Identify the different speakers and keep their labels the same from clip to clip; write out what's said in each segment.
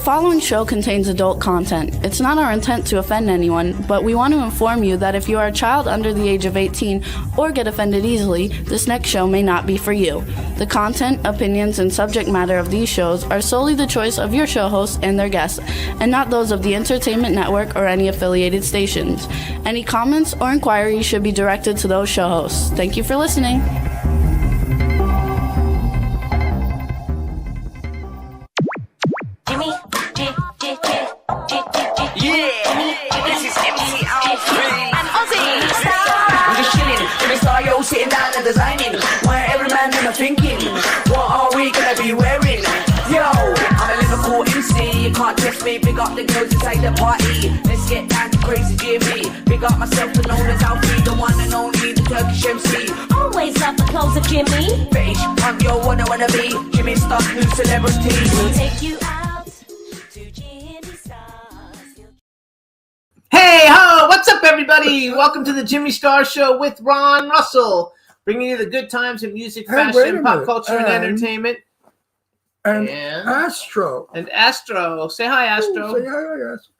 Speaker 1: following show contains adult content. It's not our intent to offend anyone, but we want to inform you that if you are a child under the age of 18 or get offended easily, this next show may not be for you. The content, opinions, and subject matter of these shows are solely the choice of your show hosts and their guests, and not those of the Entertainment Network or any affiliated stations. Any comments or inquiries should be directed to those show hosts. Thank you for listening.
Speaker 2: Sitting down and designing, where every man in a thinking, what are we gonna be wearing? Yo, I'm a Liverpool MC, you can't test me. Big up the girls inside the party, let's get down to crazy Jimmy. Big up myself and known as Alfie, the one and only, the Turkish MC.
Speaker 3: Always love the clothes of Jimmy.
Speaker 2: Bitch, I'm your wanna be, Jimmy Star, new celebrity.
Speaker 3: We'll take you out to Jimmy Stars.
Speaker 4: Hey ho! What's up, everybody? Welcome to the Jimmy Star Show with Ron Russell, bringing you the good times in music, fashion, pop culture, and entertainment.
Speaker 5: And Astro.
Speaker 4: And Astro. Say hi, Astro.
Speaker 5: Say hi, Astro.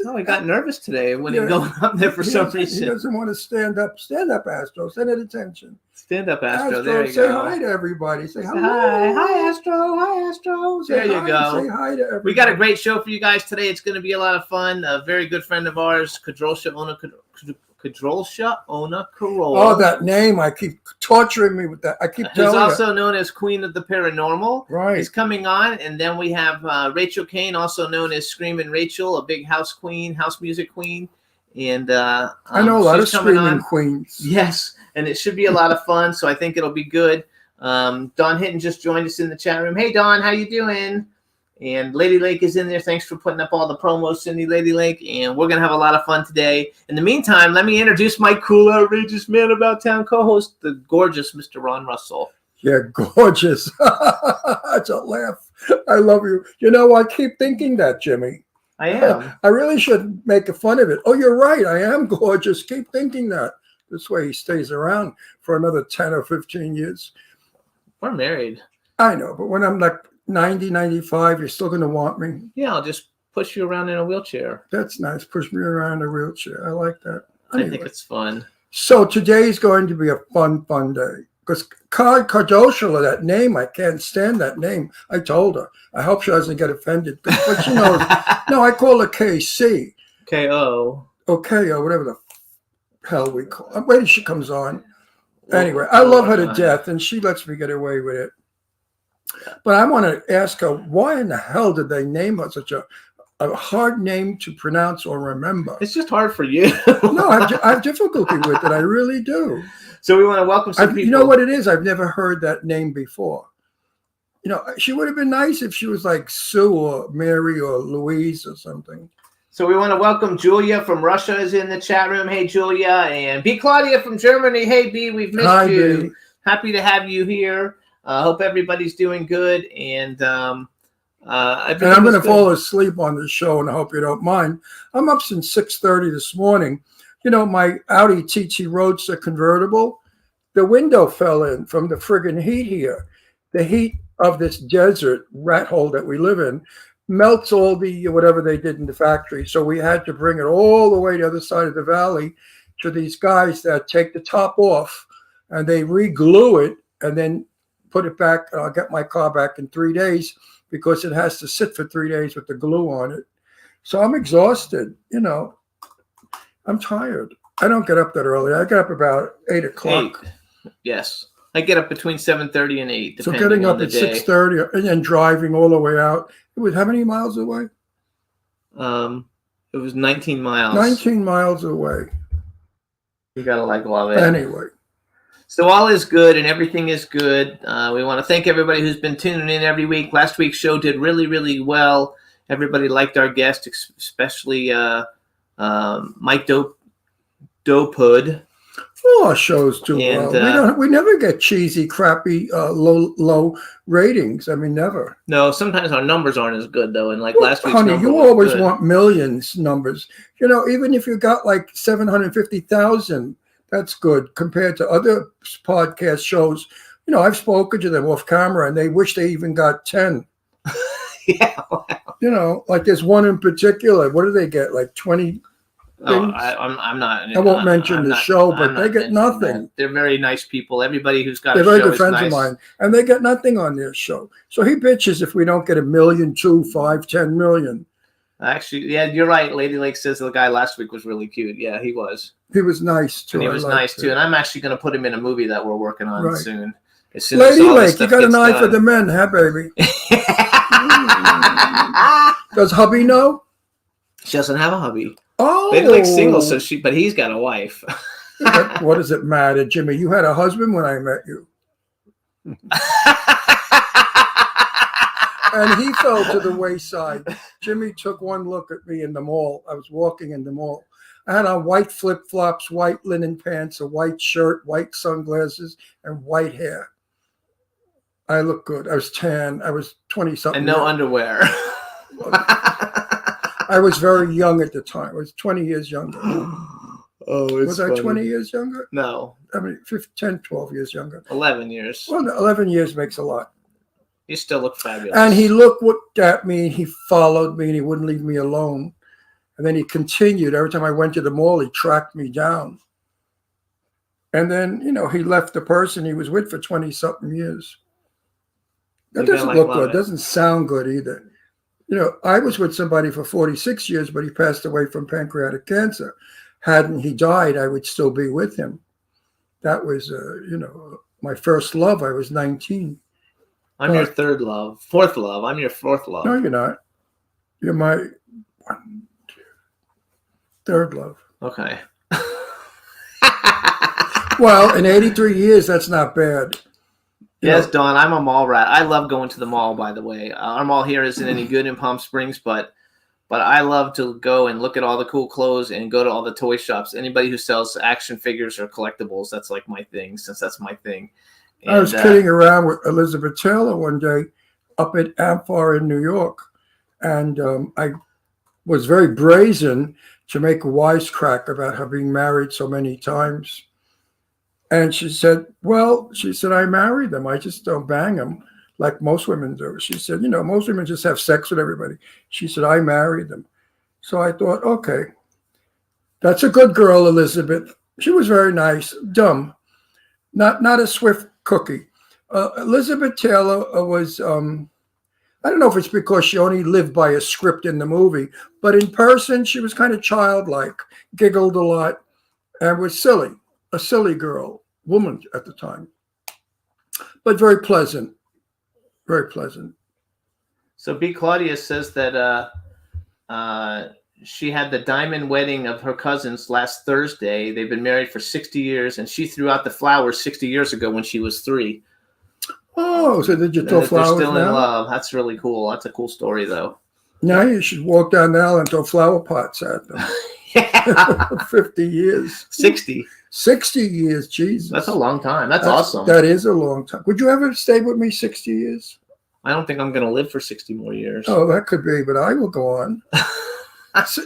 Speaker 4: Oh, I got nervous today when he going up there for some reason.
Speaker 5: He doesn't want to stand up. Stand up, Astro. Send it attention.
Speaker 4: Stand up, Astro. There you
Speaker 5: say
Speaker 4: go.
Speaker 5: Say hi to everybody. Say hi.
Speaker 4: Hi, Astro. Hi, Astro. There you go.
Speaker 5: Say hi to everybody.
Speaker 4: We got a great show for you guys today. It's going to be a lot of fun. A very good friend of ours, Kadrolsha Ona Karol.
Speaker 5: Oh, that name. I keep torturing me with that. I keep telling you.
Speaker 4: Who's also known as Queen of the Paranormal.
Speaker 5: Right.
Speaker 4: Is coming on. And then we have Rachel Kane, also known as Screamin' Rachel, a big house queen, house music queen. And
Speaker 5: I know a lot of screaming queens.
Speaker 4: Yes. And it should be a lot of fun. So I think it'll be good. Dawn Hinton just joined us in the chat room. Hey, Dawn, how you doing? And Lady Lake is in there. Thanks for putting up all the promos, Cindy Lady Lake. And we're going to have a lot of fun today. In the meantime, let me introduce my cool, outrageous man about town co-host, the gorgeous Mr. Ron Russell.
Speaker 5: Yeah, gorgeous. That's a laugh. I love you. You know, I keep thinking that, Jimmy.
Speaker 4: I am.
Speaker 5: I really should make fun of it. Oh, you're right. I am gorgeous. Keep thinking that. This way he stays around for another 10 or 15 years.
Speaker 4: We're married.
Speaker 5: I know, but when I'm like 90, 95, you're still going to want me.
Speaker 4: Yeah, I'll just push you around in a wheelchair.
Speaker 5: That's nice. Push me around in a wheelchair. I like that.
Speaker 4: Anyway. I think it's fun.
Speaker 5: So today's going to be a fun day. Because Kadrolsha, that name, I can't stand that name. I told her. I hope she doesn't get offended. But she knows. No, I call her KC.
Speaker 4: K-O.
Speaker 5: Okay, or whatever the hell we call her. Wait till she comes on. Anyway, I love her to death, and she lets me get away with it. But I want to ask her, why in the hell did they name her such a hard name to pronounce or remember?
Speaker 4: It's just hard for you.
Speaker 5: No, I have difficulty with it. I really do.
Speaker 4: So we want to welcome some people.
Speaker 5: You know what it is? I've never heard that name before. You know, she would have been nice if she was like Sue or Mary or Louise or something.
Speaker 4: So we want to welcome Julia from Russia is in the chat room. Hey, Julia. And B. Claudia from Germany. Hey, B, we've missed you.
Speaker 5: B.
Speaker 4: Happy to have you here. Hope everybody's doing good. And I'm
Speaker 5: going to fall asleep on the show, and I hope you don't mind. I'm up since 6:30 this morning. You know, my Audi TT Roadster convertible, the window fell in from the friggin' heat here. The heat of this desert rat hole that we live in melts all the whatever they did in the factory. So we had to bring it all the way to the other side of the valley to these guys that take the top off and they re-glue it and then put it back. And I'll get my car back in 3 days because it has to sit for 3 days with the glue on it. So I'm exhausted, you know. I'm tired. I don't get up that early. I get up about 8 o'clock.
Speaker 4: 8. Yes. I get up between 7:30 and 8.
Speaker 5: So getting up at 6:30 and then driving all the way out. It was how many miles away?
Speaker 4: It was 19 miles.
Speaker 5: 19 miles away.
Speaker 4: You gotta love it.
Speaker 5: Anyway.
Speaker 4: So all is good and everything is good. We want to thank everybody who's been tuning in every week. Last week's show did really, really well. Everybody liked our guest, especially Mike Dopehood.
Speaker 5: All our shows do well. We never get cheesy, crappy, low ratings. I mean, never.
Speaker 4: No, sometimes our numbers aren't as good though. And like last week's
Speaker 5: honey,
Speaker 4: number
Speaker 5: you always want millions numbers. You know, even if you got like 750,000, that's good compared to other podcast shows. You know, I've spoken to them off camera, and they wish they even got 10.
Speaker 4: Yeah.
Speaker 5: You know, like there's one in particular. What do they get? Like 20
Speaker 4: Oh,
Speaker 5: things?
Speaker 4: I'm not.
Speaker 5: I won't mention the show, but
Speaker 4: I'm
Speaker 5: they
Speaker 4: not
Speaker 5: get
Speaker 4: mentioning
Speaker 5: nothing.
Speaker 4: that. They're very nice people. Everybody who's got
Speaker 5: They're
Speaker 4: a
Speaker 5: very
Speaker 4: show
Speaker 5: good
Speaker 4: is
Speaker 5: friends
Speaker 4: nice.
Speaker 5: of mine, and they get nothing on their show. So he bitches if we don't get 1 million, 2, 5, 10 million.
Speaker 4: Actually, yeah, you're right. Lady Lake says the guy last week was really cute. Yeah, he was.
Speaker 5: He was nice too.
Speaker 4: And he
Speaker 5: I
Speaker 4: was
Speaker 5: liked
Speaker 4: nice
Speaker 5: it.
Speaker 4: too. And I'm actually going to put him in a movie that we're working on
Speaker 5: Right.
Speaker 4: soon. As soon as
Speaker 5: Lady
Speaker 4: all this
Speaker 5: Lake, you
Speaker 4: stuff
Speaker 5: got an
Speaker 4: gets
Speaker 5: eye for
Speaker 4: done.
Speaker 5: the men, huh, baby? Does hubby know?
Speaker 4: She doesn't have a hubby.
Speaker 5: Oh,
Speaker 4: Lady Lake's single, but he's got a wife.
Speaker 5: What does it matter, Jimmy? You had a husband when I met you. And he fell to the wayside. Jimmy took one look at me in the mall. I was walking in the mall. I had on white flip-flops, white linen pants, a white shirt, white sunglasses, and white hair. I looked good. I was tan. I was 20-something.
Speaker 4: And no underwear.
Speaker 5: I was very young at the time. I was 20 years younger.
Speaker 4: Oh,
Speaker 5: Was I 20 years younger?
Speaker 4: No,
Speaker 5: I mean, 10, 12 years younger.
Speaker 4: 11 years.
Speaker 5: Well, 11 years makes a lot.
Speaker 4: You still look fabulous.
Speaker 5: And he looked at me, and he followed me, and he wouldn't leave me alone. And then he continued. Every time I went to the mall, he tracked me down. And then, you know, he left the person he was with for 20-something years. That
Speaker 4: You're
Speaker 5: doesn't
Speaker 4: gonna,
Speaker 5: look
Speaker 4: love
Speaker 5: good.
Speaker 4: it.
Speaker 5: Doesn't sound good either. You know, I was with somebody for 46 years, but he passed away from pancreatic cancer. Hadn't he died, I would still be with him. That was, you know, my first love. I was 19.
Speaker 4: I'm your third love. Fourth love. I'm your fourth love.
Speaker 5: No, you're not. You're my 1, 2, third love.
Speaker 4: Okay.
Speaker 5: Well, in 83 years, that's not bad. You
Speaker 4: Yes,
Speaker 5: know,
Speaker 4: Dawn, I'm a mall rat. I love going to the mall, by the way. Our mall here isn't any good in Palm Springs, but I love to go and look at all the cool clothes and go to all the toy shops. Anybody who sells action figures or collectibles, that's like my thing, since that's my thing. And,
Speaker 5: I was kidding around with Elizabeth Taylor one day up at Amphar in New York. And I was very brazen to make a wisecrack about her being married so many times. And she said, well, I married them. I just don't bang them like most women do. She said, you know, most women just have sex with everybody. She said, I married them. So I thought, okay, that's a good girl, Elizabeth. She was very nice, dumb, not a swift cookie. Elizabeth Taylor was, I don't know if it's because she only lived by a script in the movie, but in person, she was kind of childlike, giggled a lot, and was silly, a silly girl, woman at the time, but very pleasant, very pleasant.
Speaker 4: So B. Claudia says that she had the diamond wedding of her cousins last Thursday. They've been married for 60 years, and she threw out the flowers 60 years ago when she was 3.
Speaker 5: Oh, so did you
Speaker 4: And
Speaker 5: throw
Speaker 4: that they're
Speaker 5: flowers
Speaker 4: still in
Speaker 5: now?
Speaker 4: love. That's really cool. That's a cool story, though.
Speaker 5: Now you should walk down the aisle and throw flower pots at them.
Speaker 4: Yeah.
Speaker 5: 50 years.
Speaker 4: 60.
Speaker 5: 60 years, Jesus.
Speaker 4: That's a long time. That's awesome.
Speaker 5: That is a long time. Would you ever stay with me 60 years?
Speaker 4: I don't think I'm going to live for 60 more years.
Speaker 5: Oh, that could be, but I will go on.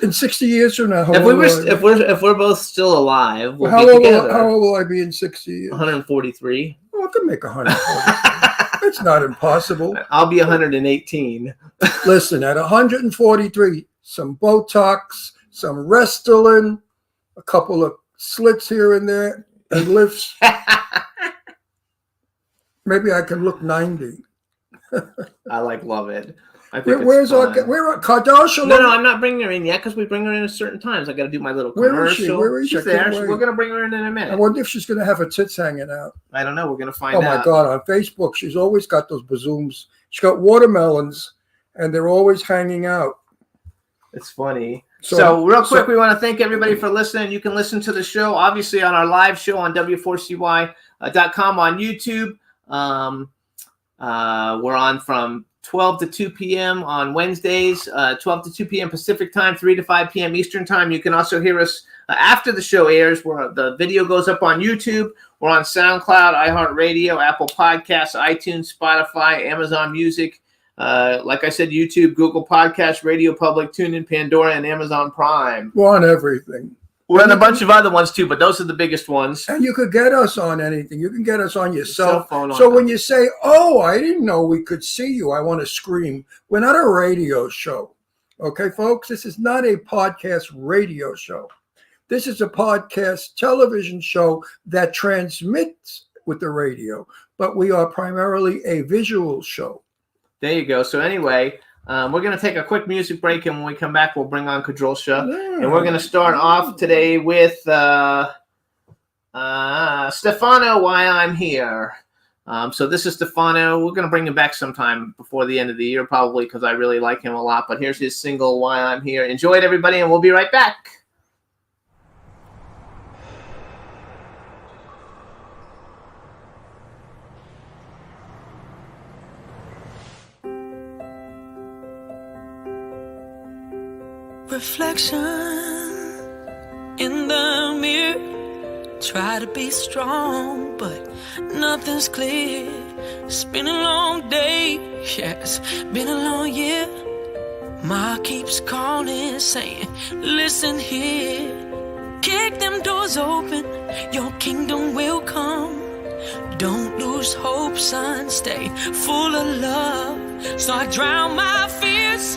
Speaker 5: In 60 years from now, how
Speaker 4: If we
Speaker 5: old
Speaker 4: were,
Speaker 5: will I be?
Speaker 4: if we're both still alive, we'll
Speaker 5: how
Speaker 4: be
Speaker 5: old
Speaker 4: together.
Speaker 5: how old will I be in 60 years?
Speaker 4: 143.
Speaker 5: Oh, I could make 100. It's not impossible.
Speaker 4: I'll be 118.
Speaker 5: Listen, at 143, some Botox, some Restylane, a couple of slits here and there, and lifts. Maybe I can look 90.
Speaker 4: I love it. I think
Speaker 5: Where's
Speaker 4: it's fun.
Speaker 5: where Kardashian?
Speaker 4: No, I'm not bringing her in yet because we bring her in at certain times. I got to do my little
Speaker 5: Where is
Speaker 4: commercial.
Speaker 5: she? Where is she?
Speaker 4: She's
Speaker 5: I can't
Speaker 4: there.
Speaker 5: wait.
Speaker 4: We're gonna bring her in a
Speaker 5: I
Speaker 4: minute.
Speaker 5: wonder if she's going to have her tits hanging out.
Speaker 4: I don't know. We're gonna find
Speaker 5: Oh
Speaker 4: out.
Speaker 5: my God! On Facebook, she's always got those bazooms. She's got watermelons, and they're always hanging out.
Speaker 4: It's funny. So real quick, we want to thank everybody for listening. You can listen to the show, obviously, on our live show on W4CY.com on YouTube. We're on from 12 to 2 p.m. on Wednesdays, 12 to 2 p.m. Pacific time, 3 to 5 p.m. Eastern time. You can also hear us after the show airs, where the video goes up on YouTube. We're on SoundCloud, iHeartRadio, Apple Podcasts, iTunes, Spotify, Amazon Music. Like I said, YouTube, Google Podcasts, Radio Public, TuneIn, Pandora, and Amazon Prime.
Speaker 5: We're on everything.
Speaker 4: We're on a bunch of other ones too, but those are the biggest ones.
Speaker 5: And you could get us on anything. You can get us on your cell
Speaker 4: phone.
Speaker 5: So when you say, "Oh, I didn't know we could see you," I want to scream. We're not a radio show. Okay, folks? This is not a podcast radio show. This is a podcast television show that transmits with the radio, but we are primarily a visual show.
Speaker 4: There you go. So anyway, we're going to take a quick music break, and when we come back, we'll bring on Kadrolsha. And we're going to start off today with Stefano, Why I'm Here. So this is Stefano. We're going to bring him back sometime before the end of the year, probably, because I really like him a lot. But here's his single, Why I'm Here. Enjoy it, everybody, and we'll be right back.
Speaker 6: Reflection in the mirror. Try to be strong, but nothing's clear. It's been a long day, yeah, it's been a long year. Ma keeps calling, saying, listen here. Kick them doors open, your kingdom will come. Don't lose hope, son, stay full of love. So I drown my fears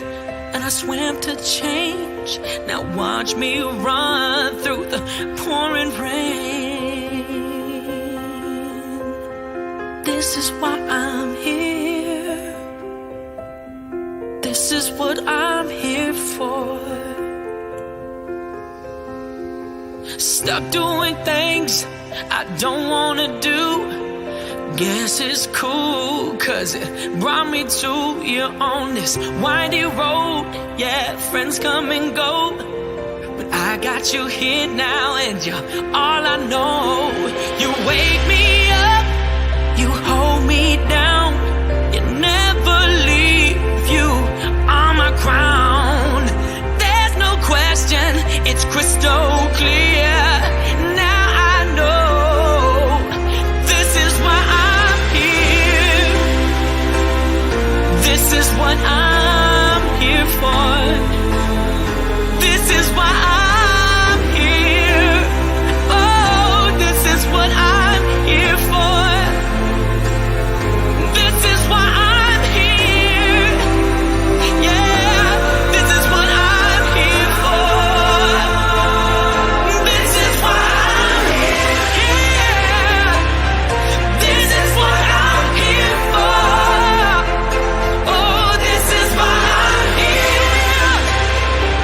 Speaker 6: and I swam to change. Now watch me run through the pouring rain. This is why I'm here. This is what I'm here for. Stop doing things I don't wanna do. Guess it's cool, cause it brought me to you on this windy road. Yeah, friends come and go, but I got you here now and you're all I know. You wake me up, you hold me down, you never leave, you are my crown. There's no question, it's crystal clear. Now I know this is why I'm here. This is what I'm here for. This is why I'm here. Oh, this is what I'm here for. This is why I'm here. Yeah, this is what I'm here for. This is why I'm here. Yeah, this is what I'm here for. Oh, this is why I'm here.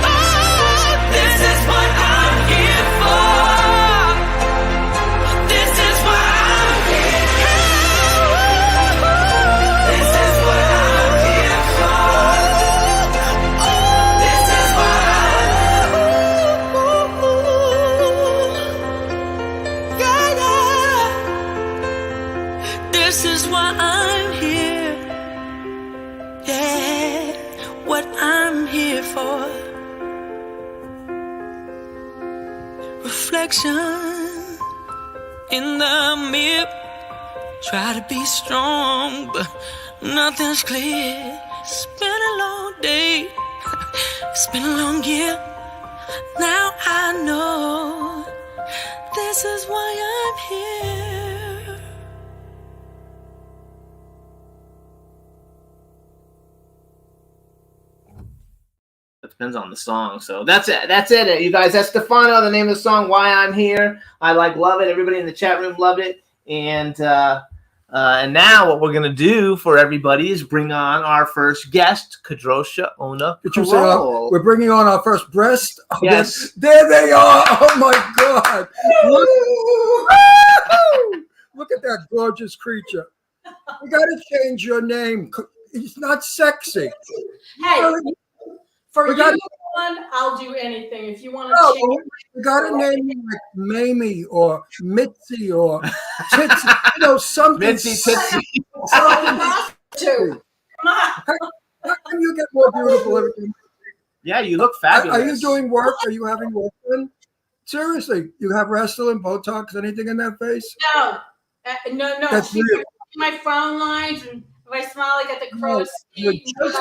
Speaker 6: Oh, this is what I'm here for. This is why I'm here. This is what I'm here for. This is what This is why I'm here. Yeah, what I'm here for. Reflection in the mirror. Try to be strong, but nothing's clear. It's been a long day. It's been a long year. Now I know this is why I'm here.
Speaker 4: It depends on the song. So that's it. That's it, you guys. That's Stefano, the name of the song, Why I'm Here. I love it. Everybody in the chat room love it. And now what we're going to do for everybody is bring on our first guest, Kadrolsha Ona
Speaker 5: Did you say
Speaker 4: Carroll.
Speaker 5: we're bringing on our first breast? Oh,
Speaker 4: Yes.
Speaker 5: There they are. Oh, my God. Look at that gorgeous creature. We got to change your name. It's not sexy.
Speaker 7: Hey, for
Speaker 5: We
Speaker 7: you,
Speaker 5: got-
Speaker 7: one, I'll do anything. If you want
Speaker 5: No,
Speaker 7: to change,
Speaker 5: we got to name you like Mamie or Mitzi or Titsy. Something.
Speaker 4: Mitzi Titsy.
Speaker 7: to. Come on.
Speaker 5: How can you get more beautiful every day?
Speaker 4: Yeah, you look fabulous.
Speaker 5: Are you doing work? Are you having work done? Seriously, you have Restylane, Botox, anything in that face?
Speaker 7: No, no.
Speaker 5: That's
Speaker 7: See,
Speaker 5: real.
Speaker 7: my frown lines, and if I smile, I got the crow's
Speaker 5: you're
Speaker 7: feet.
Speaker 5: just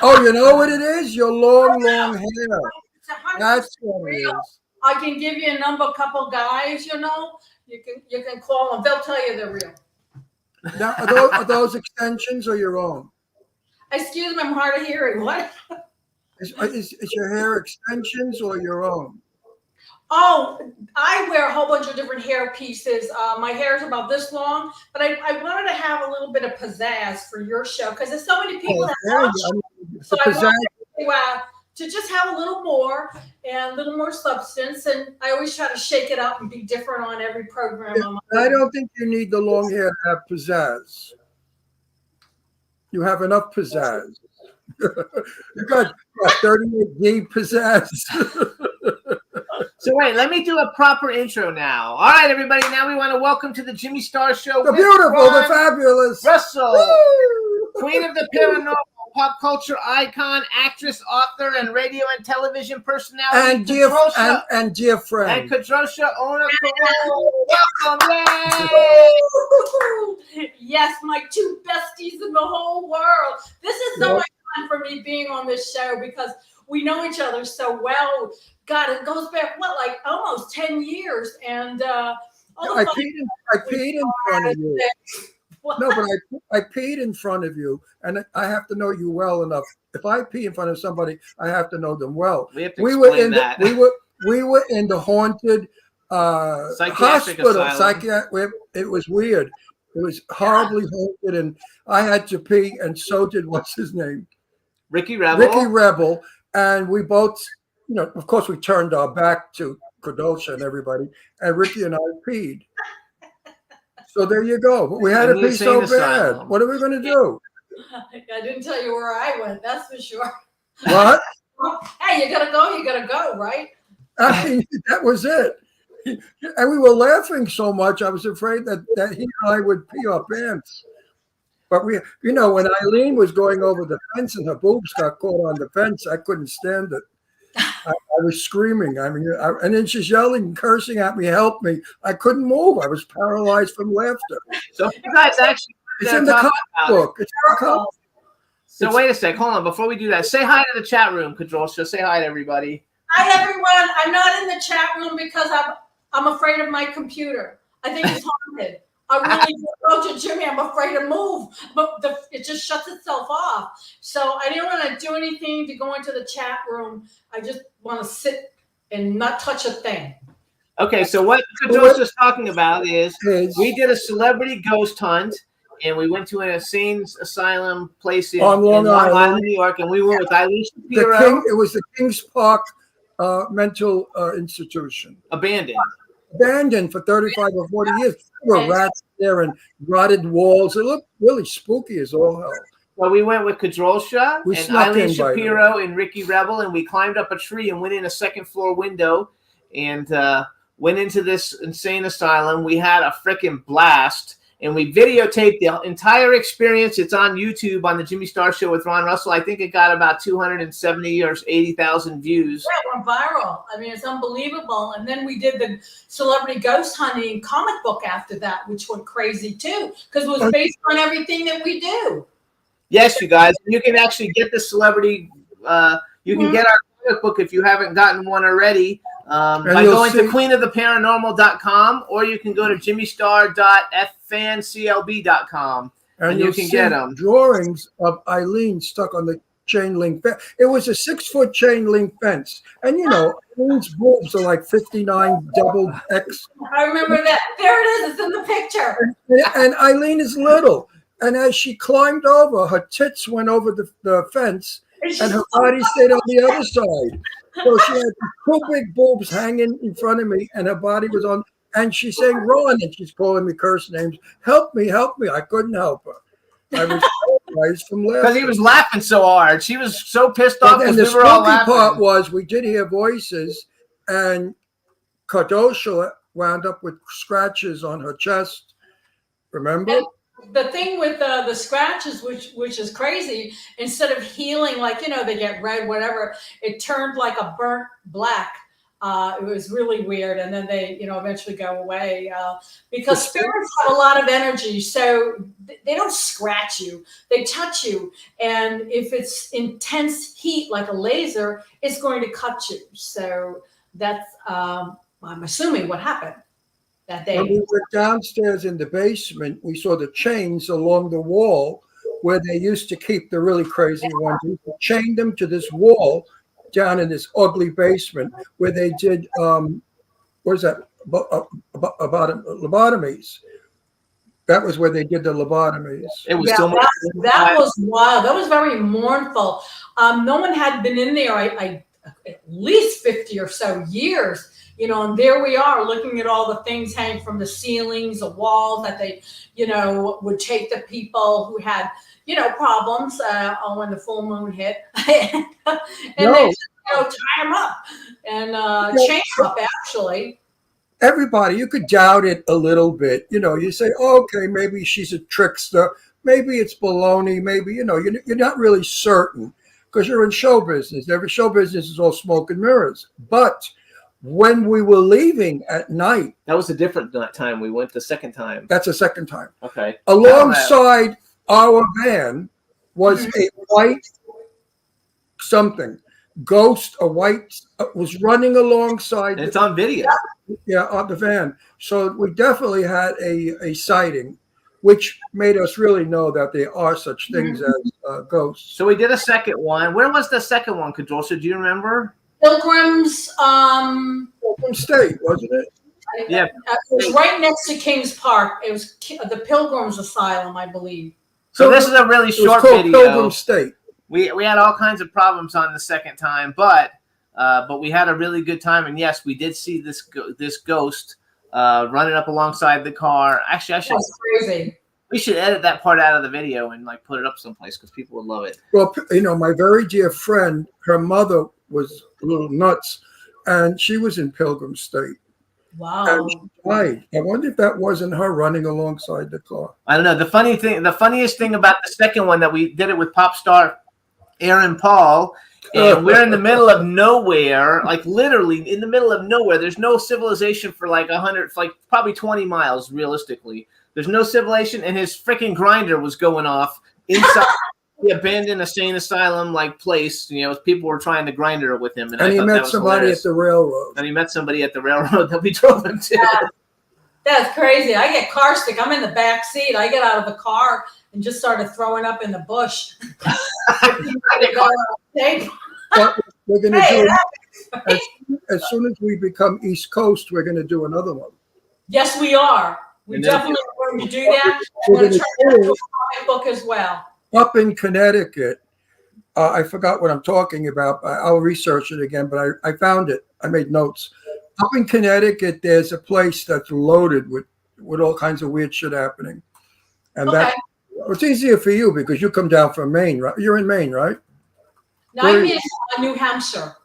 Speaker 5: Oh, you know what it is? Your long hair.
Speaker 7: It's 100%
Speaker 5: That's what it
Speaker 7: real.
Speaker 5: is.
Speaker 7: I can give you a number, a couple guys, you know. You can call them. They'll tell you they're real.
Speaker 5: Now, are those extensions or your own?
Speaker 7: Excuse me, I'm hard of hearing. What?
Speaker 5: Is your hair extensions or your own?
Speaker 7: Oh, I wear a whole bunch of different hair pieces. My hair is about this long, but I wanted to have a little bit of pizzazz for your show because there's so many people that watch. So I wanted to just have a little more and a little more substance. And I always try to shake it up and be different on every program.
Speaker 5: I don't think you need the long hair to have pizzazz. You have enough pizzazz. You got 38D pizzazz.
Speaker 4: So wait, let me do a proper intro now. All right, everybody. Now we want to welcome to the Jimmy Star Show.
Speaker 5: The beautiful, the fabulous
Speaker 4: Russell,
Speaker 5: Woo!
Speaker 4: Queen of the Paranormal, pop culture icon, actress, author, and radio and television personality.
Speaker 5: And dear friend.
Speaker 4: And Kadrosha Ona. Welcome, yay!
Speaker 7: Yes, my two besties in the whole world. This is so much fun for me being on this show because we know each other so well. God, it goes back, like almost 10 years. And
Speaker 5: I peed in front of you. No, but I peed in front of you, and I have to know you well enough. If I pee in front of somebody, I have to know them well.
Speaker 4: We have to explain that.
Speaker 5: We were in the haunted hospital. It was weird. It was horribly haunted, and I had to pee, and so did what's his name,
Speaker 4: Ricky Rebel,
Speaker 5: and we both. You know, of course, we turned our back to Kadosha and everybody, and Ricky and I peed. So there you go. But we had to pee so bad. What are we going to do?
Speaker 7: I didn't tell you where I went. That's for sure.
Speaker 5: What?
Speaker 7: Hey, you gotta go. You gotta go, right?
Speaker 5: I mean, that was it. And we were laughing so much, I was afraid that he and I would pee our pants. But when Eileen was going over the fence and her boobs got caught on the fence, I couldn't stand it. I was screaming. And then she's yelling and cursing at me, help me. I couldn't move. I was paralyzed from laughter.
Speaker 4: So you guys actually
Speaker 5: it's in the comic book. It's in the comic.
Speaker 4: So wait a sec. Hold on. Before we do that, say hi to the chat room, Kadrosha. Say hi to everybody.
Speaker 7: Hi, everyone. I'm not in the chat room because I'm afraid of my computer. I think it's haunted. I really go to Jimmy. I'm afraid to move, but it just shuts itself off. So I didn't want to do anything to go into the chat room. I just want to sit and not touch a thing.
Speaker 4: Okay, so what Kadrosha's talking about is we did a celebrity ghost hunt, and we went to an insane asylum place in Long Island, New York, and we went with Eileen Shapiro.
Speaker 5: It was the Kings Park mental institution. Abandoned for 35 or 40 years. There were rats there and rotted walls. It looked really spooky as all hell.
Speaker 4: Well, we went with Kadrosha and Eileen Shapiro and Ricky Rebel, and we climbed up a tree and went in a second floor window and went into this insane asylum. We had a freaking blast, and we videotaped the entire experience. It's on YouTube on the Jimmy Star Show with Ron Russell. I think it got about 270 or 80,000 views.
Speaker 7: Yeah, it went viral. I mean, it's unbelievable. And then we did the celebrity ghost hunting comic book after that, which went crazy too, because it was based on everything that we do.
Speaker 4: Yes, you guys. You can actually get the celebrity. You can get our comic book if you haven't gotten one already. By going to queenoftheparanormal.com, or you can go to jimmystar.ffanclb.com and you can get them.
Speaker 5: Drawings of Eileen stuck on the chain link fence. It was a 6-foot chain link fence. And Eileen's boobs are like 59 double X.
Speaker 7: I remember that. There it is. It's in the picture.
Speaker 5: And Eileen is little. And as she climbed over, her tits went over the fence and her body stayed on the other side. So she had 2 big boobs hanging in front of me, and her body was on. And she's saying, "Ron," and she's calling me curse names. Help me, help me! I couldn't help her. I was paralyzed from laughing
Speaker 4: because he was laughing so hard. She was so pissed off.
Speaker 5: And the spooky part was we did hear voices, and Kadosha wound up with scratches on her chest. Remember?
Speaker 7: And the thing with the scratches, which is crazy, instead of healing, like, they get red, whatever, it turned like a burnt black. It was really weird. And then they, eventually go away because spirits have a lot of energy. So they don't scratch you, they touch you. And if it's intense heat, like a laser, it's going to cut you. So That's I'm assuming what happened that day.
Speaker 5: When we were downstairs in the basement, we saw the chains along the wall where they used to keep the really crazy ones. We chained them to this wall down in this ugly basement where they did what is that about lobotomies. That was where they did the lobotomies.
Speaker 4: It was
Speaker 7: Yeah,
Speaker 4: so much.
Speaker 7: that was wild. That was very mournful. No one had been in there. I at least 50 or so years, you know, and there we are looking at all the things hanging from the ceilings, the walls that they, you know, would take the people who had, you know, problems when the full moon hit, and they just, you know, tie them up and chain them up actually.
Speaker 5: Everybody, you could doubt it a little bit. You know, you say, oh, okay, maybe she's a trickster. Maybe it's baloney. Maybe, you know, you're not really certain because you're in show business. Every show business is all smoke and mirrors. But when we were leaving at night.
Speaker 4: That was a different time. We went the second time.
Speaker 5: That's the second time.
Speaker 4: Okay.
Speaker 5: Alongside our van was a white something. Ghost, a white, was running alongside.
Speaker 4: And it's on video.
Speaker 5: Yeah, on the van. So we definitely had a sighting, which made us really know that there are such things as ghosts.
Speaker 4: So we did a second one. Where was the second one, Cadrosa? Do you remember?
Speaker 7: Pilgrims,
Speaker 5: Pilgrim State, wasn't it?
Speaker 4: Yeah.
Speaker 7: it was right next to Kings Park. It was the Pilgrims Asylum, I believe.
Speaker 4: So this is a really
Speaker 5: It was
Speaker 4: short
Speaker 5: called
Speaker 4: video.
Speaker 5: Pilgrim State.
Speaker 4: We had all kinds of problems on the second time, but we had a really good time. And yes, we did see this ghost running up alongside the car. Actually,
Speaker 7: That's crazy.
Speaker 4: we should edit that part out of the video and like put it up someplace because people would love it.
Speaker 5: Well, you know, my very dear friend, her mother was a little nuts, and she was in Pilgrim State.
Speaker 7: Wow.
Speaker 5: And she died. I wonder if that wasn't her running alongside the car.
Speaker 4: I don't know. The funniest thing about the second one that we did it with pop star Aaron Paul, and we're in the middle of nowhere, like literally in the middle of nowhere. There's no civilization for like 100, like probably 20 miles realistically. There's no civilization, and his freaking grinder was going off inside the abandoned insane asylum like place. You know, people were trying to grinder with him,
Speaker 5: And
Speaker 4: I
Speaker 5: he
Speaker 4: thought that
Speaker 5: met
Speaker 4: was
Speaker 5: somebody
Speaker 4: hilarious.
Speaker 5: at the railroad.
Speaker 4: And he met somebody at the railroad that we drove him to.
Speaker 7: Yeah. That's crazy. I get car sick. I'm in the back seat. I get out of the car and just started throwing up in the bush.
Speaker 5: But we're going to
Speaker 7: Hey,
Speaker 5: do as soon as we become East Coast, we're going to do another one.
Speaker 7: yes, we are. We
Speaker 4: And then-
Speaker 7: definitely are going to do that.
Speaker 5: We're
Speaker 7: We're going to
Speaker 5: gonna
Speaker 7: try to
Speaker 5: do
Speaker 7: do a comic book as well.
Speaker 5: Up in Connecticut, I forgot what I'm talking about. I'll research it again, but I found it. I made notes. Up in Connecticut, there's a place that's loaded with all kinds of weird shit happening. And
Speaker 7: Okay.
Speaker 5: it's easier for you because you come down from Maine, right? You're in Maine, right?
Speaker 7: Now I'm in New Hampshire.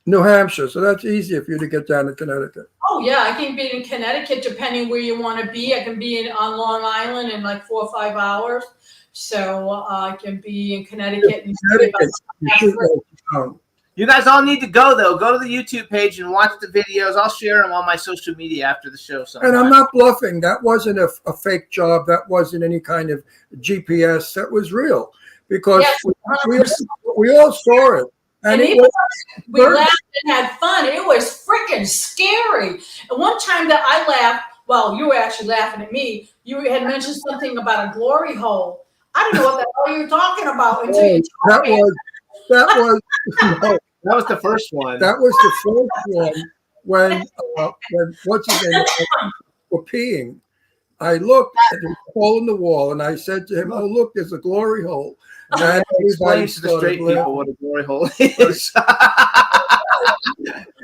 Speaker 5: New Hampshire. So that's easier for you to get down to Connecticut.
Speaker 7: Oh yeah, I can be in Connecticut depending where you want to be. I can be on Long Island in like 4 or 5 hours. So I can be in Connecticut. And
Speaker 5: Connecticut, you should go down.
Speaker 4: You guys all need to go though. Go to the YouTube page and watch the videos. I'll share them on my social media after the show.
Speaker 5: And I'm not bluffing. That wasn't a fake job. That wasn't any kind of GPS. That was real because
Speaker 7: Yes,
Speaker 5: we all saw it.
Speaker 7: And
Speaker 5: it
Speaker 7: even
Speaker 5: was
Speaker 7: we laughed and had fun. It was freaking scary. And one time that I laughed, well, you were actually laughing at me. You had mentioned something about a glory hole. I didn't know what the hell you were talking about until you told me.
Speaker 5: no,
Speaker 4: That was the first one.
Speaker 5: that was the first one when what's his name were peeing. I looked at the hole in the wall and I said to him, "Oh, look, there's a glory hole." And everybody
Speaker 4: Explain to the
Speaker 5: started
Speaker 4: straight
Speaker 5: laughing.
Speaker 4: people what a glory hole is.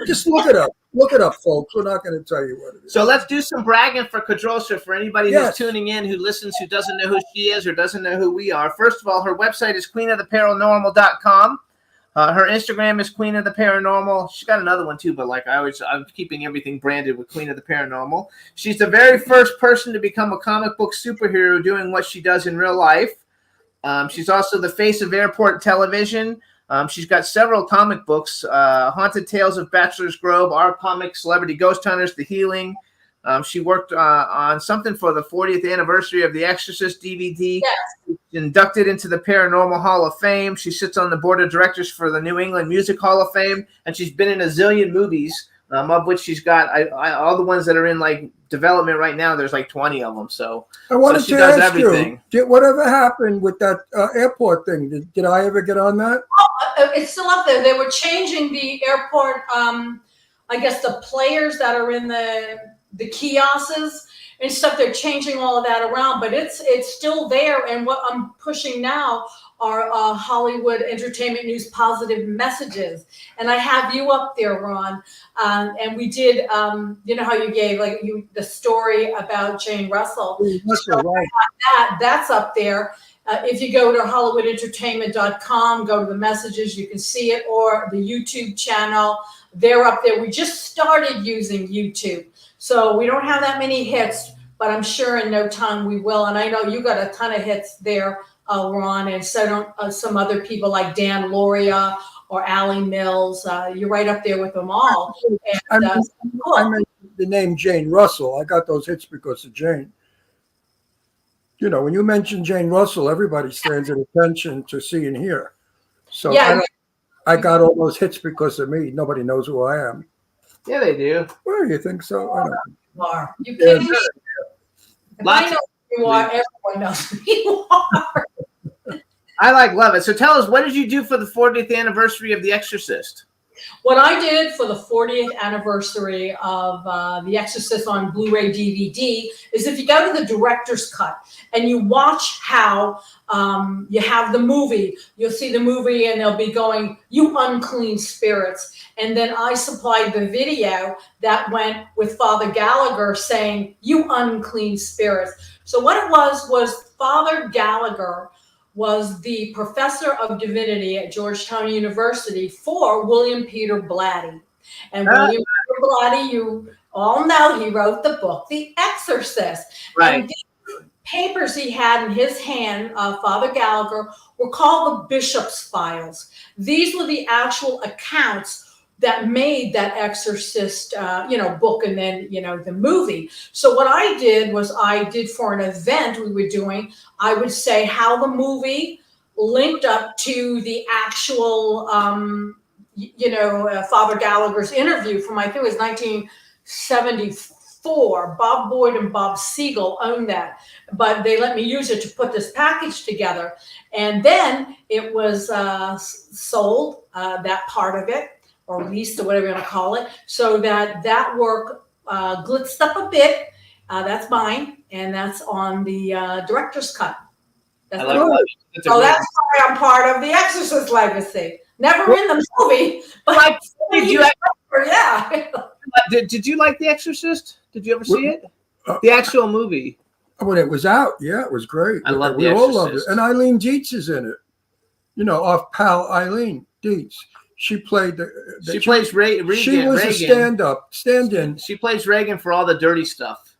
Speaker 5: Just look it up. Look it up, folks. We're not going to tell you what it is.
Speaker 4: So let's do some bragging for Cadrosa for anybody
Speaker 5: Yes.
Speaker 4: who's tuning in, who listens, who doesn't know who she is or doesn't know who we are. First of all, her website is queenoftheparanormal.com. Her Instagram is Queen of the Paranormal. She's got another one too, but like I'm keeping everything branded with Queen of the Paranormal. She's the very first person to become a comic book superhero doing what she does in real life. She's also the face of airport television. She's got several comic books, Haunted Tales of Bachelor's Grove, Our Comics, Celebrity Ghost Hunters, The Healing. She worked on something for the 40th anniversary of The Exorcist DVD.
Speaker 7: Yes.
Speaker 4: Inducted into the Paranormal Hall of Fame. She sits on the board of directors for the New England Music Hall of Fame, and she's been in a zillion movies of which she's got all the ones that are in like development right now. There's like 20 of them. So
Speaker 5: I wanted
Speaker 4: she
Speaker 5: to
Speaker 4: does
Speaker 5: ask
Speaker 4: everything.
Speaker 5: you, whatever happened with that airport thing? Did I ever get on that?
Speaker 7: It's still up there. They were changing the airport. I guess the players that are in the kiosks and stuff. They're changing all of that around, but it's still there. And what I'm pushing now are Hollywood Entertainment News positive messages. And I have you up there, Ron. And we did, you know how you gave the story about Jane Russell.
Speaker 5: Right.
Speaker 7: That's up there. If you go to hollywoodentertainment.com, go to the messages, you can see it, or the YouTube channel. They're up there. We just started using YouTube. So we don't have that many hits, but I'm sure in no time we will. And I know you got a ton of hits there, Ron, and so don't some other people like Dan Loria or Allie Mills. You're right up there with them all. And,
Speaker 5: I mentioned the name Jane Russell. I got those hits because of Jane. You know, when you mention Jane Russell, everybody stands at attention to see and hear. So
Speaker 7: yeah,
Speaker 5: I got all those hits because of me. Nobody knows who I am.
Speaker 4: Yeah, they do.
Speaker 5: Well, you think so? I don't know.
Speaker 7: you are. You kidding me? If I
Speaker 4: Lots
Speaker 7: know who you are, everyone knows who you are.
Speaker 4: I love it. So tell us, what did you do for the 40th anniversary of The Exorcist?
Speaker 7: What I did for the 40th anniversary of The Exorcist on Blu-ray DVD is if you go to the director's cut and you watch how you have the movie, you'll see the movie and they'll be going, "You unclean spirits." And then I supplied the video that went with Father Gallagher saying, "You unclean spirits." So what it was Father Gallagher was the professor of divinity at Georgetown University for William Peter Blatty. And William Peter Blatty, you all know, he wrote the book, The Exorcist.
Speaker 4: Right.
Speaker 7: And these papers he had in his hand, Father Gallagher, were called the Bishop's Files. These were the actual accounts that made that Exorcist, book and then, the movie. So what I did was I did for an event we were doing, I would say how the movie linked up to the actual, Father Gallagher's interview from, I think it was 1974. Bob Boyd and Bob Siegel owned that, but they let me use it to put this package together. And then it was sold, that part of it, or leased, or whatever you want to call it, so that work glitzed up a bit. That's mine, and that's on the director's cut. That's
Speaker 4: I like that.
Speaker 7: so that's why I'm part of the Exorcist legacy. Never in the movie, but
Speaker 4: Did you like The Exorcist? Did you ever see it? The actual movie.
Speaker 5: When it was out, yeah, it was great.
Speaker 4: I love
Speaker 5: We
Speaker 4: The
Speaker 5: all loved it.
Speaker 4: Exorcist.
Speaker 5: And Eileen Dietz is in it. Off pal Eileen Dietz. She played
Speaker 4: She plays Regan.
Speaker 5: She was a stand-in.
Speaker 4: She plays Reagan for all the dirty stuff,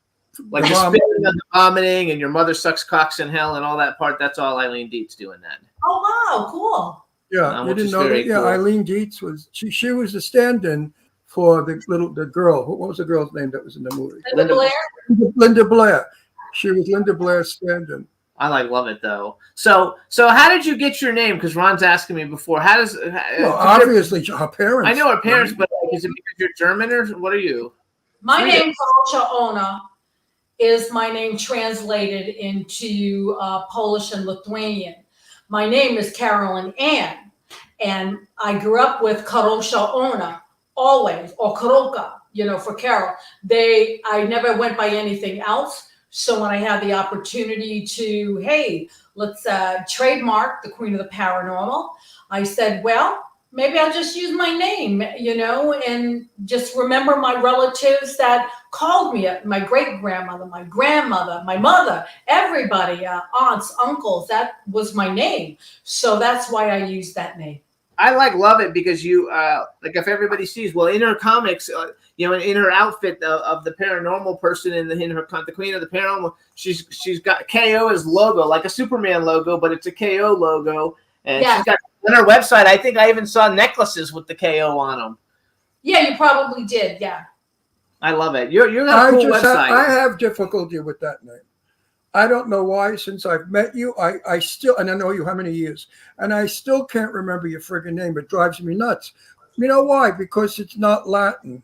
Speaker 4: like the
Speaker 5: The mom-
Speaker 4: spitting and the vomiting, and your mother sucks cocks in hell, and all that part. That's all Eileen Dietz doing that.
Speaker 7: oh wow, cool.
Speaker 5: Yeah, you
Speaker 4: which
Speaker 5: didn't
Speaker 4: is
Speaker 5: know that?
Speaker 4: very
Speaker 5: Yeah,
Speaker 4: cool.
Speaker 5: Eileen Dietz was she was a stand-in for the girl. What was the girl's name that was in the movie?
Speaker 7: Linda Blair.
Speaker 5: Linda Blair. She was Linda Blair's stand-in.
Speaker 4: I love it though. So how did you get your name? Because Ron's asking me before. How does?
Speaker 5: Well, obviously her parents.
Speaker 4: I know her parents, but is it because you're German or what are you?
Speaker 7: My name, Karolcia Ona, is my name translated into Polish and Lithuanian. My name is Carolyn Ann, and I grew up with Karolcia Ona always, or Karolka, for Carol. I never went by anything else. So when I had the opportunity to, hey, let's trademark the Queen of the Paranormal, I said, well, maybe I'll just use my name, and just remember my relatives that called me, my great-grandmother, my grandmother, my mother, everybody, aunts, uncles, that was my name. So that's why I used that name.
Speaker 4: I love it because you like if everybody sees in her comics, in her outfit of the paranormal person in the Queen of the Paranormal, she's got KO as logo, like a Superman logo, but it's a KO logo, and she's got on her website. I think I even saw necklaces with the KO on them.
Speaker 7: Yeah, you probably did. Yeah.
Speaker 4: I love it. You got a cool website.
Speaker 5: I have difficulty with that name. I don't know why. Since I've met you, I still, and I know you how many years, and I still can't remember your friggin' name. It drives me nuts. You know why? Because it's not Latin.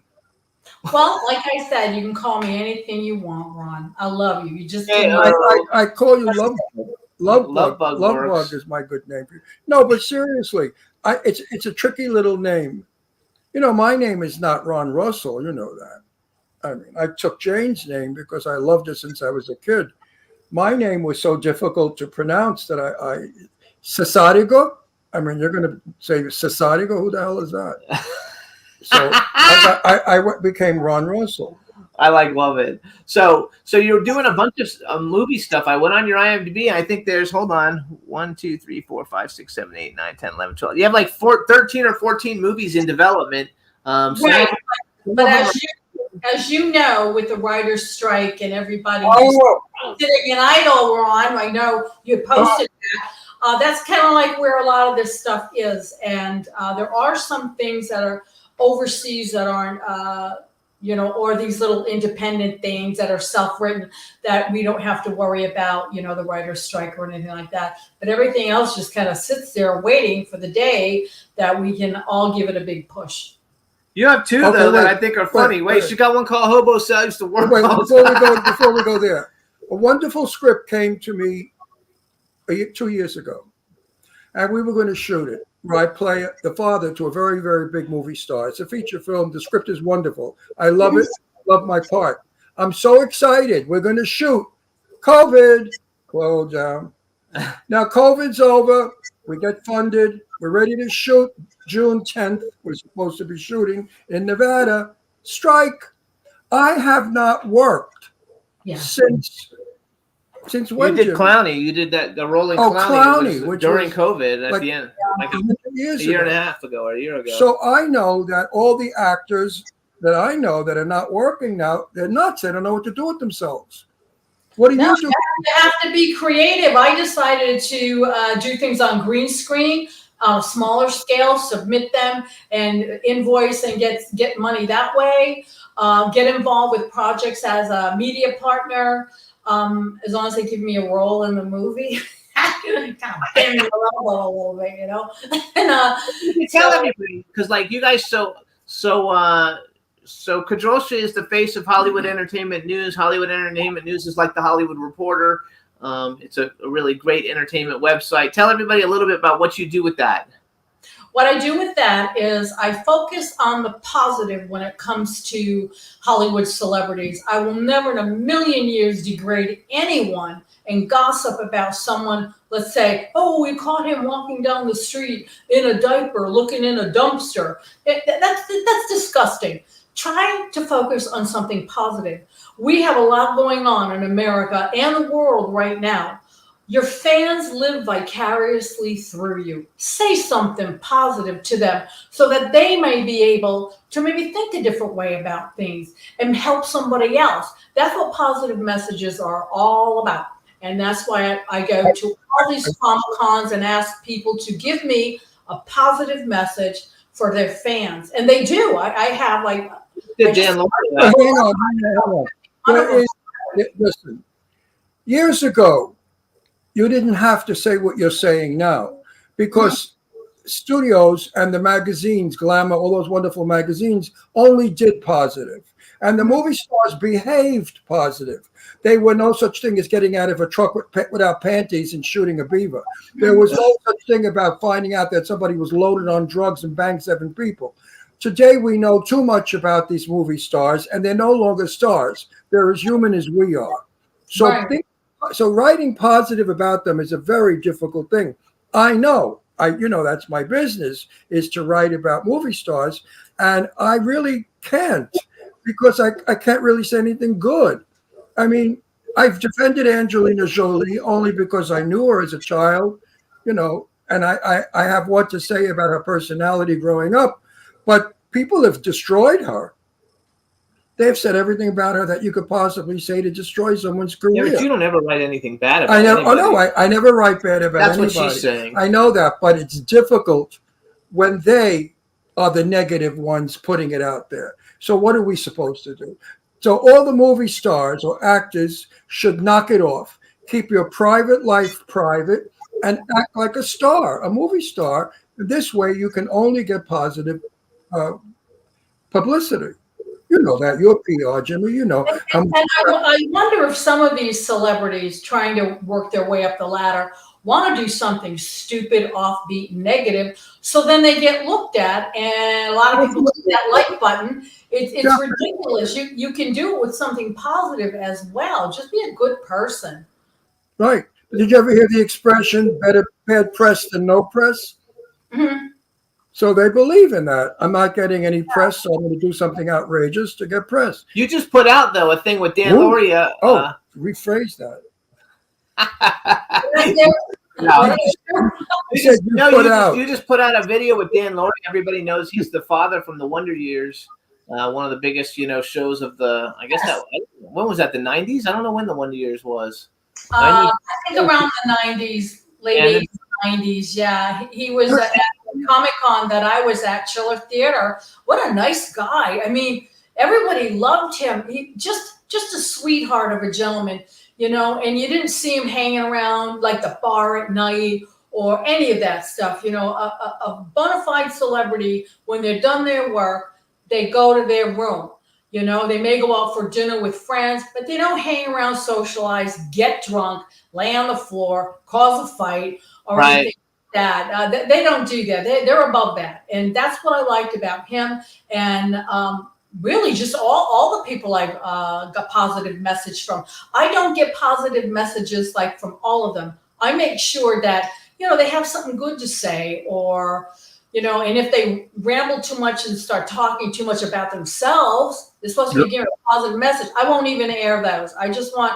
Speaker 7: Well, like I said, you can call me anything you want, Ron. I love you. You just
Speaker 4: Hey,
Speaker 7: didn't
Speaker 5: I call you Love Love
Speaker 4: Love
Speaker 5: Bug.
Speaker 4: Bug
Speaker 5: Love
Speaker 4: works.
Speaker 5: Bug is my good name. No, but seriously, it's a tricky little name. You know, my name is not Ron Russell. You know that. I mean, I took Jane's name because I loved her since I was a kid. My name was so difficult to pronounce that I Cesarigo. I mean, you're going to say Cesarigo. Who the hell is that? So I became Ron Russell.
Speaker 4: I love it. So you're doing a bunch of movie stuff. I went on your IMDb. I think there's, hold on, 1, 2, 3, 4, 5, 6, 7, 8, 9, 10, 11, 12. You have like 13 or 14 movies in development.
Speaker 7: Right. But as you know, with the writer's strike and everybody sitting in idle, Ron, I know you posted that. That's kind of like where a lot of this stuff is. And there are some things that are overseas that aren't, or these little independent things that are self-written that we don't have to worry about, the writer's strike or anything like that. But everything else just kind of sits there waiting for the day that we can all give it a big push.
Speaker 4: You have two though that I think are funny. Wait, you got one called Hobo Saves the World.
Speaker 5: Wait, before we go there, a wonderful script came to me 2 years ago, and we were going to shoot it. Where I play the father to a very, very big movie star. It's a feature film. The script is wonderful. I love it. Love my part. I'm so excited. We're going to shoot. COVID, close down. Now COVID's over. We get funded. We're ready to shoot. June 10th, we're supposed to be shooting in Nevada. Strike. I have not worked since when?
Speaker 4: You did Clowney. You did the Rolling Clowney, which during COVID at the end, like a year and a half ago or a year ago.
Speaker 5: So I know that all the actors that I know that are not working now, they're nuts. They don't know what to do with themselves. What do you do?
Speaker 7: You have to be creative. I decided to do things on green screen, smaller scale, submit them and invoice and get money that way. Get involved with projects as a media partner. As long as they give me a role in the movie, kind of bang me around a little bit, And
Speaker 4: tell everybody, because like you guys, so Kadrosha is the face of Hollywood Entertainment News. Hollywood Entertainment News is like the Hollywood Reporter. It's a really great entertainment website. Tell everybody a little bit about what you do with that.
Speaker 7: What I do with that is I focus on the positive when it comes to Hollywood celebrities. I will never in a million years degrade anyone and gossip about someone. Let's say, oh, we caught him walking down the street in a diaper, looking in a dumpster. That's disgusting. Try to focus on something positive. We have a lot going on in America and the world right now. Your fans live vicariously through you. Say something positive to them so that they may be able to maybe think a different way about things and help somebody else. That's what positive messages are all about. And that's why I go to all these Comic-Cons and ask people to give me a positive message for their fans. And they do. I have like...
Speaker 5: Hang on. Listen, years ago, you didn't have to say what you're saying now because studios and the magazines, Glamour, all those wonderful magazines, only did positive. And the movie stars behaved positive. There were no such thing as getting out of a truck without panties and shooting a beaver. There was no such thing about finding out that somebody was loaded on drugs and banged 7 people. Today, we know too much about these movie stars, and they're no longer stars. They're as human as we are. So So writing positive about them is a very difficult thing. I know, that's my business, is to write about movie stars. And I really can't because I can't really say anything good. I mean, I've defended Angelina Jolie only because I knew her as a child, and I have what to say about her personality growing up. But people have destroyed her. They've said everything about her that you could possibly say to destroy someone's career.
Speaker 4: Yeah, but you don't ever write anything bad about
Speaker 5: anybody. I never write bad about anybody.
Speaker 4: That's what she's saying.
Speaker 5: I know that, but it's difficult when they are the negative ones putting it out there. So what are we supposed to do? So all the movie stars or actors should knock it off. Keep your private life private and act like a star, a movie star. This way you can only get positive publicity. You know that. You're PR, Jimmy. You know.
Speaker 7: And I wonder if some of these celebrities trying to work their way up the ladder want to do something stupid, offbeat, negative, so then they get looked at, and a lot of people hit that like button. It's ridiculous. You can do it with something positive as well. Just be a good person.
Speaker 5: Right. Did you ever hear the expression "better bad press than no press"?
Speaker 7: Mm-hmm.
Speaker 5: So they believe in that. I'm not getting any press, so I'm going to do something outrageous to get press.
Speaker 4: You just put out though a thing with Dan
Speaker 5: Ooh.
Speaker 4: Loria.
Speaker 5: Rephrase that.
Speaker 4: No.
Speaker 5: You
Speaker 4: You just put out a video with Dan Loria. Everybody knows he's the father from the Wonder Years, one of the biggest, shows of the. I guess when was that? The 90s? I don't know when the Wonder Years was.
Speaker 7: I think around the 90s, late 80s, 90s. Yeah, he was at Comic-Con that I was at, Chiller Theater. What a nice guy. I mean, everybody loved him. He just a sweetheart of a gentleman, and you didn't see him hanging around like the bar at night or any of that stuff. A bona fide celebrity, when they're done their work, they go to their room. They may go out for dinner with friends, but they don't hang around, socialize, get drunk, lay on the floor, cause a fight, or anything like that. They don't do that. They're above that. And that's what I liked about him. And really just all the people I got positive message from. I don't get positive messages like from all of them. I make sure that, they have something good to say, or and if they ramble too much and start talking too much about themselves, they're supposed to be giving a positive message. I won't even air those. I just want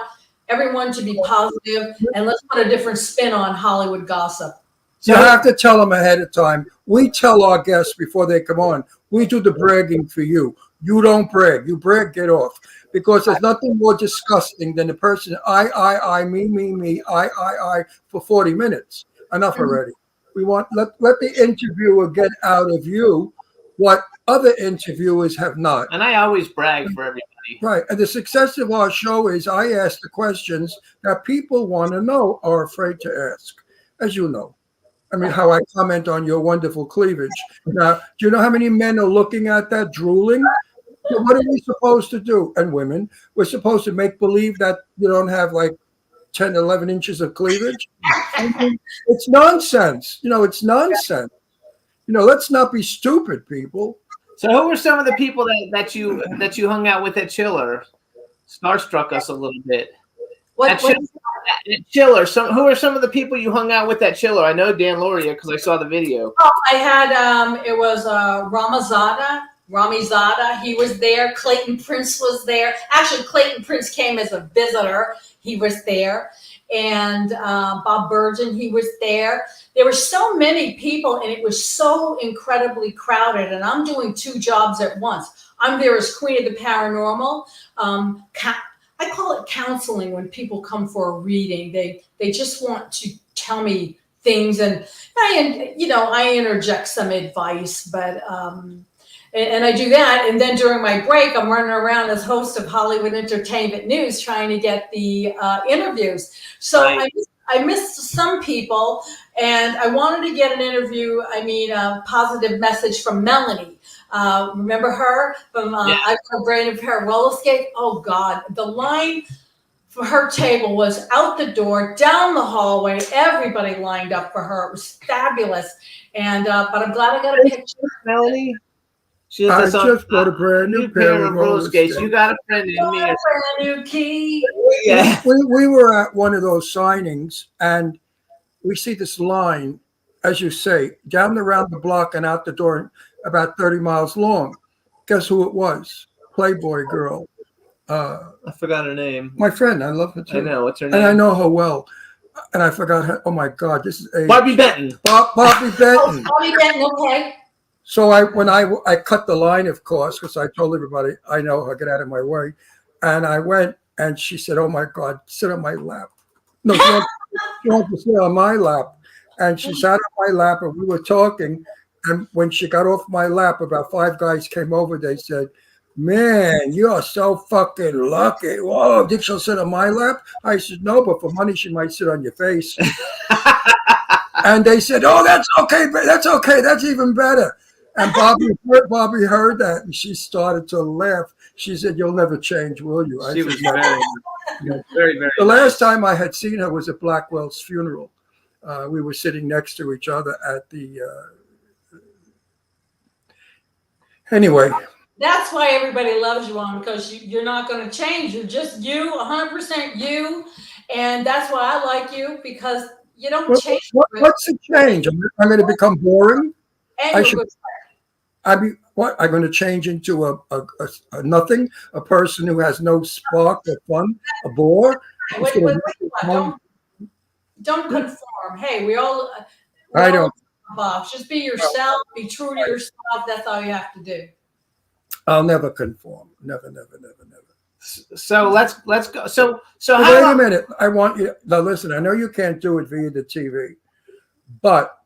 Speaker 7: everyone to be positive, and let's put a different spin on Hollywood gossip.
Speaker 5: You have to tell them ahead of time. We tell our guests before they come on. We do the bragging for you. You don't brag. You brag, get off. Because there's nothing more disgusting than the person, I, me, I, for 40 minutes. Enough already. We want let the interviewer get out of you what other interviewers have not.
Speaker 4: And I always brag for everybody.
Speaker 5: Right. And the success of our show is I ask the questions that people want to know or are afraid to ask, as you know. I mean, how I comment on your wonderful cleavage. Now, do you know how many men are looking at that, drooling? So what are we supposed to do? And women, we're supposed to make believe that you don't have like 10, 11 inches of cleavage. It's nonsense. It's nonsense. Let's not be stupid, people.
Speaker 4: So who were some of the people that you hung out with at Chiller? Starstruck us a little bit. Chiller. Who are some of the people you hung out with at Chiller? I know Dan Loria because I saw the video.
Speaker 7: Oh, I had it was Rami Zada. He was there. Clayton Prince was there. Actually, Clayton Prince came as a visitor. He was there. And Bob Bergen, he was there. There were so many people, and it was so incredibly crowded. And I'm doing two jobs at once. I'm there as Queen of the Paranormal. I call it counseling when people come for a reading. They just want to tell me things, and I interject some advice, but and I do that. And then during my break, I'm running around as host of Hollywood Entertainment News trying to get the interviews. So I missed some people, and I wanted to get an interview. A positive message from Melanie. Remember her from I Got a Brand New Pair of Roller Skates? Oh, God. The line for her table was out the door, down the hallway. Everybody lined up for her. It was fabulous. And but I'm glad I got a picture.
Speaker 4: Melanie?
Speaker 5: I just got a brand new pair of roller skates.
Speaker 4: You got a friend in me.
Speaker 7: Brand new key.
Speaker 5: Yeah. We were at one of those signings, and we see this line, as you say, down around the block and out the door, about 30 miles long. Guess who it was? Playboy girl.
Speaker 4: I forgot her name.
Speaker 5: My friend. I love her too.
Speaker 4: I know. What's her name?
Speaker 5: And I know her well. And I forgot her. Oh, my God. This is
Speaker 4: Bobby Benton.
Speaker 5: Bobby Benton.
Speaker 7: Bobby Benton, okay.
Speaker 5: So when I cut the line, of course, because I told everybody I know her, get out of my way. And I went, and she said, "Oh, my God, sit on my lap." No, she wanted to sit on my lap. And she sat on my lap, and we were talking. And when she got off my lap, about 5 guys came over. They said, "Man, you are so fucking lucky. Whoa, did she sit on my lap?" I said, "No, but for money, she might sit on your face." And they said, "Oh, that's okay. That's okay. That's even better." And Bobby heard that, and she started to laugh. She said, "You'll never change, will you?" I
Speaker 4: She
Speaker 5: said,
Speaker 4: was
Speaker 5: "No."
Speaker 4: very, very.
Speaker 5: The last time I had seen her was at Blackwell's funeral. We were sitting next to each other at the. Anyway,
Speaker 7: That's why everybody loves you, on, because you're not going to change. You're just you, 100% you, and that's why I like you, because you don't change.
Speaker 5: what's the change? I'm going to become boring.
Speaker 7: And
Speaker 5: I
Speaker 7: you're
Speaker 5: should-
Speaker 7: good.
Speaker 5: What? I'm going to change into a nothing, a person who has no spark or fun, a bore.
Speaker 7: Wait, don't conform. Hey, we all.
Speaker 5: I don't.
Speaker 7: Box. Just be yourself. Be true to yourself. That's all you have to do.
Speaker 5: I'll never conform. Never.
Speaker 4: So let's go. So
Speaker 5: Wait
Speaker 4: how
Speaker 5: a minute. I want you. Now listen. I know you can't do it via the TV, but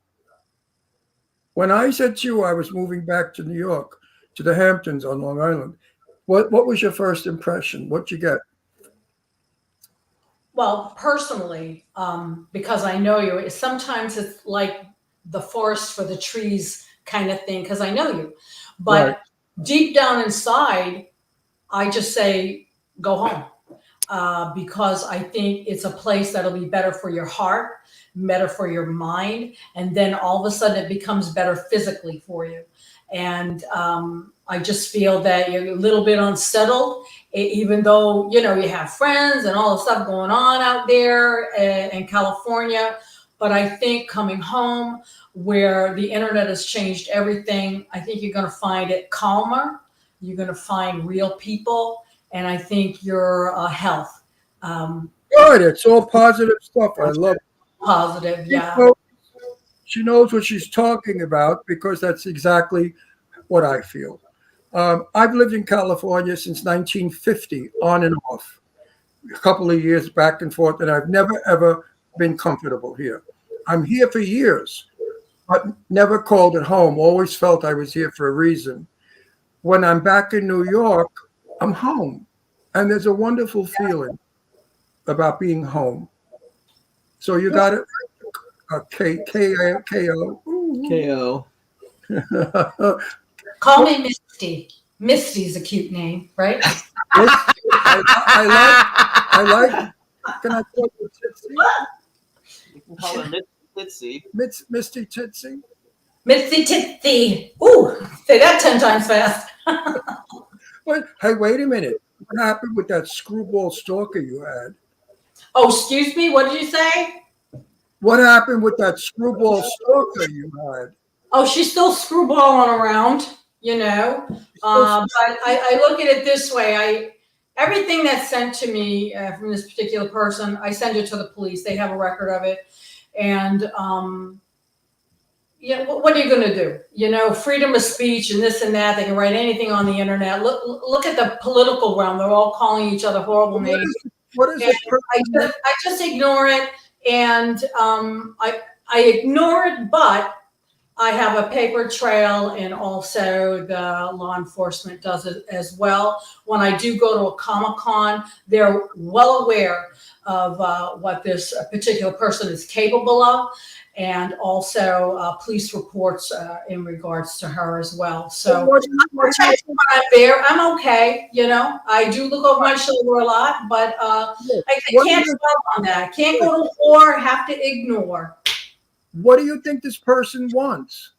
Speaker 5: when I said to you I was moving back to New York, to the Hamptons on Long Island, what was your first impression? What'd you get?
Speaker 7: Well, personally, because I know you, sometimes it's like the forest for the trees kind of thing, because I know you. But
Speaker 5: Right.
Speaker 7: deep down inside, I just say, go home. Because I think it's a place that'll be better for your heart, better for your mind, and then all of a sudden it becomes better physically for you. And I just feel that you're a little bit unsettled, even though, you have friends and all the stuff going on out there in California. But I think coming home, where the internet has changed everything, I think you're going to find it calmer. You're going to find real people. And I think your health.
Speaker 5: Good. It's all positive stuff. I love it.
Speaker 7: Positive, yeah.
Speaker 5: She knows what she's talking about, because that's exactly what I feel. I've lived in California since 1950, on and off, a couple of years back and forth, and I've never, ever been comfortable here. I'm here for years, but never called it home, always felt I was here for a reason. When I'm back in New York, I'm home, and there's a wonderful feeling about being home. So you got it, K-O.
Speaker 4: KO?
Speaker 7: Call me Misty. Misty's a cute name, right?
Speaker 5: I like. Can I call you Tootsie?
Speaker 4: You can call her Mitzi.
Speaker 5: Misty Tootsie?
Speaker 7: Misty Titsy. Ooh, say that 10 times fast.
Speaker 5: Hey, wait a minute. What happened with that screwball stalker you had?
Speaker 7: Oh, excuse me. What did you say?
Speaker 5: What happened with that screwball stalker you had?
Speaker 7: Oh, she's still screwballing around, But I look at it this way. Everything that's sent to me from this particular person, I send it to the police. They have a record of it. And what are you going to do? Freedom of speech and this and that. They can write anything on the internet. Look at the political realm. They're all calling each other horrible names.
Speaker 5: What is it?
Speaker 7: I just ignore it, and I ignore it, but I have a paper trail, and also the law enforcement does it as well. When I do go to a Comic-Con, they're well aware of what this particular person is capable of, and also police reports in regards to her as well. So I'm there. I'm okay. I do look over my shoulder a lot, but I can't dwell on that. Can't go to war, have to ignore.
Speaker 5: What do you think this person wants?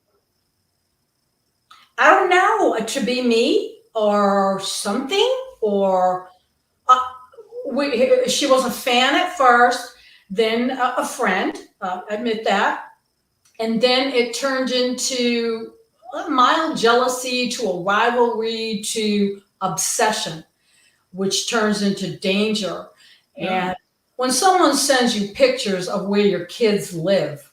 Speaker 7: I don't know, to be me or something, or she was a fan at first, then a friend, admit that. And then it turned into a mild jealousy, to a rivalry, to obsession, which turns into danger. Yeah. And when someone sends you pictures of where your kids live,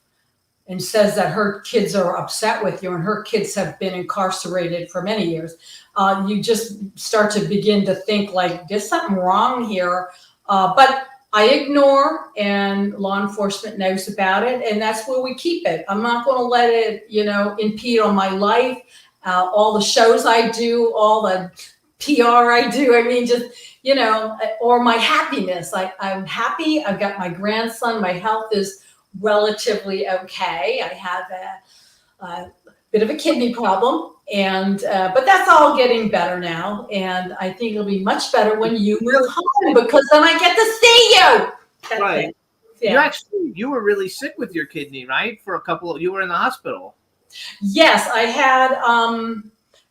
Speaker 7: and says that her kids are upset with you and her kids have been incarcerated for many years, you just start to begin to think like, there's something wrong here. But I ignore, and law enforcement knows about it, and that's where we keep it. I'm not going to let it, impede on my life, all the shows I do, all the PR I do. I mean, just, or my happiness. I'm happy. I've got my grandson. My health is relatively okay. I have bit of a kidney problem, and but that's all getting better now, and I think it'll be much better when you move home because then I get to see you. That
Speaker 4: Right.
Speaker 7: thing.
Speaker 4: You were really sick with your kidney, right? You were in the hospital.
Speaker 7: Yes, I had.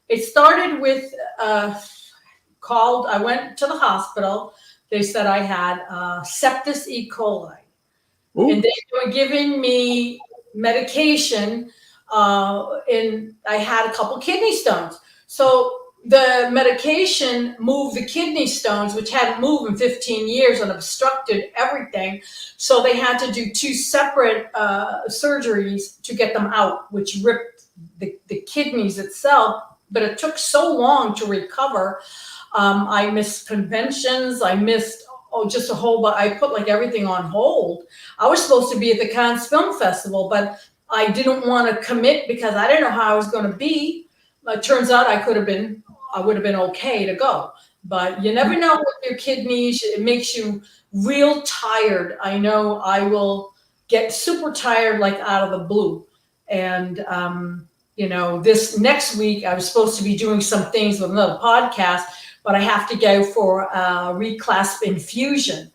Speaker 7: It started with I went to the hospital. They said I had sepsis E. coli,
Speaker 5: Ooh.
Speaker 7: and they were giving me medication. And I had a couple kidney stones. So the medication moved the kidney stones, which hadn't moved in 15 years and obstructed everything. So they had to do 2 separate surgeries to get them out, which ripped the kidneys itself. But it took so long to recover. I missed conventions. I missed just a whole bunch. I put like everything on hold. I was supposed to be at the Cannes Film Festival, but I didn't want to commit because I didn't know how I was going to be. It turns out I would have been okay to go. But you never know with your kidneys. It makes you real tired. I know I will get super tired like out of the blue. And, this next week I was supposed to be doing some things with another podcast, but I have to go for reclasp infusion,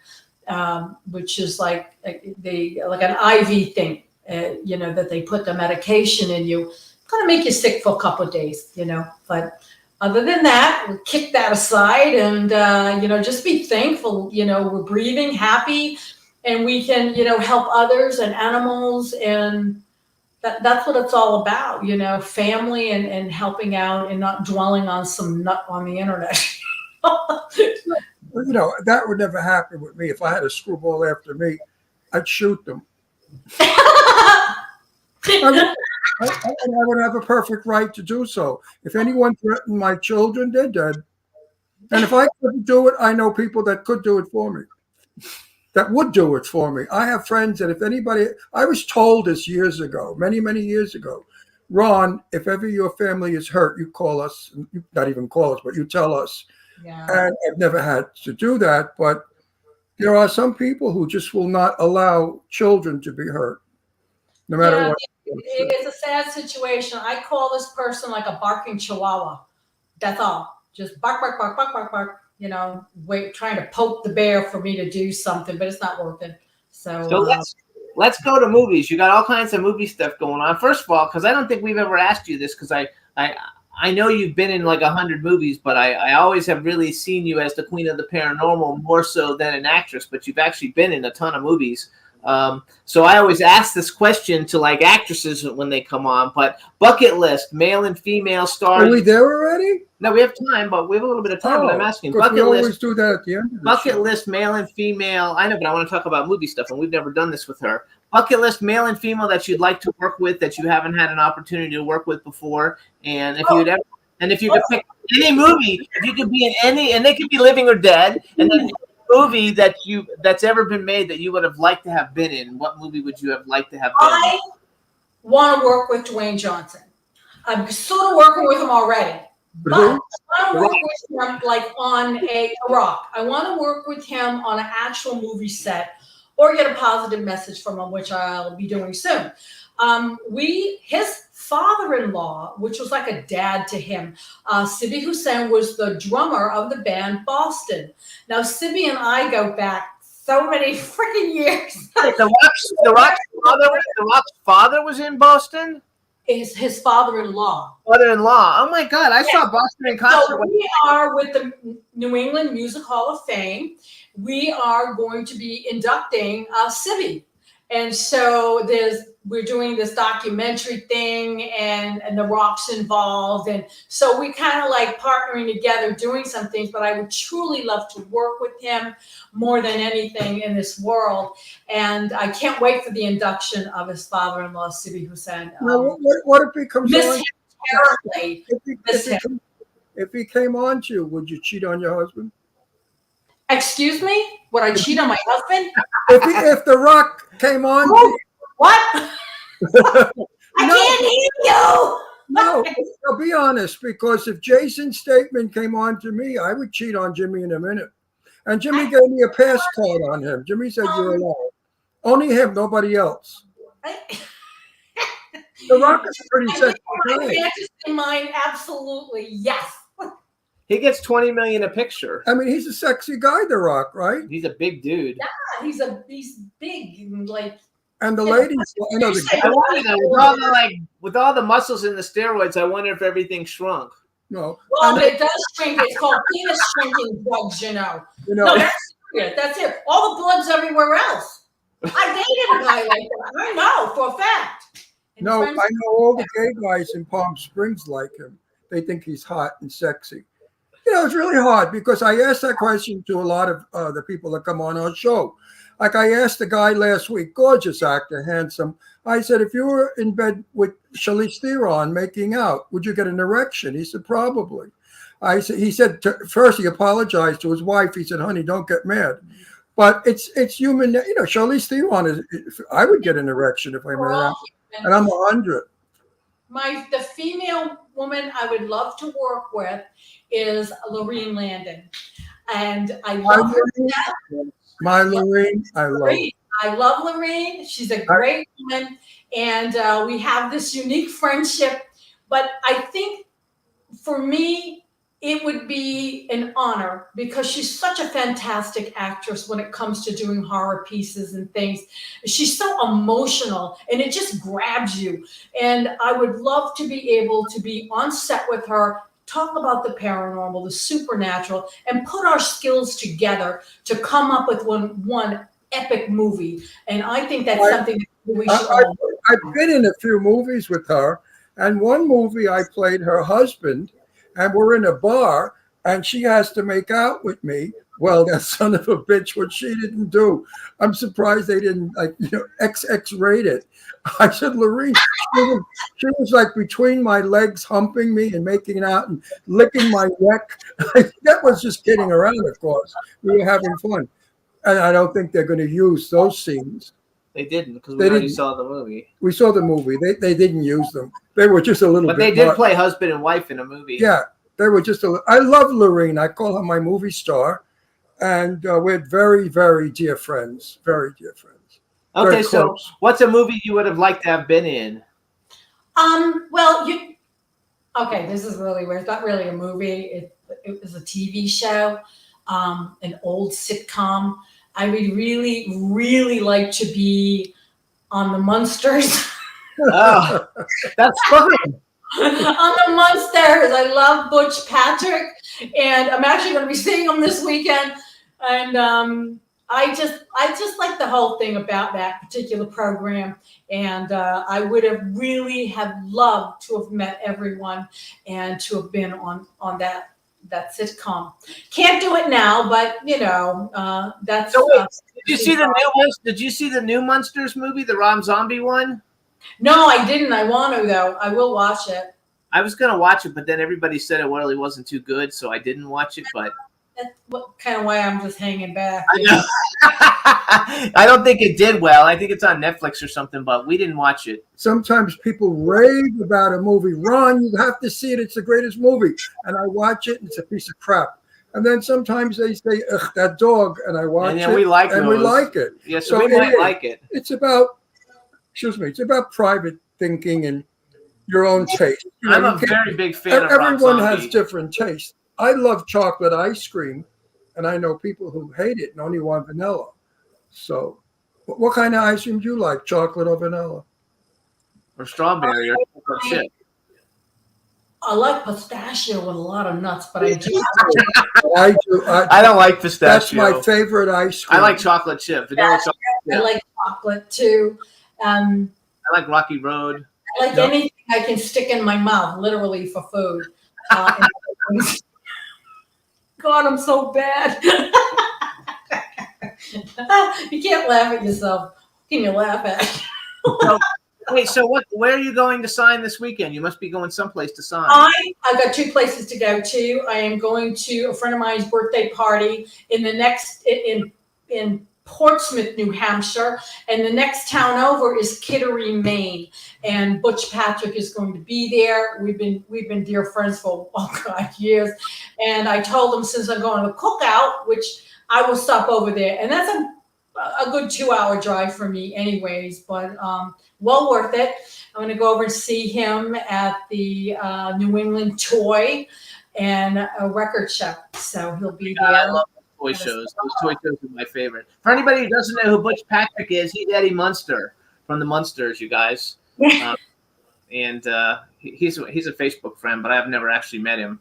Speaker 7: which is like an IV thing. That they put the medication in you, kind of make you sick for a couple of days, But other than that, we'll kick that aside and, just be thankful, we're breathing, happy, and we can, help others and animals. And that's what it's all about, family and helping out and not dwelling on some nut on the internet.
Speaker 5: That would never happen with me. If I had a screwball after me, I'd shoot them. I would have a perfect right to do so. If anyone threatened my children, they're dead. And if I couldn't do it, I know people that could do it for me, that would do it for me. I have friends that if anybody, I was told this years ago, many, many years ago, Ron, if ever your family is hurt, you call us, not even call us, but you tell us.
Speaker 7: Yeah.
Speaker 5: And I've never had to do that, but there are some people who just will not allow children to be hurt, no matter what.
Speaker 7: It's a sad situation. I call this person like a barking chihuahua. That's all. Just bark, bark, bark, bark, bark, bark. Trying to poke the bear for me to do something, but it's not working. So
Speaker 4: let's go to movies. You got all kinds of movie stuff going on. First of all, because I don't think we've ever asked you this, because I know you've been in like 100 movies, but I always have really seen you as the queen of the paranormal more so than an actress, but you've actually been in a ton of movies. So I always ask this question to like actresses when they come on, but bucket list, male and female stars.
Speaker 5: Are we there already?
Speaker 4: No, we have time, but we have a little bit of time, but I'm asking.
Speaker 5: Bucket we always
Speaker 4: list,
Speaker 5: do that at the end of the
Speaker 4: bucket
Speaker 5: show.
Speaker 4: list, male and female. I know, but I want to talk about movie stuff, and we've never done this with her. Bucket list, male and female that you'd like to work with that you haven't had an opportunity to work with before, and if you'd ever, and if you could pick any movie, if you could be in any, and they could be living or dead, and then movie that's ever been made that you would have liked to have been in, what movie would you have liked to have been in?
Speaker 7: I want to work with Dwayne Johnson. I'm sort of working with him already. But I want to work with him like on a rock. I want to work with him on an actual movie set or get a positive message from him, which I'll be doing soon. His father-in-law, which was like a dad to him, Sibby Hussain, was the drummer of the band Boston. Now, Sibby and I go back so many freaking years.
Speaker 4: The Rock's father was in Boston?
Speaker 7: His father-in-law.
Speaker 4: Father-in-law. Oh my God, I saw Boston in concert.
Speaker 7: So we are with the New England Music Hall of Fame. We are going to be inducting Sibby. And so we're doing this documentary thing and the Rock's involved. And so we kind of like partnering together, doing some things, but I would truly love to work with him more than anything in this world. And I can't wait for the induction of his father-in-law, Sibby Hussain.
Speaker 5: What if he comes
Speaker 7: Miss
Speaker 5: on?
Speaker 7: him terribly.
Speaker 5: If he came on to you, would you cheat on your husband?
Speaker 7: Excuse me? Would I cheat on my husband?
Speaker 5: If The Rock came on to you,
Speaker 7: What? I can't hear you.
Speaker 5: no, I'll be honest, because if Jason Statham came on to me, I would cheat on Jimmy in a minute. And Jimmy gave me a pass card on him. Jimmy said you're alone. Only him, nobody else. The Rock is a pretty
Speaker 7: I
Speaker 5: sexy
Speaker 7: think my
Speaker 5: guy.
Speaker 7: fantasy mind, absolutely, yes.
Speaker 4: He gets 20 million a picture.
Speaker 5: I mean, he's a sexy guy, The Rock, right?
Speaker 4: He's a big dude.
Speaker 7: He's big and like.
Speaker 5: And the ladies, you know, the
Speaker 4: I wonder though, with all the muscles and the steroids, I wonder if everything shrunk.
Speaker 5: no,
Speaker 7: Well,
Speaker 5: and,
Speaker 7: it does shrink. It's called penis shrinking drugs, you know.
Speaker 5: you
Speaker 7: No,
Speaker 5: know,
Speaker 7: that's it. That's it. All the blood's everywhere else. I dated a guy like that. I know for a fact. And
Speaker 5: no, I
Speaker 7: friends-
Speaker 5: know all the gay guys in Palm Springs like him. They think he's hot and sexy. You know, it's really hard because I asked that question to a lot of the people that come on our show. Like I asked the guy last week, gorgeous actor, handsome. I said, if you were in bed with Charlize Theron making out, would you get an erection? He said, probably. He said, first he apologized to his wife. He said, honey, don't get mad. But it's human. You know, Charlize Theron I would get an erection if I
Speaker 7: we're
Speaker 5: made
Speaker 7: all
Speaker 5: out.
Speaker 7: human.
Speaker 5: And I'm 100.
Speaker 7: The female woman I would love to work with is Lorene Landon, and I love her.
Speaker 5: My Lorene, I love her.
Speaker 7: Lorene. I love Lorene. She's a great woman, and we have this unique friendship. But I think for me, it would be an honor because she's such a fantastic actress when it comes to doing horror pieces and things. She's so emotional and it just grabs you. And I would love to be able to be on set with her, talk about the paranormal, the supernatural, and put our skills together to come up with one epic movie. And I think that's something that we should all do.
Speaker 5: I've been in a few movies with her, and one movie I played her husband, and we're in a bar, and she has to make out with me. Well, that son of a bitch, what she didn't do. I'm surprised they didn't, like, you know, XX rated. I said, Lorene, she was like between my legs, humping me and making out and licking my neck. That was just kidding around, of course. We were having fun. And I don't think they're going to use those scenes.
Speaker 4: They didn't because we
Speaker 5: They
Speaker 4: already
Speaker 5: didn't.
Speaker 4: saw the movie.
Speaker 5: We saw the movie. They didn't use them. They were just a little
Speaker 4: But
Speaker 5: bit.
Speaker 4: they did
Speaker 5: much.
Speaker 4: play husband and wife in a movie.
Speaker 5: Yeah, they were just a. I love Lorene. I call her my movie star, and we're very, very dear friends. Very dear friends.
Speaker 4: Okay,
Speaker 5: Very
Speaker 4: so
Speaker 5: close.
Speaker 4: what's a movie you would have liked to have been in?
Speaker 7: Well, okay, this is really weird. It's not really a movie. It was a TV show, an old sitcom. I would really, really like to be on the Munsters.
Speaker 4: Oh, that's fun.
Speaker 7: On the Munsters. I love Butch Patrick, and I'm actually going to be seeing him this weekend. And I just like the whole thing about that particular program. And I would have really have loved to have met everyone and to have been on that sitcom. Can't do it now, but you know, that's.
Speaker 4: So wait, did you see the new ones? Did you see the new Munsters movie, the Rob Zombie one?
Speaker 7: No, I didn't. I want to though. I will watch it.
Speaker 4: I was gonna watch it, but then everybody said it really wasn't too good, so I didn't watch it. But
Speaker 7: That's what kind of why I'm just hanging back.
Speaker 4: I know. I don't think it did well. I think it's on Netflix or something, but we didn't watch it.
Speaker 5: Sometimes people rave about a movie. Ron, you have to see it. It's the greatest movie. And I watch it, and it's a piece of crap. And then sometimes they say, ugh, that dog, and I watch
Speaker 4: And
Speaker 5: it,
Speaker 4: then we like
Speaker 5: and
Speaker 4: those.
Speaker 5: we like it.
Speaker 4: Yeah, so we
Speaker 5: it
Speaker 4: might
Speaker 5: is.
Speaker 4: like it.
Speaker 5: It's about, it's about private thinking and your own taste. You know,
Speaker 4: I'm
Speaker 5: you
Speaker 4: a
Speaker 5: can't-
Speaker 4: very big fan of Rob
Speaker 5: Everyone has
Speaker 4: Zombie.
Speaker 5: different tastes. I love chocolate ice cream, and I know people who hate it and only want vanilla. So, what kind of ice cream do you like, chocolate or vanilla?
Speaker 4: Or strawberry or chocolate chip.
Speaker 7: I like pistachio with a lot of nuts, but I do.
Speaker 5: I do.
Speaker 4: I don't like
Speaker 5: That's
Speaker 4: pistachio.
Speaker 5: my favorite ice cream.
Speaker 4: I like chocolate chip. Vanilla chocolate
Speaker 7: I
Speaker 4: chip.
Speaker 7: like chocolate too.
Speaker 4: I like Rocky Road.
Speaker 7: I like anything I can stick in my mouth, literally for food. God, I'm so bad. You can't laugh at yourself. Who can you laugh at?
Speaker 4: Wait, so where are you going to sign this weekend? You must be going someplace to sign.
Speaker 7: I've got 2 places to go to. I am going to a friend of mine's birthday party in Portsmouth, New Hampshire, and the next town over is Kittery, Maine. And Butch Patrick is going to be there. We've been dear friends for years. And I told him since I'm going to the cookout, which I will stop over there, and that's a good 2-hour drive for me, anyways. But well worth it. I'm going to go over and see him at the New England Toy and a record show. So he'll be
Speaker 4: God, I
Speaker 7: there.
Speaker 4: love toy shows. Those toy shows are my favorite. For anybody who doesn't know who Butch Patrick is, he's Eddie Munster from the Munsters, you guys. And he's a Facebook friend, but I've never actually met him.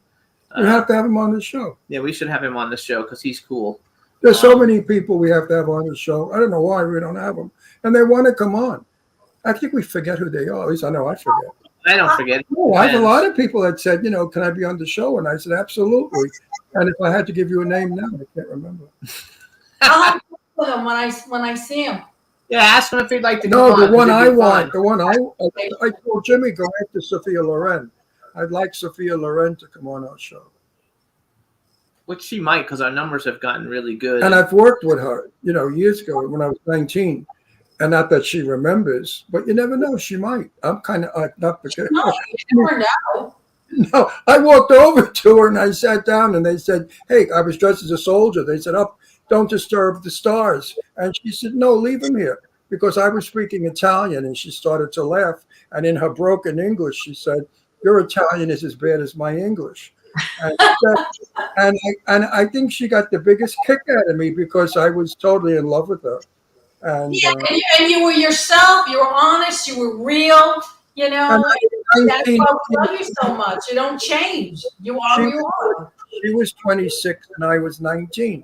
Speaker 5: We have to have him on the show.
Speaker 4: Yeah, we should have him on the show because he's cool.
Speaker 5: There's so many people we have to have on the show. I don't know why we don't have them. And they want to come on. I think we forget who they are. At least I know I forget.
Speaker 4: I don't forget.
Speaker 5: Oh, I have a lot of people that said, can I be on the show? And I said, absolutely. And if I had to give you a name now, I can't remember.
Speaker 7: I'll have to with him when I see him.
Speaker 4: Yeah, ask him if he'd like to
Speaker 5: No,
Speaker 4: come on.
Speaker 5: the one I
Speaker 4: It'd be
Speaker 5: want,
Speaker 4: fun.
Speaker 5: I told Jimmy, go after Sophia Loren. I'd like Sophia Loren to come on our show.
Speaker 4: Which she might, because our numbers have gotten really good.
Speaker 5: And I've worked with her, years ago when I was 19. And not that she remembers, but you never know. She might. I'm kind of not forgetting.
Speaker 7: No, you never know.
Speaker 5: No, I walked over to her and I sat down and they said, hey, I was dressed as a soldier. They said, up, don't disturb the stars. And she said, no, leave him here. Because I was speaking Italian and she started to laugh. And in her broken English, she said, your Italian is as bad as my English. And I think she got the biggest kick out of me because I was totally in love with her. And,
Speaker 7: and you were yourself. You were honest. You were real. That's why we love you so much. You don't change. You are who you are.
Speaker 5: She was 26 and I was 19.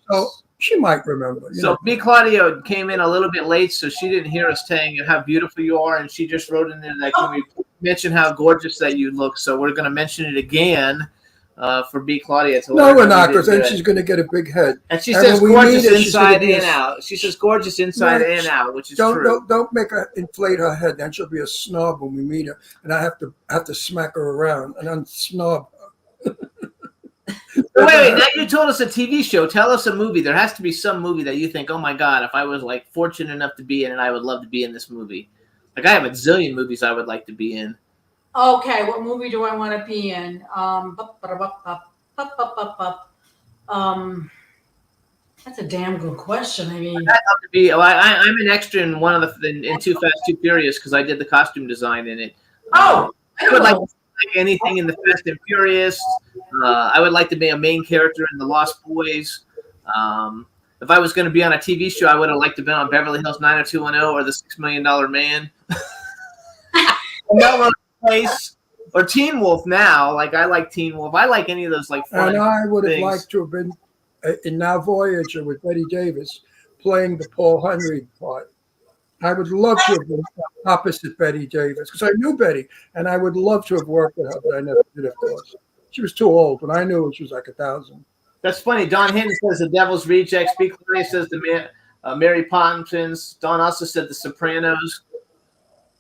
Speaker 5: So she might remember.
Speaker 4: So B. Claudio came in a little bit late, so she didn't hear us saying how beautiful you are, and she just wrote in there that can we mention how gorgeous that you look. So we're going to mention it again for B. Claudia.
Speaker 5: No, we're not, because then she's going to get a big head.
Speaker 4: And she says
Speaker 5: when we
Speaker 4: gorgeous
Speaker 5: meet her, she's
Speaker 4: inside
Speaker 5: gonna be
Speaker 4: and out. She says gorgeous inside and out, which is true.
Speaker 5: Don't make her inflate her head. Then she'll be a snob when we meet her, and I have to smack her around and unsnob her.
Speaker 4: Wait, now you told us a TV show. Tell us a movie. There has to be some movie that you think, oh my God, if I was like fortunate enough to be in it, I would love to be in this movie. Like I have a zillion movies I would like to be in.
Speaker 7: Okay, what movie do I want to be in? That's a damn good question. I mean,
Speaker 4: I'd love to be. I'm an extra in one of in Too Fast, Too Furious because I did the costume design in it.
Speaker 7: I
Speaker 4: would like anything in the Fast and Furious. I would like to be a main character in The Lost Boys. If I was going to be on a TV show, I would have liked to be on Beverly Hills 90210 or The $6 Million Man. Melrose Place or Teen Wolf now. Like I like Teen Wolf. I like any of those like fun
Speaker 5: And I would have
Speaker 4: things.
Speaker 5: liked to have been in Now Voyager with Betty Davis playing the Paul Henry part. I would love to have been opposite Betty Davis because I knew Betty and I would love to have worked with her, but I never did, of course. She was too old. When I knew her, she was like 1,000.
Speaker 4: That's funny. Don Hinton says The Devil's Rejects. B. Claudia says the Mary Poppins. Don also said The Sopranos.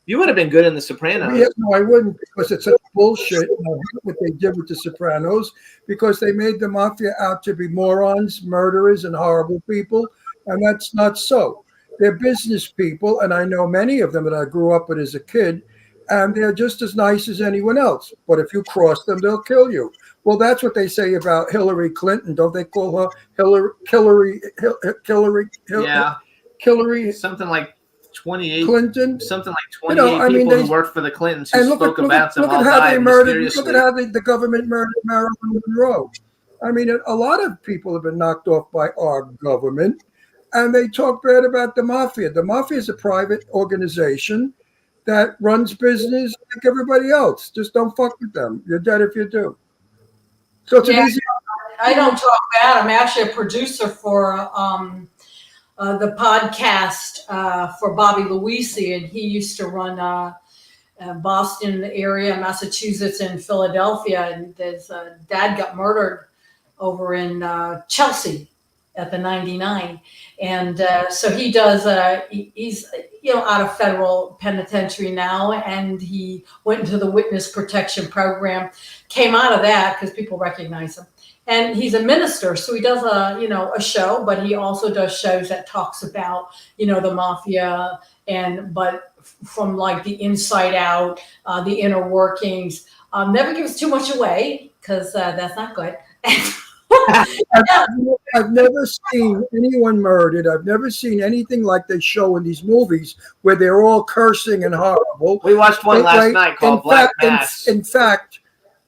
Speaker 4: You would have been good in The Sopranos.
Speaker 5: Yeah, no, I wouldn't because it's such bullshit. I hate what they did with The Sopranos because they made the mafia out to be morons, murderers, and horrible people, and that's not so. They're business people, and I know many of them that I grew up with as a kid, and they're just as nice as anyone else. But if you cross them, they'll kill you. Well, that's what they say about Hillary Clinton. Don't they call her Hillary?
Speaker 4: Something like 28
Speaker 5: Clinton.
Speaker 4: Something like 28 people who worked for the Clintons who spoke about them all
Speaker 5: how
Speaker 4: died
Speaker 5: they murdered.
Speaker 4: mysteriously.
Speaker 5: Look at how the government murdered Marilyn Monroe. I mean, a lot of people have been knocked off by our government, and they talk bad about the mafia. The mafia is a private organization that runs business like everybody else. Just don't fuck with them. You're dead if you do. So it's an easy.
Speaker 7: I don't talk bad. I'm actually a producer for the podcast for Bobby Luisi, and he used to run Boston area, Massachusetts, and Philadelphia. And his dad got murdered over in Chelsea at the 99, and so he does. He's out of federal penitentiary now, and he went into the witness protection program. Came out of that because people recognize him. And he's a minister, so he does a show, but he also does shows that talks about, the mafia but from like the inside out, the inner workings. Never gives too much away because that's not good.
Speaker 5: I've never seen anyone murdered. I've never seen anything like they show in these movies where they're all cursing and horrible.
Speaker 4: We watched one last
Speaker 5: Right?
Speaker 4: night called Black Mass.
Speaker 5: In fact,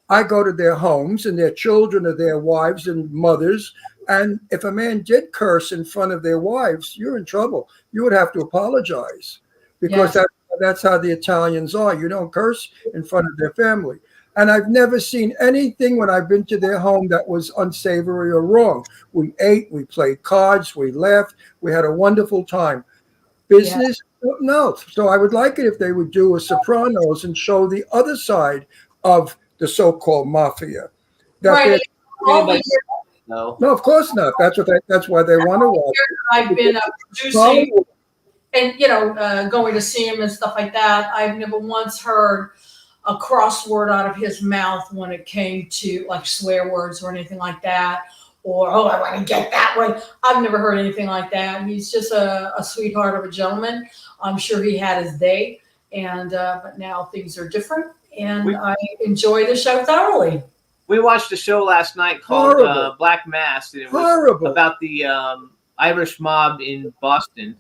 Speaker 5: I go to their homes and their children are their wives and mothers. And if a man did curse in front of their wives, you're in trouble. You would have to apologize because that's how the Italians are. You don't curse in front of their family. And I've never seen anything when I've been to their home that was unsavory or wrong. We ate, we played cards, we laughed, we had a wonderful time. Business, no. So I would like it if they would do a Sopranos and show the other side of the so-called mafia.
Speaker 7: Right.
Speaker 4: No.
Speaker 5: No, of course not. That's why they want to watch.
Speaker 7: I've been producing and going to see him and stuff like that. I've never once heard a crossword out of his mouth when it came to like swear words or anything like that, or I want to get that way. I've never heard anything like that. He's just a sweetheart of a gentleman. I'm sure he had his day, and but now things are different, and I enjoy the show thoroughly.
Speaker 4: We watched a show last night called Black Mass. It was about the Irish mob in Boston.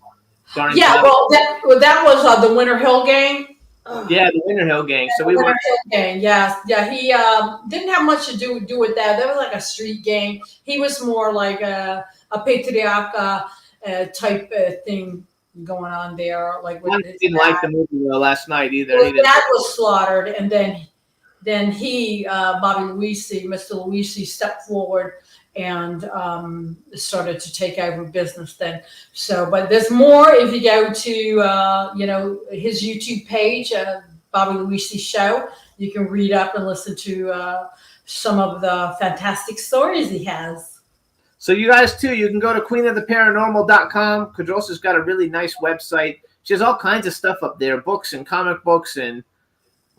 Speaker 7: Yeah, well, that was the Winter Hill Gang.
Speaker 4: Yeah, the Winter Hill Gang. So we
Speaker 7: Winter Hill Gang, yeah. He didn't have much to do with that. That was like a street gang. He was more like a patriarch type thing going on there. Like
Speaker 4: I didn't like the movie last night either.
Speaker 7: Well, that was slaughtered, and then he, Bobby Luisi, Mr. Luisi, stepped forward and started to take over business then. So, but there's more if you go to, his YouTube page, Bobby Luisi Show. You can read up and listen to some of the fantastic stories he has.
Speaker 4: So you guys, too, you can go to queenoftheparanormal.com. Kadrosa's got a really nice website. She has all kinds of stuff up there, books and comic books and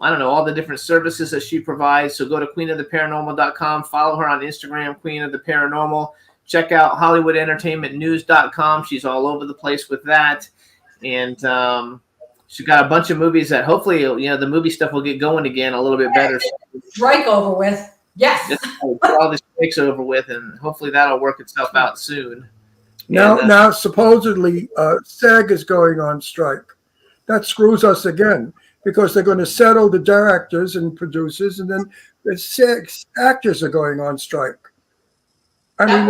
Speaker 4: I don't know, all the different services that she provides. So go to queenoftheparanormal.com. Follow her on Instagram, Queen of the Paranormal. Check out HollywoodEntertainmentNews.com. She's all over the place with that. And she's got a bunch of movies that hopefully, the movie stuff will get going again a little bit better.
Speaker 7: Strike over with. Yes.
Speaker 4: Just put all the strikes over with, and hopefully that'll work itself out soon.
Speaker 5: Now, supposedly, SAG is going on strike. That screws us again, because they're going to settle the directors and producers, and then the 6 actors are going on strike.
Speaker 7: That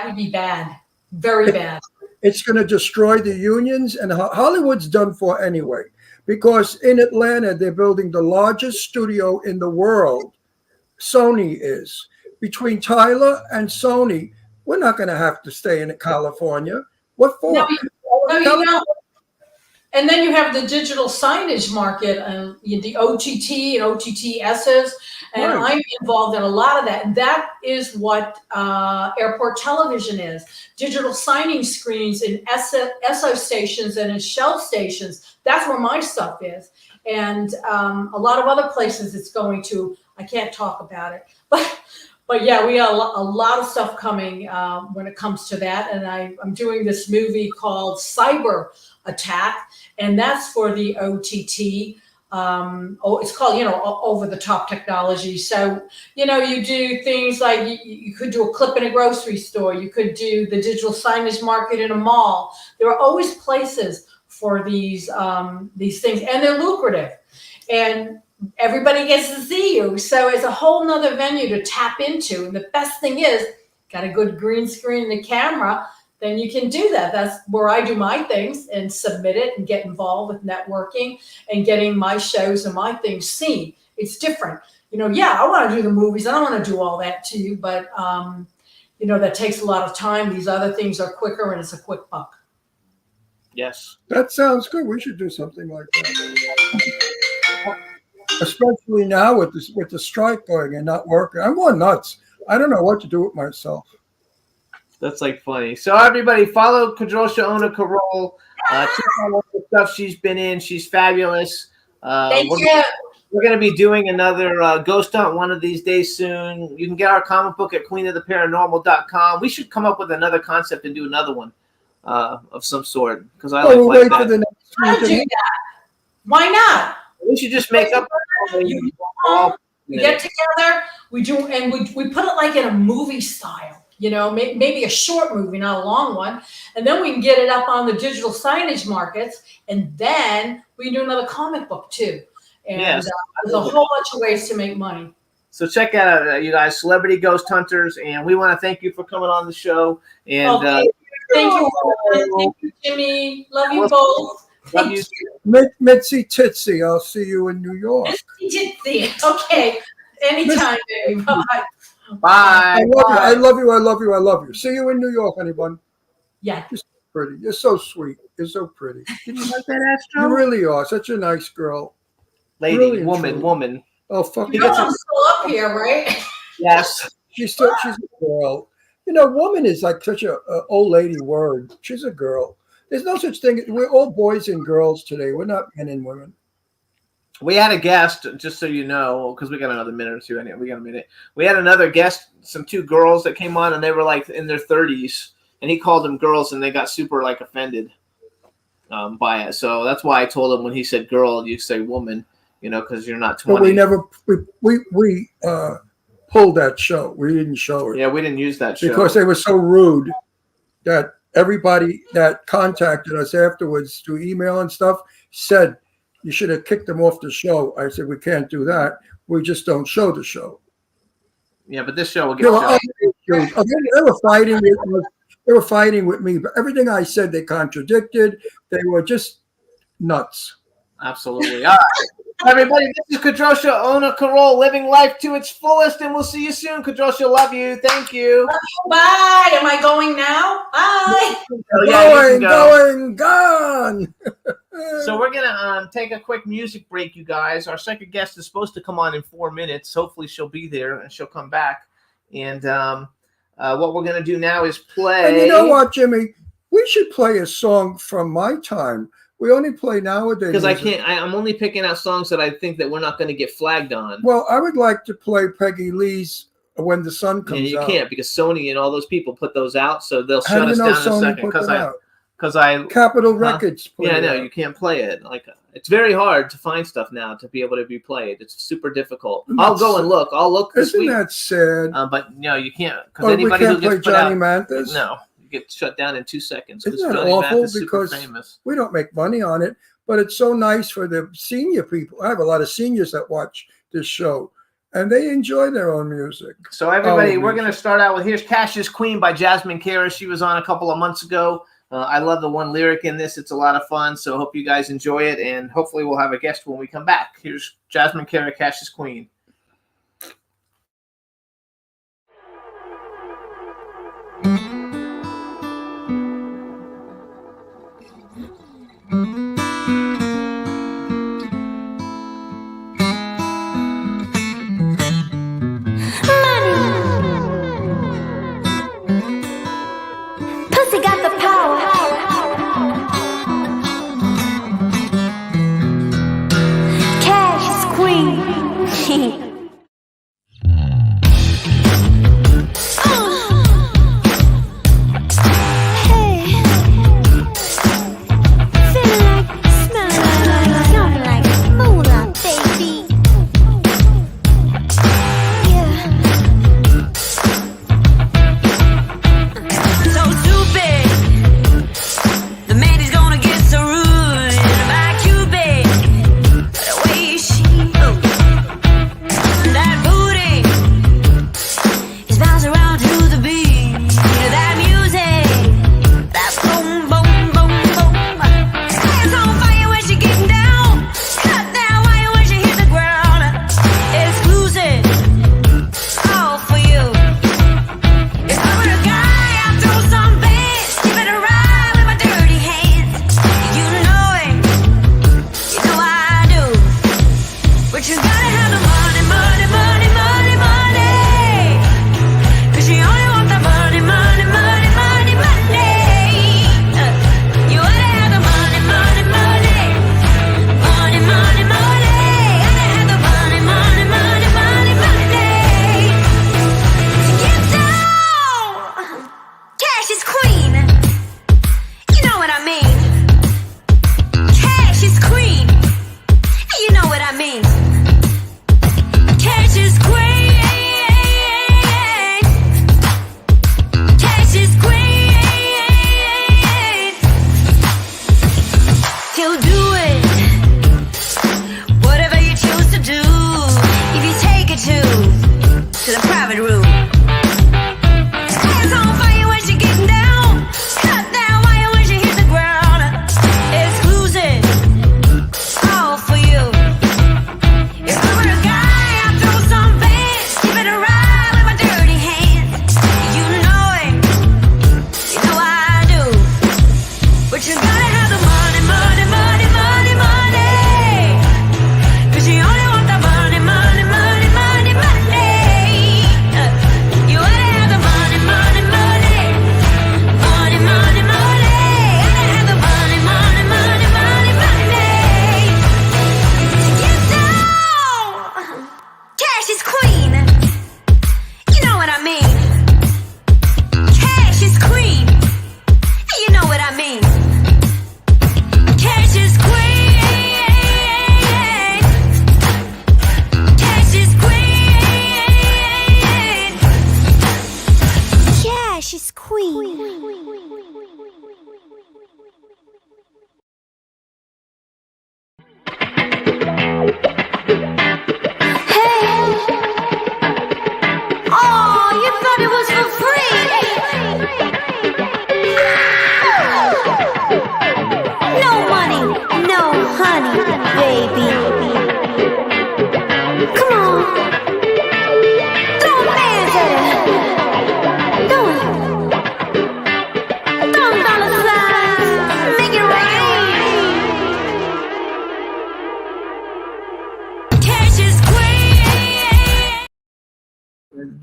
Speaker 7: would be bad. Very bad.
Speaker 5: It's going to destroy the unions, and Hollywood's done for anyway, because in Atlanta, they're building the largest studio in the world. Sony is. Between Tyler and Sony, we're not going to have to stay in California. What for?
Speaker 7: No, you don't. And then you have the digital signage market and the OTT and OTTSs. And I'm involved in a lot of that. And that is what airport television is. Digital signing screens in SO stations and in Shell stations. That's where my stuff is. And a lot of other places it's going to. I can't talk about it. But yeah, we got a lot of stuff coming when it comes to that. And I'm doing this movie called Cyber Attack, and that's for the OTT. It's called, over-the-top technology. So, you do things like you could do a clip in a grocery store. You could do the digital signage market in a mall. There are always places for these things, and they're lucrative. And everybody gets to see you. So it's a whole nother venue to tap into. And the best thing is, got a good green screen and a camera, then you can do that. That's where I do my things and submit it and get involved with networking and getting my shows and my things seen. It's different. I want to do the movies. I don't want to do all that too, but that takes a lot of time. These other things are quicker and it's a quick buck.
Speaker 4: Yes.
Speaker 5: That sounds good. We should do something like that. Especially now with the strike going and not working. I'm going nuts. I don't know what to do with myself.
Speaker 4: That's funny. So everybody follow Kadrosha Ona Carole. Check out all the stuff she's been in. She's fabulous.
Speaker 7: Thank you.
Speaker 4: We're going to be doing another Ghost Hunt one of these days soon. You can get our comic book at queenoftheparanormal.com. We should come up with another concept and do another one of some sort, because I
Speaker 5: we'll wait
Speaker 4: that.
Speaker 5: For the next
Speaker 7: I'll do that. Why not?
Speaker 4: We should just make up.
Speaker 7: You get together. we do, and we put it like in a movie style. You know, maybe a short movie, not a long one. And then we can get it up on the digital signage markets. And then we can do another comic book too. And
Speaker 4: Yes.
Speaker 7: there's a whole bunch of ways to make money.
Speaker 4: So check that out, you guys, Celebrity Ghost Hunters. And we want to thank you for coming on the show. And
Speaker 7: Okay. Thank you, Roland. Thank you, Jimmy. Love you both.
Speaker 4: love you.
Speaker 5: Mitzi Titsy, I'll see you in New York.
Speaker 7: You did see it. Okay. Anytime, baby. Bye.
Speaker 4: Bye.
Speaker 5: I love you. I love you. I love you. I love you. See you in New York, honey bun.
Speaker 7: Yeah.
Speaker 5: You're so pretty. You're so sweet. You're so pretty.
Speaker 4: Did you like that, Astro?
Speaker 5: You really are such a nice girl.
Speaker 4: Lady,
Speaker 5: really and
Speaker 4: woman,
Speaker 5: truly.
Speaker 4: woman.
Speaker 5: Oh, fuck.
Speaker 7: You know I'm still up here, right?
Speaker 4: Yes.
Speaker 5: She's a girl. You know, woman is like such a old lady word. She's a girl. There's no such thing. We're all boys and girls today. We're not men and women.
Speaker 4: We had a guest, just so you know, because we got another minute or two. We got a minute. We had another guest, two girls that came on, and they were like in their 30s, and he called them girls, and they got super like offended by it. So that's why I told him when he said girl, you say woman, you know, because you're not 20.
Speaker 5: But we never we pulled that show. We didn't show it.
Speaker 4: Yeah, we didn't use that show
Speaker 5: because they were so rude that everybody that contacted us afterwards through email and stuff said you should have kicked them off the show. I said we can't do that. We just don't show the show.
Speaker 4: Yeah, but this show will get
Speaker 5: There were
Speaker 4: shown.
Speaker 5: other issues. They were fighting with us. They were fighting with me, but everything I said they contradicted. They were just nuts.
Speaker 4: Absolutely. All right. Everybody, this is Kadrosha Ona Carol, living life to its fullest, and we'll see you soon. Kadrosha, love you. Thank you.
Speaker 7: Bye. Am I going now? Bye.
Speaker 5: Going, gone.
Speaker 4: So we're gonna take a quick music break, you guys. Our second guest is supposed to come on in 4 minutes. Hopefully, she'll be there and she'll come back. And what we're gonna do now is play.
Speaker 5: And you know what, Jimmy? We should play a song from my time. We only play nowadays.
Speaker 4: Because I can't. I'm only picking out songs that I think that we're not going to get flagged on.
Speaker 5: Well, I would like to play Peggy Lee's "When the Sun Comes
Speaker 4: And you
Speaker 5: Out."
Speaker 4: can't because Sony and all those people put those out, so they'll
Speaker 5: How
Speaker 4: shut
Speaker 5: do
Speaker 4: us
Speaker 5: you know
Speaker 4: down in a
Speaker 5: Sony
Speaker 4: second.
Speaker 5: put them out?
Speaker 4: Because I
Speaker 5: Capitol Records. put
Speaker 4: Yeah,
Speaker 5: it
Speaker 4: no,
Speaker 5: out.
Speaker 4: you can't play it. Like it's very hard to find stuff now to be able to be played. It's super difficult. I'll go and look. I'll look this
Speaker 5: Isn't
Speaker 4: week.
Speaker 5: that sad?
Speaker 4: But no, you can't because
Speaker 5: Oh, we
Speaker 4: anybody who
Speaker 5: can't play
Speaker 4: gets put
Speaker 5: Johnny
Speaker 4: out,
Speaker 5: Mathis?
Speaker 4: no, you get shut down in 2 seconds.
Speaker 5: Isn't that
Speaker 4: Johnny
Speaker 5: awful?
Speaker 4: Mathis is super
Speaker 5: Because
Speaker 4: famous.
Speaker 5: we don't make money on it, but it's so nice for the senior people. I have a lot of seniors that watch this show, and they enjoy their own music.
Speaker 4: So everybody,
Speaker 5: Oh,
Speaker 4: we're going to start out with here's Cash's Queen by Jasmine Cara. She was on a couple of months ago. I love the one lyric in this. It's a lot of fun. So hope you guys enjoy it. And hopefully we'll have a guest when we come back. Here's Jasmine Cara, Cash's Queen.
Speaker 3: Pussy got the power. Cash is queen. Hey. Feeling like, smelling like, smelling like moolah, baby. Yeah.
Speaker 6: So stupid.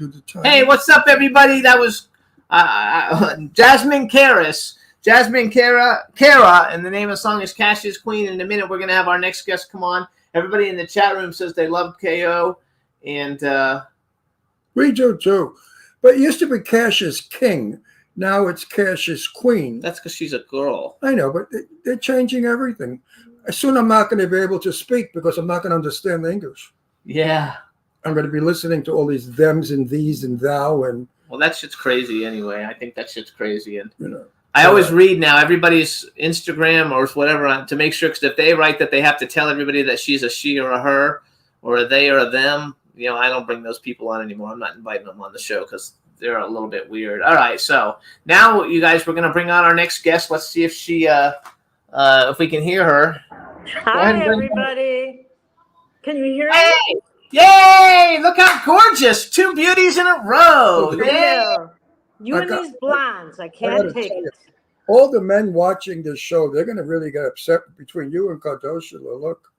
Speaker 5: do the time.
Speaker 4: Hey, what's up, everybody? That was Jasmine Karis. Jasmine Kara, and the name of the song is Cassius Queen. In a minute, we're going to have our next guest come on. Everybody in the chat room says they loved KO. And
Speaker 5: we do, too. But it used to be Cassius King. Now it's Cassius Queen.
Speaker 4: That's because she's a girl.
Speaker 5: I know, but they're changing everything. Soon I'm not going to be able to speak because I'm not going to understand English.
Speaker 4: Yeah.
Speaker 5: I'm going to be listening to all these thems and these and thou and.
Speaker 4: Well, that shit's crazy anyway. I think that shit's crazy. And
Speaker 5: you know,
Speaker 4: I always read now everybody's Instagram or whatever to make sure, because if they write that they have to tell everybody that she's a she or a her or a they or a them, you know, I don't bring those people on anymore. I'm not inviting them on the show because they're a little bit weird. All right, so now you guys, we're going to bring on our next guest. Let's see if she, if we can hear her.
Speaker 8: Hi, everybody. Can you hear me?
Speaker 4: Hey! Yay! Look how gorgeous! 2 beauties in a row. Yay!
Speaker 8: You and these blondes, I can't take it.
Speaker 5: All the men watching this show, they're going to really get upset between you and Kardashian. Look.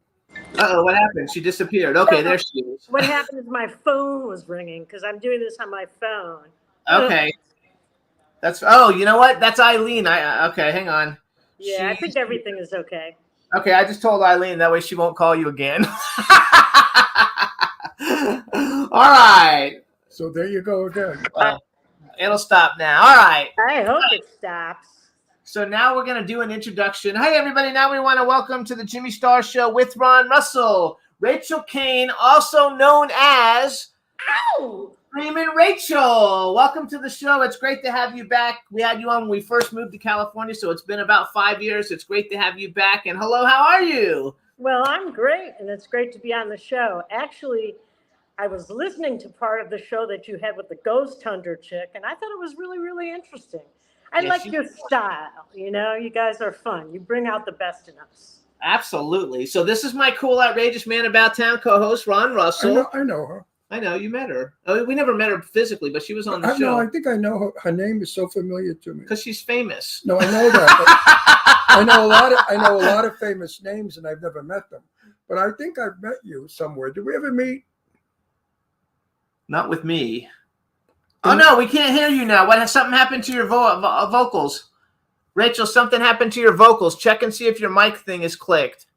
Speaker 4: Uh-oh, what happened? She disappeared. Okay, there she is.
Speaker 8: What happened is my phone was ringing because I'm doing this on my phone.
Speaker 4: Okay. Oh, you know what? That's Eileen. Okay, hang on.
Speaker 8: Yeah, I think everything is okay.
Speaker 4: Okay, I just told Eileen that way she won't call you again. All right.
Speaker 5: So there you go again.
Speaker 4: Well, it'll stop now. All right.
Speaker 8: I hope it stops.
Speaker 4: So now we're going to do an introduction. Hey, everybody. Now we want to welcome to the Jimmy Star Show with Ron Russell, Rachel Kane, also known as Screamin' Rachel. Welcome to the show. It's great to have you back. We had you on when we first moved to California, so it's been about 5 years. It's great to have you back. And hello, how are you?
Speaker 8: Well, I'm great, and it's great to be on the show. Actually, I was listening to part of the show that you had with the ghost hunter chick, and I thought it was really, really interesting. I like your style. You know, you guys are fun. You bring out the best in us.
Speaker 4: Absolutely. So this is my cool, outrageous man about town co-host, Ron Russell.
Speaker 5: I know her.
Speaker 4: I know, you met her. Oh, we never met her physically, but she was on the show.
Speaker 5: No, I think I know her. Her name is so familiar to me.
Speaker 4: Because she's famous.
Speaker 5: No, I know that. I know a lot of famous names, and I've never met them. But I think I've met you somewhere. Did we ever meet?
Speaker 4: Not with me. Oh no, we can't hear you now. What has something happened to your vocals? Rachel, something happened to your vocals. Check and see if your mic thing is clicked.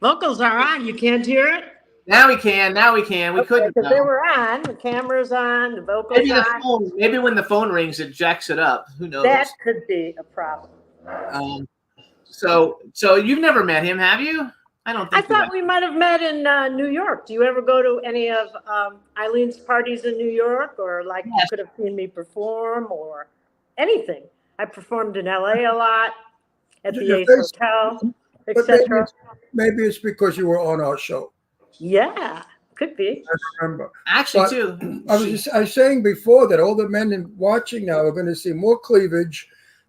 Speaker 8: Vocals are on. You can't hear it?
Speaker 4: Now we can. We couldn't.
Speaker 8: Because they were on. The camera's on. The vocals on.
Speaker 4: Maybe when the phone rings, it jacks it up. Who knows?
Speaker 8: That could be a problem.
Speaker 4: So you've never met him, have you? I don't think.
Speaker 8: I thought we might have met in New York. Do you ever go to any of Eileen's parties in New York, or like you could have seen me perform, or anything? I performed in LA a lot at the Ace Hotel, etc.
Speaker 5: Maybe it's because you were on our show.
Speaker 8: Yeah, could be.
Speaker 5: I remember.
Speaker 4: Actually, too.
Speaker 5: I was saying before that all the men watching now are going to see more cleavage.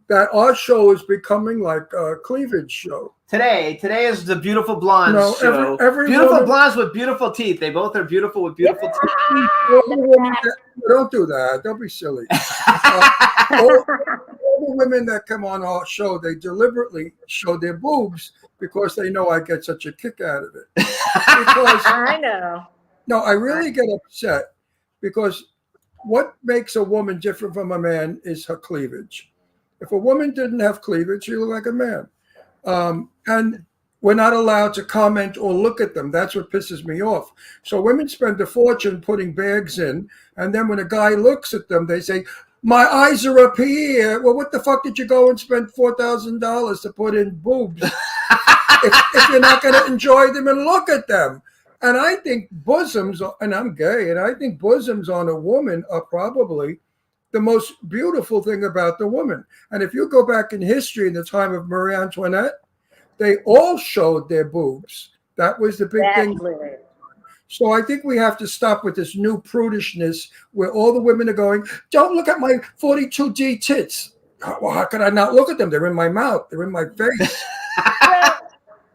Speaker 5: That our show is becoming like a cleavage show.
Speaker 4: Today is the Beautiful Blondes show.
Speaker 5: Every
Speaker 4: beautiful
Speaker 5: woman,
Speaker 4: blondes with beautiful teeth. They both are beautiful with beautiful teeth.
Speaker 5: Don't do that. Don't be silly. All the women that come on our show, they deliberately show their boobs because they know I get such a kick out of it. Because,
Speaker 8: I know.
Speaker 5: No, I really get upset because what makes a woman different from a man is her cleavage. If a woman didn't have cleavage, she looked like a man. And we're not allowed to comment or look at them. That's what pisses me off. So women spend a fortune putting bags in, and then when a guy looks at them, they say, my eyes are up here. Well, what the fuck did you go and spend $4,000 to put in boobs if you're not going to enjoy them and look at them? And I think bosoms, and I'm gay, and I think bosoms on a woman are probably the most beautiful thing about the woman. And if you go back in history in the time of Marie Antoinette, they all showed their boobs. That was the big thing. So I think we have to stop with this new prudishness where all the women are going, don't look at my 42D tits. Well, how could I not look at them? They're in my mouth. They're in my face.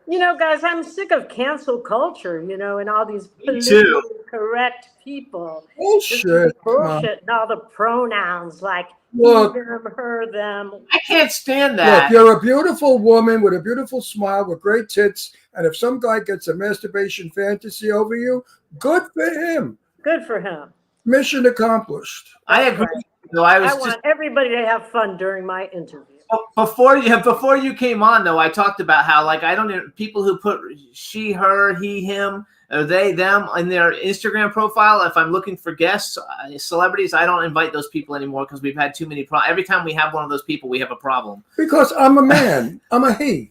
Speaker 8: You know, guys, I'm sick of cancel culture, and all these
Speaker 4: Me too.
Speaker 8: politically correct people. This
Speaker 5: Bullshit. Come on.
Speaker 8: bullshit and all the pronouns like
Speaker 5: Look.
Speaker 8: he, them, her, them.
Speaker 4: I can't stand
Speaker 5: Look,
Speaker 4: that.
Speaker 5: you're a beautiful woman with a beautiful smile, with great tits, and if some guy gets a masturbation fantasy over you, good for him.
Speaker 8: Good for him.
Speaker 5: Mission accomplished.
Speaker 4: I agree. No, I was
Speaker 8: I want everybody to have fun during my interview.
Speaker 4: before you came on though. I talked about how like I don't know people who put she, her, he, him, or they, them in their Instagram profile. If I'm looking for guests, celebrities, I don't invite those people anymore because we've had too many. Every time we have one of those people, we have a problem.
Speaker 5: Because I'm a man. I'm a he.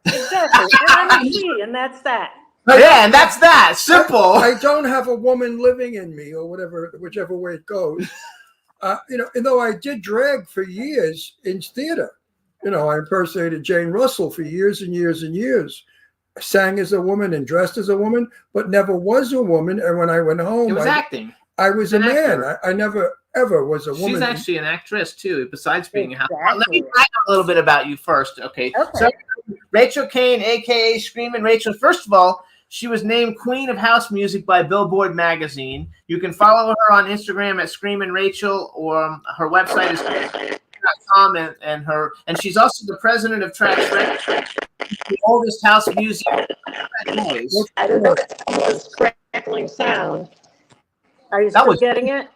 Speaker 8: Exactly. And I'm a he, and that's that.
Speaker 4: Yeah, and that's that. Simple.
Speaker 5: I don't have a woman living in me, or whatever, whichever way it goes. And though I did drag for years in theater, I impersonated Jane Russell for years and years and years. I sang as a woman and dressed as a woman, but never was a woman. And when I went home,
Speaker 4: It was acting.
Speaker 5: I was a
Speaker 4: An
Speaker 5: man.
Speaker 4: actor.
Speaker 5: I never ever was a woman.
Speaker 4: She's actually an actress too, besides being a house.
Speaker 8: Exactly.
Speaker 4: Let me find out a little bit about you first, okay?
Speaker 8: Okay.
Speaker 4: So Rachel Kane, aka Screamin' Rachel. First of all, she was named Queen of House Music by Billboard magazine. You can follow her on Instagram at Screamin' Rachel, or her website is .com, and she's also the president of Trax Records, the oldest house music noise.
Speaker 8: I don't know that crackling sound. Are you
Speaker 4: That
Speaker 8: still
Speaker 4: was-
Speaker 8: getting it?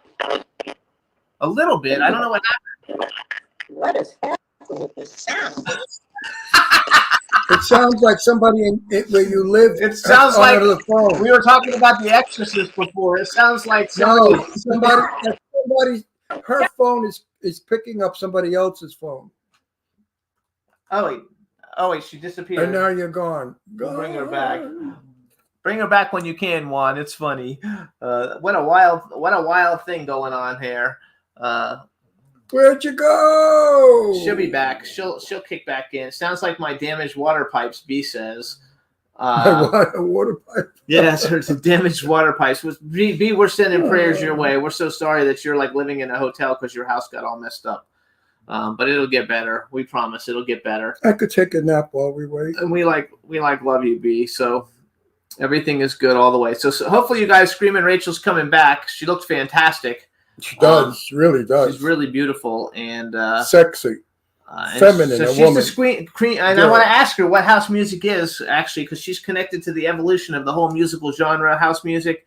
Speaker 4: A little bit. I don't know what happened.
Speaker 8: What is happening with this sound?
Speaker 5: It sounds like somebody where you live.
Speaker 4: It sounds like
Speaker 5: the phone.
Speaker 4: we were talking about The Exorcist before. It sounds like
Speaker 5: No,
Speaker 4: somebody.
Speaker 5: her phone is picking up somebody else's phone.
Speaker 4: Oh wait, she disappeared.
Speaker 5: And now you're gone.
Speaker 4: We'll bring her back. Bring her back when you can, Juan. It's funny. What a wild thing going on here.
Speaker 5: Where'd you go?
Speaker 4: She'll be back. She'll kick back in. Sounds like my damaged water pipes. B says.
Speaker 5: A water pipe.
Speaker 4: Yes, her damaged water pipes. B, we're sending prayers your way. We're so sorry that you're like living in a hotel because your house got all messed up. But it'll get better. We promise it'll get better.
Speaker 5: I could take a nap while we wait.
Speaker 4: And we love you, B. So everything is good all the way. So hopefully you guys, Screamin' Rachel's coming back. She looked fantastic.
Speaker 5: She does, really does.
Speaker 4: She's really beautiful and
Speaker 5: sexy,
Speaker 4: and
Speaker 5: feminine,
Speaker 4: so
Speaker 5: a
Speaker 4: she's
Speaker 5: woman.
Speaker 4: the queen, and I want to ask her what house music is actually, because she's connected to the evolution of the whole musical genre, house music.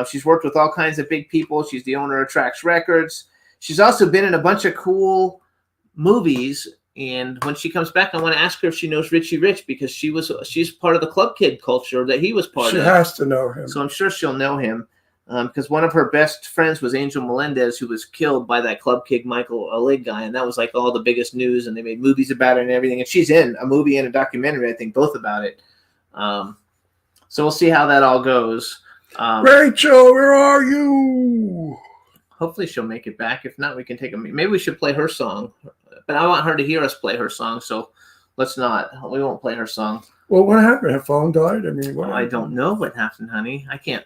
Speaker 4: She's worked with all kinds of big people. She's the owner of Trax Records. She's also been in a bunch of cool movies. And when she comes back, I want to ask her if she knows Richie Rich, because she's part of the club kid culture that he was part of.
Speaker 5: She has to know him.
Speaker 4: So I'm sure she'll know him. Because one of her best friends was Angel Melendez, who was killed by that Club Kid Michael Alig guy, and that was like all the biggest news, and they made movies about it and everything. And she's in a movie and a documentary, I think, both about it. So we'll see how that all goes.
Speaker 5: Rachel, where are you?
Speaker 4: Hopefully she'll make it back. If not, we can take maybe we should play her song. But I want her to hear us play her song, so let's not. We won't play her song.
Speaker 5: Well, what happened? Her phone died? I mean, what
Speaker 4: I don't know what happened, honey. I can't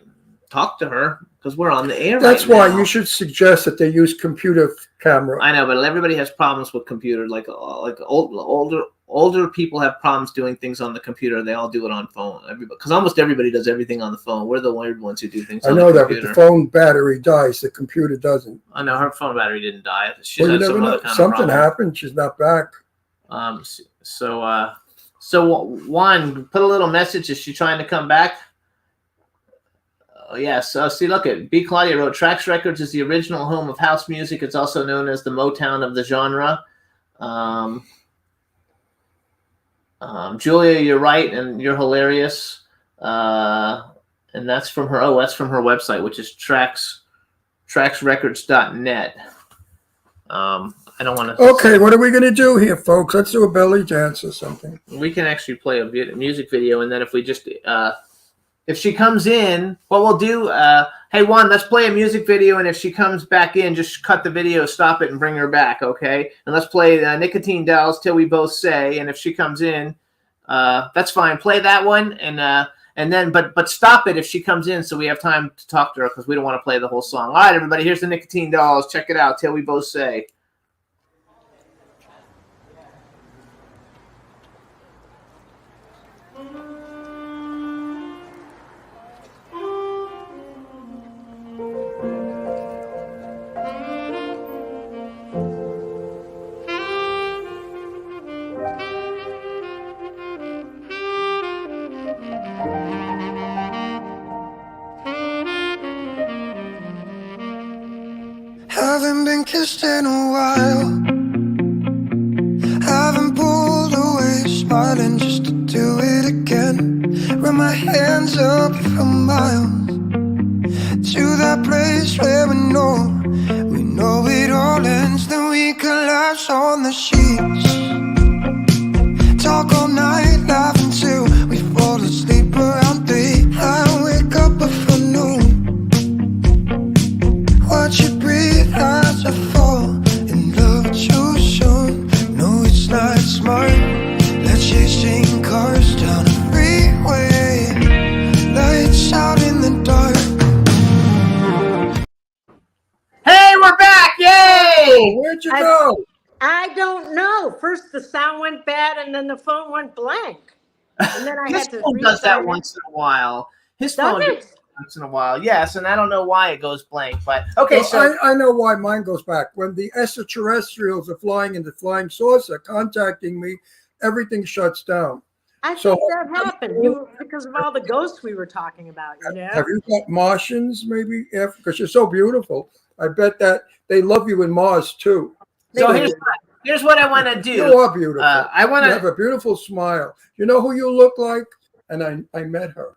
Speaker 4: talk to her because we're on the air.
Speaker 5: That's
Speaker 4: right
Speaker 5: why
Speaker 4: now.
Speaker 5: you should suggest that they use computer camera.
Speaker 4: I know, but everybody has problems with computer. Like older people have problems doing things on the computer. They all do it on phone. Because almost everybody does everything on the phone. We're the weird ones who do things.
Speaker 5: I
Speaker 4: on
Speaker 5: know
Speaker 4: the
Speaker 5: that, but
Speaker 4: computer.
Speaker 5: the phone battery dies. The computer doesn't.
Speaker 4: I know her phone battery didn't die. She's
Speaker 5: Well, you
Speaker 4: had
Speaker 5: never
Speaker 4: some other
Speaker 5: know.
Speaker 4: kind of
Speaker 5: Something
Speaker 4: problem.
Speaker 5: happened. She's not back.
Speaker 4: So Juan, put a little message. Is she trying to come back? Oh, yes. See, look at B. Claudia wrote, Trax Records is the original home of house music. It's also known as the Motown of the genre. Julia, you're right, and you're hilarious. And that's from her. Oh, that's from her website, which is traxrecords.net. I don't want to.
Speaker 5: Okay, what are we going to do here, folks? Let's do a belly dance or something.
Speaker 4: We can actually play a music video, and then if we just if she comes in, what we'll do, hey Juan, let's play a music video, and if she comes back in, just cut the video, stop it, and bring her back, okay? And let's play Nicotine Dolls Till We Both Say, and if she comes in, that's fine. Play that one, and then but stop it if she comes in, so we have time to talk to her, because we don't want to play the whole song. All right, everybody, here's the Nicotine Dolls. Check it out. Till We Both Say.
Speaker 9: Haven't been kissed in a while. Haven't pulled away, smiling just to do it again. Run my hands up for miles to that place where we know it all ends. Then we collapse on the sheets, talk all night, laugh until we fall asleep around 3. I wake up before noon, watch you breathe as I fall in love too soon. No, it's not smart, let's chasing cars down a freeway, lights out in the dark.
Speaker 4: Hey, we're back! Yay!
Speaker 5: Where'd you go?
Speaker 8: I don't know. First the sound went bad and then the phone went blank. And then I
Speaker 4: His
Speaker 8: had to
Speaker 4: phone does that
Speaker 8: restart it.
Speaker 4: once in a while. His
Speaker 8: Does
Speaker 4: phone
Speaker 8: it?
Speaker 4: does that once in a while, yes, and I don't know why it goes blank, but okay,
Speaker 5: Well,
Speaker 4: so
Speaker 5: I know why mine goes back. When the extraterrestrials are flying in the flying saucer contacting me, everything shuts down.
Speaker 8: I
Speaker 5: So-
Speaker 8: think that happened because of all the ghosts we were talking about, you know?
Speaker 5: Have you got Martians, maybe? Because you're so beautiful. I bet that they love you in Mars, too.
Speaker 4: so here's what I want to
Speaker 5: You
Speaker 4: do.
Speaker 5: are beautiful.
Speaker 4: I want
Speaker 5: You have
Speaker 4: to.
Speaker 5: a beautiful smile. You know who you look like? And I met her.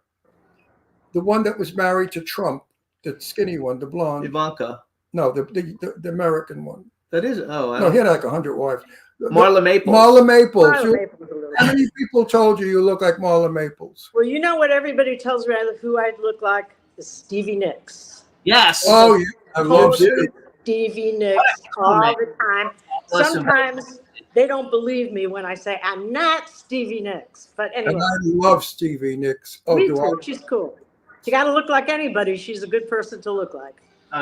Speaker 5: The one that was married to Trump, the skinny one, the blonde.
Speaker 4: Ivanka.
Speaker 5: No, the American one.
Speaker 4: That is. Oh, I
Speaker 5: No,
Speaker 4: don't,
Speaker 5: he had like 100 wives.
Speaker 4: Marla Maples.
Speaker 5: Marla Maples.
Speaker 8: Marla Maples a little
Speaker 5: How
Speaker 8: bit.
Speaker 5: many people told you look like Marla Maples?
Speaker 8: Well, you know what everybody tells me who I'd look like? Is Stevie Nicks.
Speaker 4: Yes.
Speaker 5: Oh, yeah. I love
Speaker 8: Totally
Speaker 5: Steve.
Speaker 8: Stevie Nicks all the time.
Speaker 4: Listen.
Speaker 8: Sometimes they don't believe me when I say I'm not Stevie Nicks. But
Speaker 5: And
Speaker 8: anyway,
Speaker 5: I love Stevie Nicks. Oh,
Speaker 8: me
Speaker 5: do
Speaker 8: too.
Speaker 5: I?
Speaker 8: She's cool. You got to look like anybody. She's a good person to look like.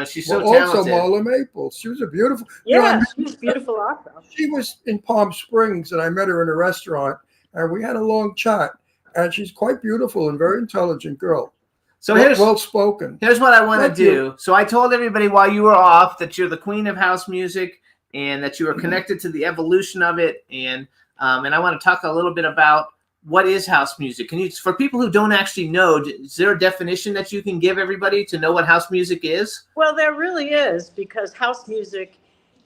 Speaker 4: She's so
Speaker 5: Well, also
Speaker 4: talented.
Speaker 5: Marla Maples. She was a beautiful. You know, I
Speaker 8: Yeah,
Speaker 5: met-
Speaker 8: she's beautiful also.
Speaker 5: she was in Palm Springs, and I met her in a restaurant, and we had a long chat. And she's quite beautiful and very intelligent girl.
Speaker 4: So here's
Speaker 5: well spoken.
Speaker 4: Here's what I want to
Speaker 5: Thank
Speaker 4: do.
Speaker 5: you.
Speaker 4: So I told everybody while you were off that you're the queen of house music and that you are connected to the evolution of it. And I want to talk a little bit about what is house music. Can you, for people who don't actually know, is there a definition that you can give everybody to know what house music is?
Speaker 8: Well, there really is, because house music,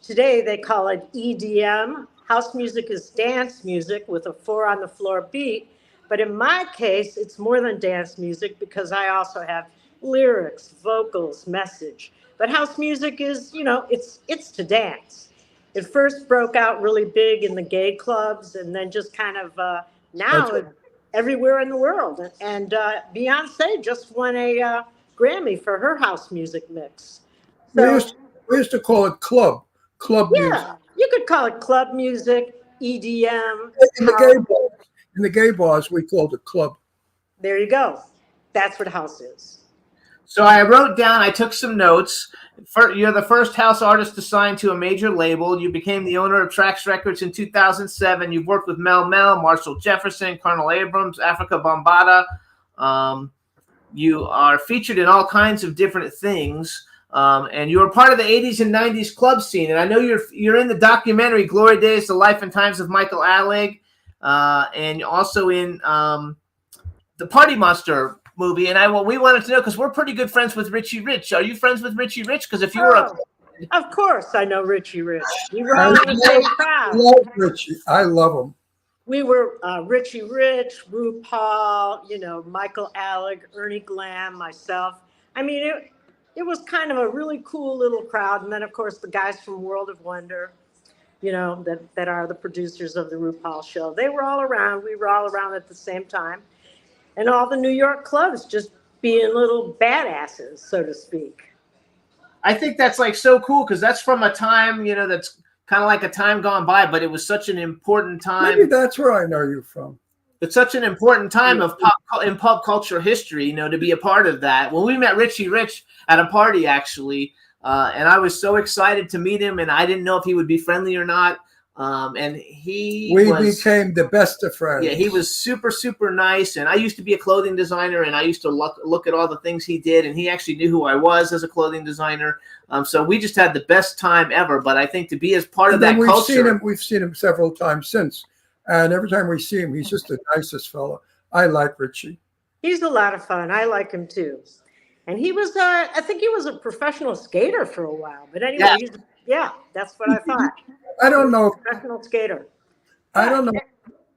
Speaker 8: today they call it EDM. House music is dance music with a 4 on the floor beat. But in my case, it's more than dance music because I also have lyrics, vocals, message. But house music is, you know, it's to dance. It first broke out really big in the gay clubs and then just kind of now
Speaker 5: That's
Speaker 8: everywhere in the world. And Beyonce just won a Grammy for her house music mix.
Speaker 5: We
Speaker 8: So,
Speaker 5: used to call it club music.
Speaker 8: yeah, you could call it club music, EDM.
Speaker 5: In the gay bars, we called it club.
Speaker 8: There you go. That's what house is.
Speaker 4: So I wrote down, I took some notes. You're the first house artist assigned to a major label. You became the owner of Trax Records in 2007. You've worked with Mel Mel, Marshall Jefferson, Colonel Abrams, Africa Bambaataa. You are featured in all kinds of different things. And you were part of the 80s and 90s club scene. And I know you're in the documentary Glory Days, The Life and Times of Michael Alec, and also in the Party Monster movie. And we wanted to know, because we're pretty good friends with Richie Rich. Are you friends with Richie Rich? Because if you were
Speaker 8: Of course, I know Richie Rich. We were all in the same
Speaker 5: I
Speaker 8: crowd.
Speaker 5: love Richie. I love him.
Speaker 8: We were Richie Rich, RuPaul, you know, Michael Alec, Ernie Glam, myself. I mean, it was kind of a really cool little crowd. And then, of course, the guys from World of Wonder, you know, that are the producers of the RuPaul show. They were all around. We were all around at the same time. And all the New York clubs just being little badasses, so to speak.
Speaker 4: I think that's like so cool, because that's from a time, you know, that's kind of like a time gone by, but it was such an important time.
Speaker 5: Maybe that's where I know you from.
Speaker 4: It's such an important time of pop culture history, you know, to be a part of that. When we met Richie Rich at a party, actually, and I was so excited to meet him, and I didn't know if he would be friendly or not. And we
Speaker 5: became the best of friends.
Speaker 4: Yeah, he was super, super nice. And I used to be a clothing designer, and I used to look at all the things he did. And he actually knew who I was as a clothing designer. So we just had the best time ever. But I think to be as part of that culture.
Speaker 5: We've seen him several times since. And every time we see him, he's just the nicest fellow. I like Richie.
Speaker 8: He's a lot of fun. I like him too. And he was, I think he was a professional skater for a while. But anyway, that's what I thought.
Speaker 5: I don't know.
Speaker 8: Professional skater.
Speaker 5: I don't know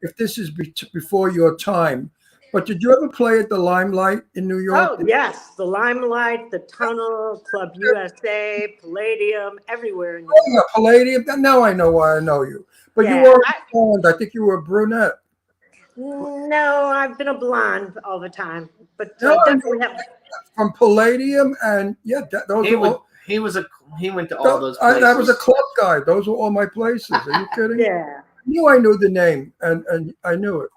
Speaker 5: if this is before your time, but did you ever play at the Limelight in New York?
Speaker 8: Oh, yes. The Limelight, the Tunnel, Club USA, Palladium, everywhere. In New York.
Speaker 5: Yeah, Palladium. Now I know why I know you. But you were blonde. I think you were a brunette.
Speaker 8: No, I've been a blonde all the time. But
Speaker 5: No,
Speaker 8: definitely have.
Speaker 5: From Palladium and those
Speaker 4: he went to all those places.
Speaker 5: That was a club guy. Those were all my places. Are you kidding?
Speaker 8: Yeah.
Speaker 5: I knew the name and I knew it.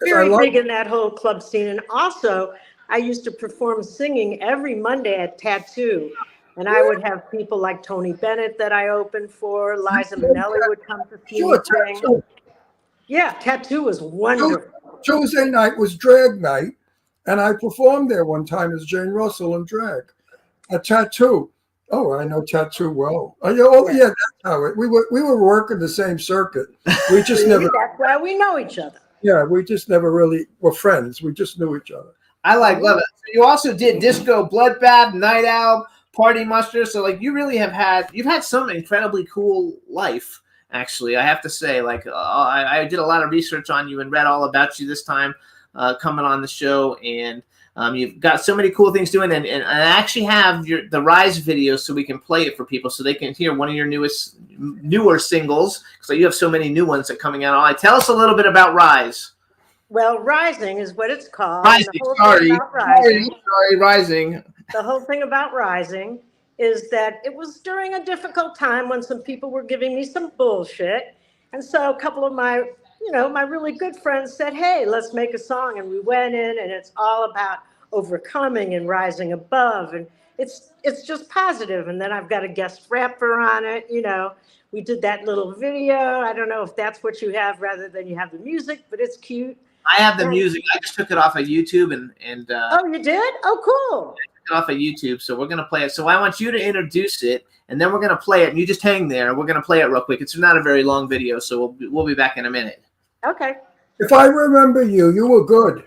Speaker 8: Very big in that whole club scene. And also, I used to perform singing every Monday at Tattoo. And I would have people like Tony Bennett that I opened for. Liza Minnelli would come to see me sing. Yeah, Tattoo was wonderful.
Speaker 5: Tuesday night was drag night, and I performed there one time as Jane Russell in drag. A Tattoo. Oh, I know Tattoo well. That's how we were working the same circuit. We just never.
Speaker 8: That's why we know each other.
Speaker 5: Yeah, we just never really were friends. We just knew each other.
Speaker 4: I love it. So you also did Disco Bloodbath, Night Owl, Party Muster. So like you've had some incredibly cool life. Actually, I have to say, I did a lot of research on you and read all about you this time coming on the show, and you've got so many cool things doing. And I actually have the Rise video, so we can play it for people, so they can hear one of your newer singles. So you have so many new ones that are coming out. Tell us a little bit about Rise.
Speaker 8: Well, Rising is what it's called.
Speaker 4: Rising. Rising.
Speaker 8: The whole thing about Rising is that it was during a difficult time when some people were giving me some bullshit. And so a couple of my really good friends said, hey, let's make a song. And we went in, and it's all about overcoming and rising above. And it's just positive. And then I've got a guest rapper on it. We did that little video. I don't know if that's what you have rather than you have the music, but it's cute.
Speaker 4: I have the music. I just took it off of YouTube and
Speaker 8: oh, you did? Oh, cool.
Speaker 4: Off of YouTube, so we're gonna play it. So I want you to introduce it, and then we're gonna play it. And you just hang there. We're gonna play it real quick. It's not a very long video, so we'll be back in a minute.
Speaker 8: Okay.
Speaker 5: If I remember you were good.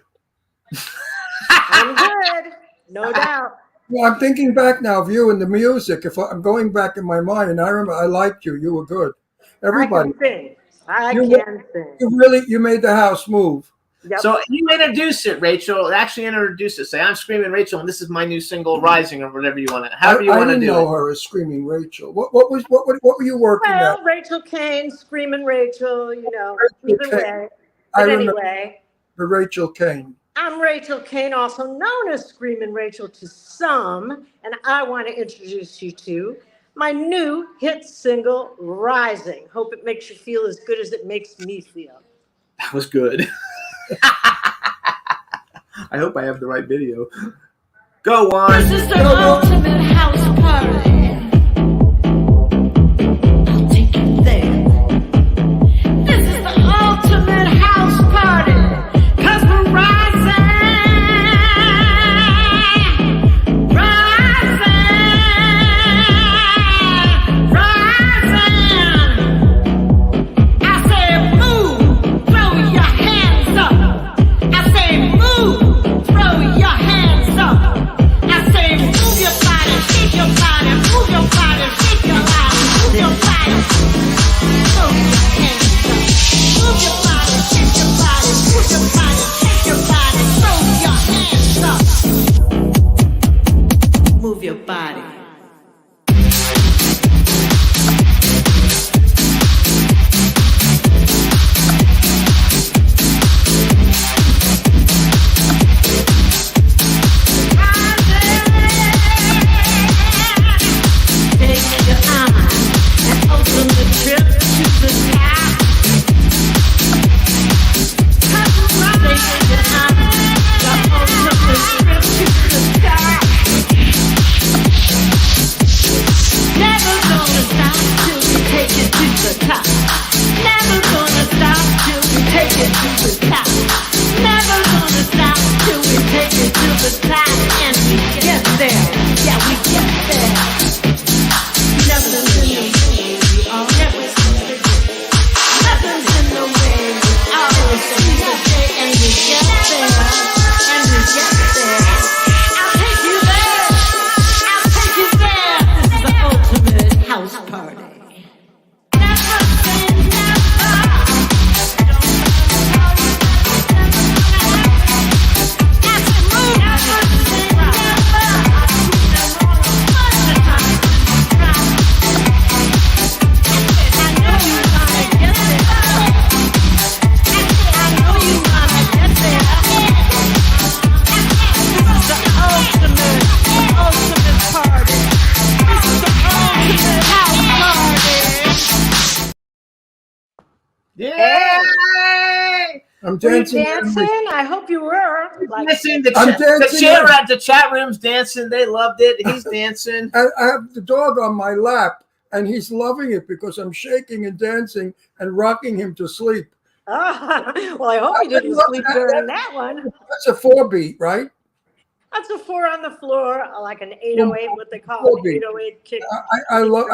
Speaker 8: I'm good, no doubt.
Speaker 5: Well, I'm thinking back now of you and the music. If I'm going back in my mind, and I remember I liked you. You were good. Everybody.
Speaker 8: I can sing.
Speaker 5: You made the house move.
Speaker 8: Yep.
Speaker 4: So you introduce it, Rachel. Actually introduce it. Say, I'm Screaming Rachel, and this is my new single, Rising, or whatever you want to. However you want to do it. I didn't know
Speaker 5: her as Screaming Rachel. What were you working at?
Speaker 8: Well, Rachel Kane, Screaming Rachel. Either way. But anyway.
Speaker 5: The Rachel Kane.
Speaker 8: I'm Rachel Kane, also known as Screaming Rachel to some, and I want to introduce you to my new hit single, Rising. Hope it makes you feel as good as it makes me feel.
Speaker 4: That was good. I hope I have the right video. Go on.
Speaker 6: This is the ultimate house party. I'll take you there. This is the ultimate house party. 'Cause we're rising. I say move, throw your hands up. I say move, throw your hands up. I say move your body, shake your body, move your body, shake your body, move your body. Throw your hands up. Move your body, shake your body, move your body, shake your body, throw your hands up. Move your body. And we get there.
Speaker 5: I'm
Speaker 8: Were you
Speaker 5: dancing.
Speaker 8: dancing? I hope you were. Like,
Speaker 4: Dancing,
Speaker 5: I'm dancing.
Speaker 4: the chat room's dancing. They loved it. He's dancing.
Speaker 5: I have the dog on my lap, and he's loving it because I'm shaking and dancing and rocking him to sleep.
Speaker 8: well, I hope you didn't sleep during that one.
Speaker 5: That's a 4-beat, right?
Speaker 8: That's a 4 on the floor, like an 808, what they call an 808 kick.
Speaker 5: I love.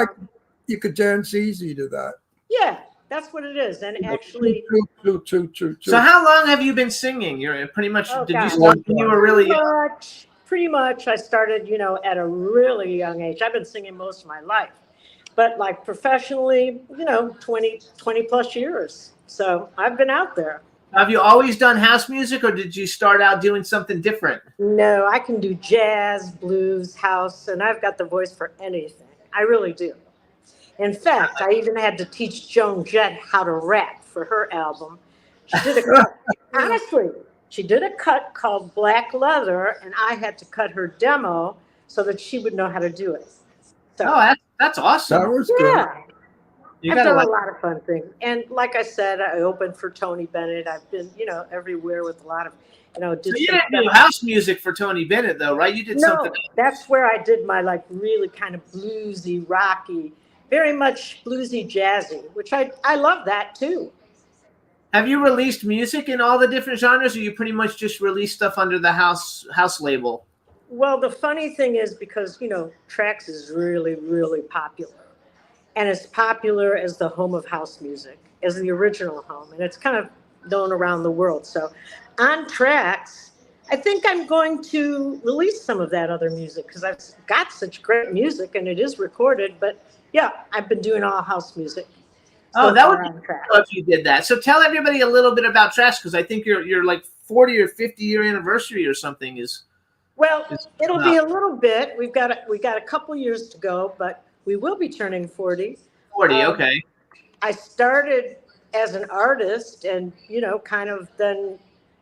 Speaker 5: You could dance easy to that.
Speaker 8: Yeah, that's what it is. And actually,
Speaker 5: Two.
Speaker 4: So how long have you been singing? You're pretty much.
Speaker 8: Oh,
Speaker 4: did
Speaker 8: God.
Speaker 4: you start when you were really young?
Speaker 8: Pretty much. I started, at a really young age. I've been singing most of my life, but like professionally, 20 plus years. So I've been out there.
Speaker 4: Have you always done house music, or did you start out doing something different?
Speaker 8: No, I can do jazz, blues, house, and I've got the voice for anything. I really do. In fact, I even had to teach Joan Jett how to rap for her album. She did a cut. Honestly, she did a cut called Black Leather, and I had to cut her demo so that she would know how to do it. So,
Speaker 4: that's awesome.
Speaker 5: That was good.
Speaker 8: yeah. I've done a lot of fun things. And like I said, I opened for Tony Bennett. I've been, everywhere with a lot of,
Speaker 4: So you didn't do house music for Tony Bennett, though, right? You did something else.
Speaker 8: That's where I did my, really kind of bluesy, rocky, very much bluesy, jazzy, which I love that, too.
Speaker 4: Have you released music in all the different genres, or you pretty much just release stuff under the house label?
Speaker 8: Well, the funny thing is because, Trax is really, really popular. And as popular as the home of house music, as the original home. And it's kind of known around the world. So on Trax, I think I'm going to release some of that other music because I've got such great music and it is recorded. But yeah, I've been doing all house music.
Speaker 4: Oh, that would be cool if you did that. So tell everybody a little bit about Trax because I think your like 40 or 50 year anniversary or something is.
Speaker 8: Well, it'll be a little bit. We got a couple years to go, but we will be turning 40.
Speaker 4: 40, okay.
Speaker 8: I started as an artist and, kind of then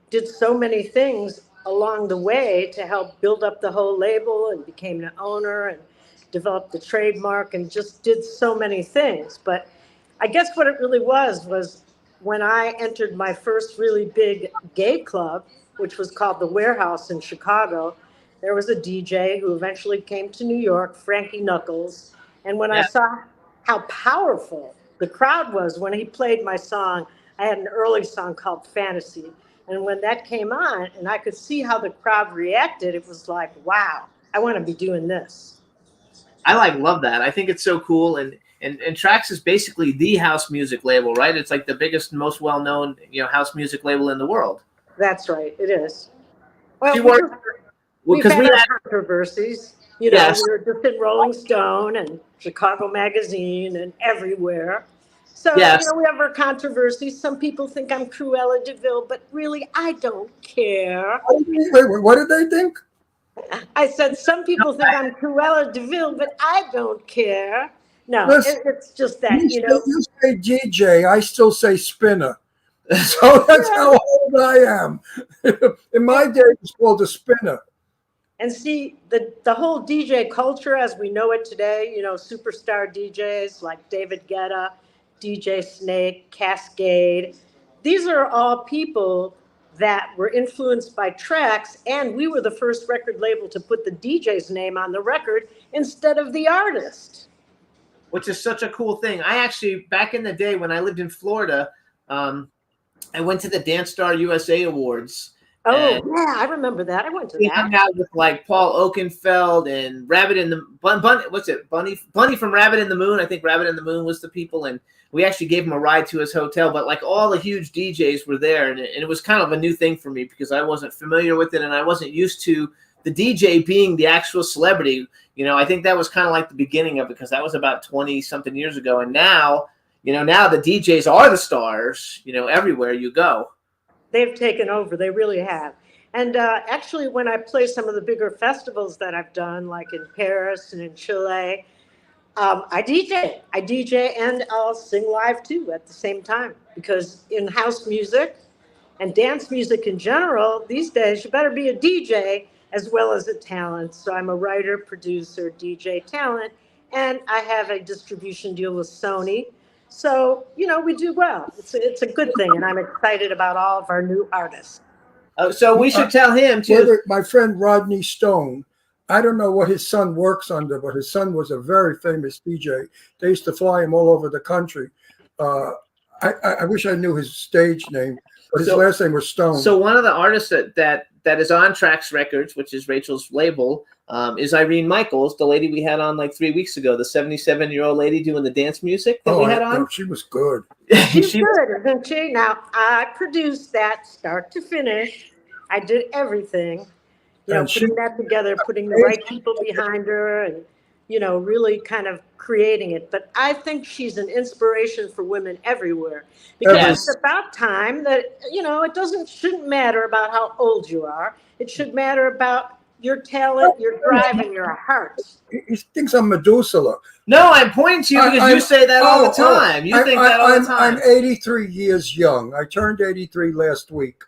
Speaker 8: did so many things along the way to help build up the whole label and became an owner and developed the trademark and just did so many things. But I guess what it really was when I entered my first really big gay club, which was called The Warehouse in Chicago, there was a DJ who eventually came to New York, Frankie Knuckles. And when I saw how powerful the crowd was when he played my song, I had an early song called Fantasy. And when that came on and I could see how the crowd reacted, it was like, wow, I want to be doing this.
Speaker 4: I love that. I think it's so cool. And Trax is basically the house music label, right? It's like the biggest, most well-known, house music label in the world.
Speaker 8: That's right. It is. Well,
Speaker 4: we've
Speaker 8: had controversies.
Speaker 4: Yes.
Speaker 8: We were just in Rolling Stone and Chicago Magazine and everywhere. So, we have our controversies. Some people think I'm Cruella de Vil, but really, I don't care.
Speaker 5: Wait, what did they think?
Speaker 8: I said, some people think I'm Cruella de Vil, but I don't care. No, it's just that,
Speaker 5: You say DJ, I still say spinner. So that's how old I am. In my day, it was called a spinner.
Speaker 8: And see, the whole DJ culture as we know it today, superstar DJs like David Guetta, DJ Snake, Cascade, these are all people that were influenced by Trax, and we were the first record label to put the DJ's name on the record instead of the artist.
Speaker 4: Which is such a cool thing. I actually, back in the day when I lived in Florida, I went to the Dance Star USA Awards.
Speaker 8: Oh, yeah, I remember that. I went to that.
Speaker 4: We hung out with like Paul Oakenfold and Rabbit in the Bunny from Rabbit in the Moon. I think Rabbit in the Moon was the people, and we actually gave him a ride to his hotel. But like all the huge DJs were there, and it was kind of a new thing for me because I wasn't familiar with it and I wasn't used to the DJ being the actual celebrity. I think that was kind of like the beginning of it because that was about 20 something years ago, and now the DJs are the stars. Everywhere you go.
Speaker 8: They've taken over. They really have. And actually, when I play some of the bigger festivals that I've done, like in Paris and in Chile, I DJ and I'll sing live too at the same time. Because in house music and dance music in general, these days, you better be a DJ as well as a talent. So I'm a writer, producer, DJ, talent, and I have a distribution deal with Sony. So, we do well. It's a good thing, and I'm excited about all of our new artists.
Speaker 4: So we should tell him too.
Speaker 5: My friend Rodney Stone, I don't know what his son works under, but his son was a very famous DJ. They used to fly him all over the country. I wish I knew his stage name, but his last name was Stone.
Speaker 4: So one of the artists that is on Trax Records, which is Rachel's label, is Irene Michaels, the lady we had on like 3 weeks ago, the 77-year-old lady doing the dance music that we had on.
Speaker 5: She was good.
Speaker 8: She's good, isn't she? Now, I produced that start to finish. I did everything, putting that together, putting the right people behind her, and, really kind of creating it. But I think she's an inspiration for women everywhere, because it's about time that, it shouldn't matter about how old you are. It should matter about your talent, your drive, and your heart.
Speaker 5: He thinks I'm Methuselah.
Speaker 4: No, I'm pointing to you because you say that all the time. You think that all the time.
Speaker 5: I'm 83 years young. I turned 83 last week,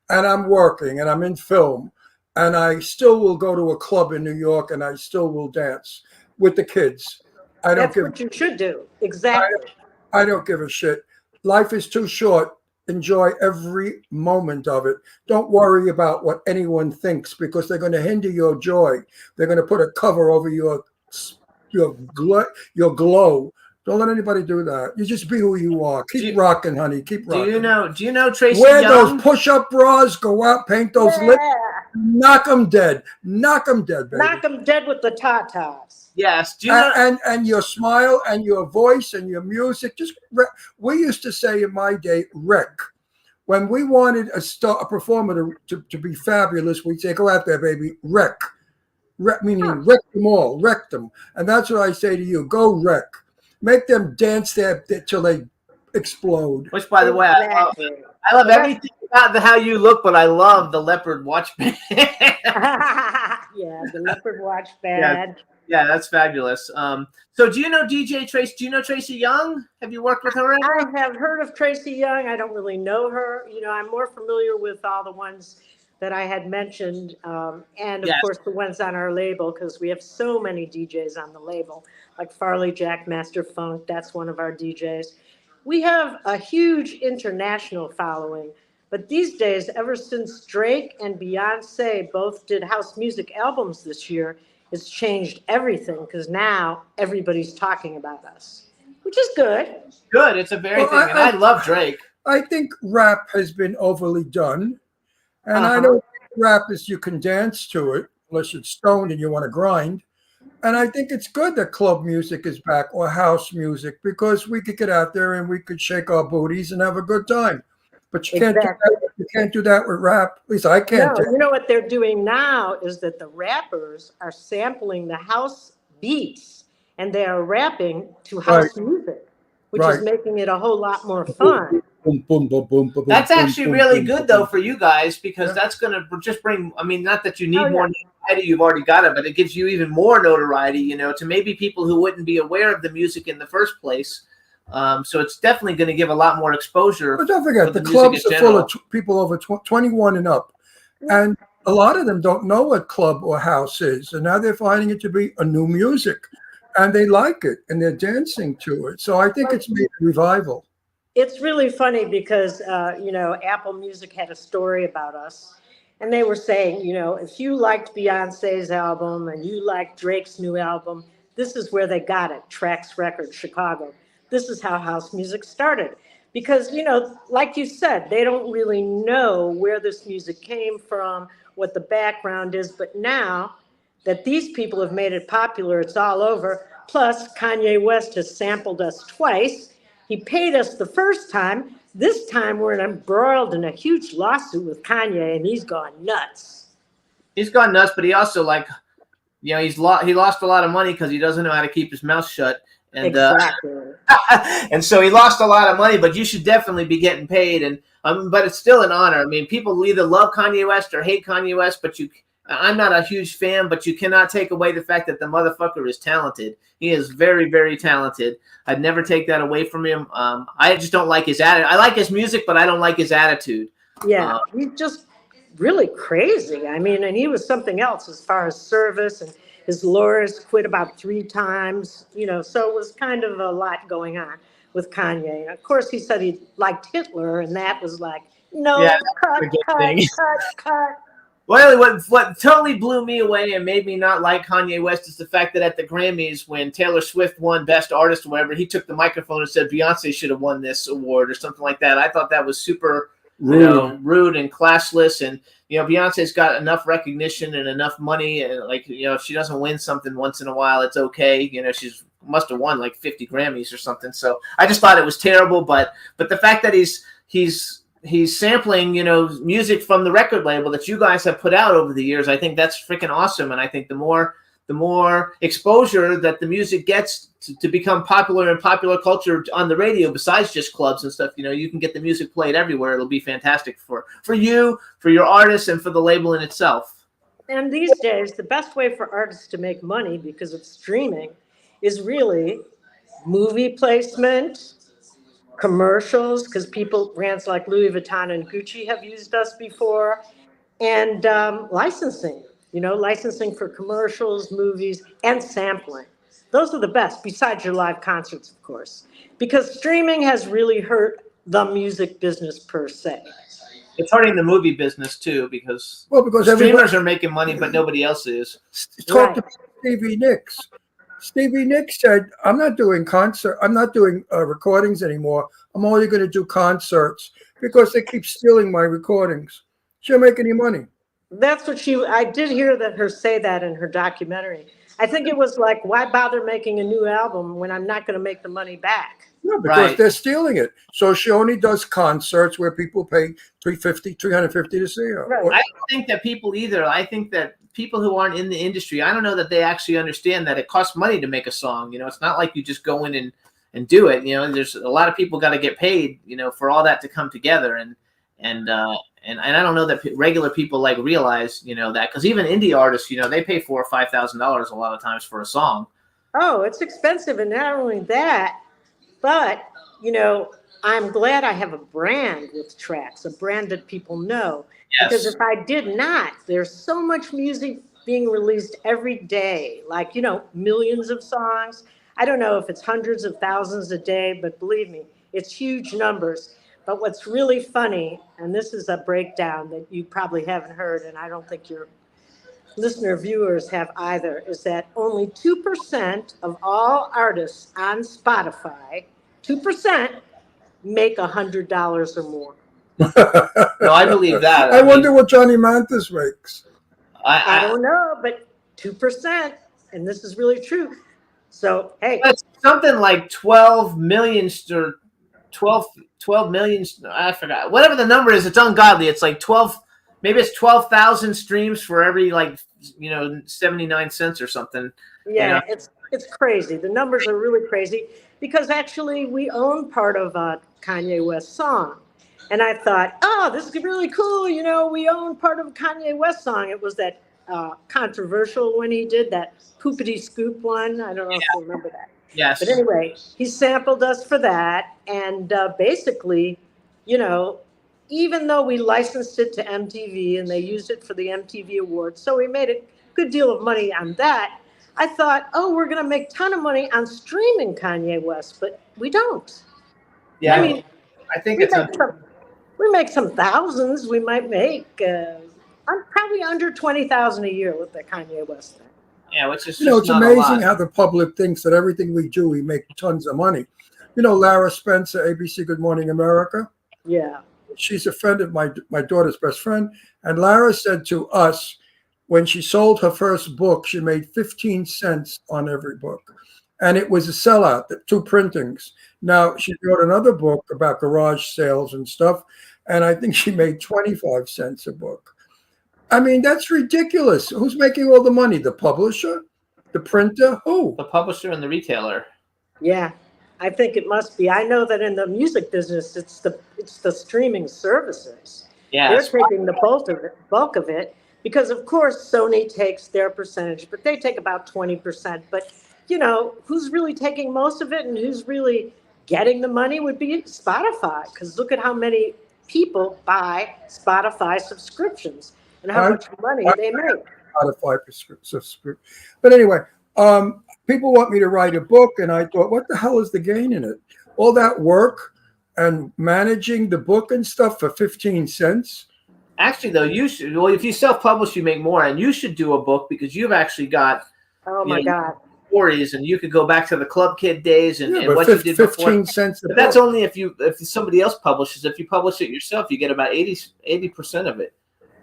Speaker 5: and I'm working, and I'm in film, and I still will go to a club in New York, and I still will dance with the kids.
Speaker 8: That's what you should do. Exactly.
Speaker 5: I don't give a shit. Life is too short. Enjoy every moment of it. Don't worry about what anyone thinks, because they're going to hinder your joy. They're going to put a cover over your glow. Don't let anybody do that. You just be who you are. Keep rocking, honey. Keep rocking.
Speaker 4: Do you know Tracy
Speaker 5: Wear
Speaker 4: Young?
Speaker 5: those push-up bras. Go out, paint those lips. Knock them dead. Knock them dead, baby.
Speaker 8: Knock them dead with the tatas.
Speaker 4: Yes. Do you know?
Speaker 5: And your smile and your voice and your music. We used to say in my day, wreck. When we wanted a performer to be fabulous, we'd say, go out there, baby, wreck. Wreck, meaning wreck them all, wreck them. And that's what I say to you. Go wreck. Make them dance there till they explode.
Speaker 4: Which, by the way, I love everything about how you look, but I love the leopard watch band.
Speaker 8: Yeah, the leopard watch band.
Speaker 4: Yeah, that's fabulous. So do you know DJ Tracy? Do you know Tracy Young? Have you worked with her ever?
Speaker 8: I have heard of Tracy Young. I don't really know her. I'm more familiar with all the ones that I had mentioned, and of course the ones on our label, because we have so many DJs on the label, like Farley Jack, Master Funk. That's one of our DJs. We have a huge international following, but these days, ever since Drake and Beyonce both did house music albums this year, it's changed everything, because now everybody's talking about us, which is good.
Speaker 4: Good. It's a very thing. And I love Drake.
Speaker 5: I think rap has been overly done. And I don't think rap is you can dance to it unless you're stoned and you want to grind. And I think it's good that club music is back, or house music, because we could get out there and we could shake our booties and have a good time. But you can't do that with rap. At least I can't.
Speaker 8: No, you know what they're doing now is that the rappers are sampling the house beats, and they are rapping to house music, which is making it a whole lot more fun.
Speaker 4: That's actually really good, though, for you guys, because that's going to just bring, not that you need more notoriety, you've already got it, but it gives you even more notoriety, to maybe people who wouldn't be aware of the music in the first place. So it's definitely going to give a lot more exposure.
Speaker 5: But don't forget, the clubs are full of people over 21 and up. And a lot of them don't know what club or house is. And now they're finding it to be a new music. And they like it, and they're dancing to it. So I think it's made a revival.
Speaker 8: It's really funny because, Apple Music had a story about us. And they were saying, if you liked Beyonce's album and you liked Drake's new album, this is where they got it, Trax Records, Chicago. This is how house music started. Because, like you said, they don't really know where this music came from, what the background is. But now that these people have made it popular, it's all over. Plus, Kanye West has sampled us twice. He paid us the first time. This time we're embroiled in a huge lawsuit with Kanye, and he's gone nuts.
Speaker 4: He's gone nuts, but he also he lost a lot of money because he doesn't know how to keep his mouth shut. And,
Speaker 8: exactly.
Speaker 4: And so he lost a lot of money, but you should definitely be getting paid. And but it's still an honor. People either love Kanye West or hate Kanye West, but I'm not a huge fan, but you cannot take away the fact that the motherfucker is talented. He is very, very talented. I'd never take that away from him. I just don't like his attitude. I like his music, but I don't like his attitude.
Speaker 8: Yeah, he's just really crazy. And he was something else as far as service, and his lawyers quit about 3 times, so it was kind of a lot going on. with Kanye. And of course, he said he liked Hitler, and that was like, no,
Speaker 4: Yeah,
Speaker 8: cut,
Speaker 4: a good
Speaker 8: cut,
Speaker 4: thing.
Speaker 8: cut.
Speaker 4: Well, what totally blew me away and made me not like Kanye West is the fact that at the Grammys, when Taylor Swift won Best Artist or whatever, he took the microphone and said Beyonce should have won this award or something like that. I thought that was super rude and classless. And Beyonce's got enough recognition and enough money, and if she doesn't win something once in a while, it's okay. She's must have won like 50 Grammys or something. So I just thought it was terrible. But the fact that he's sampling, music from the record label that you guys have put out over the years, I think that's freaking awesome. And I think the more exposure that the music gets to become popular in popular culture on the radio, besides just clubs and stuff, you can get the music played everywhere. It'll be fantastic for you, for your artists, and for the label in itself.
Speaker 8: And these days, the best way for artists to make money because of streaming is really movie placement, commercials, because brands like Louis Vuitton and Gucci have used us before, and licensing, licensing for commercials, movies, and sampling. Those are the best, besides your live concerts, of course, because streaming has really hurt the music business per se.
Speaker 4: It's hurting the movie business too, because streamers are making money, but nobody else is.
Speaker 5: Talk to Stevie Nicks. Stevie Nicks said, I'm not doing recordings anymore. I'm only going to do concerts because they keep stealing my recordings. She'll make any money.
Speaker 8: That's what I did hear her say that in her documentary. I think it was like, why bother making a new album when I'm not going to make the money back?
Speaker 5: No, because they're stealing it. So she only does concerts where people pay $350 to see her.
Speaker 8: Right.
Speaker 4: I don't think that people either. I think that people who aren't in the industry, I don't know that they actually understand that it costs money to make a song. It's not like you just go in and do it. There's a lot of people got to get paid, for all that to come together. And I don't know that regular people realize, that, because even indie artists, they pay $4,000 or $5,000 a lot of times for a song.
Speaker 8: Oh, it's expensive. And not only that, but, I'm glad I have a brand with tracks, a brand that people know. Yes. Because if I did not, there's so much music being released every day, millions of songs. I don't know if it's hundreds of thousands a day, but believe me, it's huge numbers. But what's really funny, and this is a breakdown that you probably haven't heard, and I don't think your listener viewers have either, is that only 2% of all artists on Spotify, 2% make $100 or more.
Speaker 4: No, I believe that.
Speaker 5: I wonder what Johnny Mathis makes.
Speaker 8: I don't know, but 2%, and this is really true. So, hey.
Speaker 4: It's something like 12 million or 12 million, I forgot. Whatever the number is, it's ungodly. It's like 12, maybe it's 12,000 streams for every 79 cents or something.
Speaker 8: Yeah, it's crazy. The numbers are really crazy because actually we own part of a Kanye West song. And I thought, oh, this is really cool. We own part of a Kanye West song. It was that controversial when he did that Poopity Scoop one. I don't know if you remember that.
Speaker 4: Yes.
Speaker 8: But anyway, he sampled us for that. And basically, even though we licensed it to MTV and they used it for the MTV Awards, so we made a good deal of money on that, I thought, oh, we're going to make a ton of money on streaming Kanye West, but we don't.
Speaker 4: Yeah, I think
Speaker 8: we make some thousands. We might make probably under 20,000 a year with the Kanye West thing.
Speaker 4: Yeah, which is
Speaker 5: it's amazing how the public thinks that everything we do, we make tons of money. Lara Spencer, ABC Good Morning America.
Speaker 8: Yeah.
Speaker 5: She's a friend of my daughter's best friend. And Lara said to us, when she sold her first book, she made 15 cents on every book. And it was a sellout, 2 printings. Now, she wrote another book about garage sales and stuff, and I think she made 25 cents a book. I mean, that's ridiculous. Who's making all the money? The publisher? The printer? Who?
Speaker 4: The publisher and the retailer.
Speaker 8: Yeah, I think it must be. I know that in the music business, it's the streaming services.
Speaker 4: Yeah,
Speaker 8: they're taking the bulk of it because, of course, Sony takes their percentage, but they take about 20%. But who's really taking most of it and who's really getting the money would be Spotify, because look at how many people buy Spotify subscriptions and how much money they make.
Speaker 5: Spotify subscription. But anyway, people want me to write a book, and I thought, what the hell is the gain in it? all that work and managing the book and stuff for 15 cents.
Speaker 4: Actually, though, you should. Well, if you self-publish, you make more, and you should do a book because you've actually got.
Speaker 8: Oh my God.
Speaker 4: Stories, and you could go back to the Club Kid days and what you did
Speaker 5: 15
Speaker 4: before.
Speaker 5: cents.
Speaker 4: But that's only if somebody else publishes. If you publish it yourself, you get about 80% of it.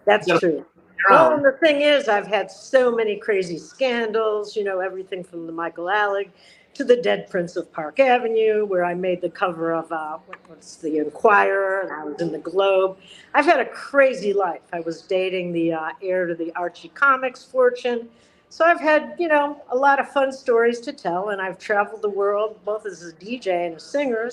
Speaker 8: That's true. Well, and the thing is, I've had so many crazy scandals, everything from the Michael Alec to the Dead Prince of Park Avenue, where I made the cover of what's the Inquirer, and I was in the Globe. I've had a crazy life. I was dating the heir to the Archie Comics fortune. So I've had, a lot of fun stories to tell, and I've traveled the world both as a DJ and a singer,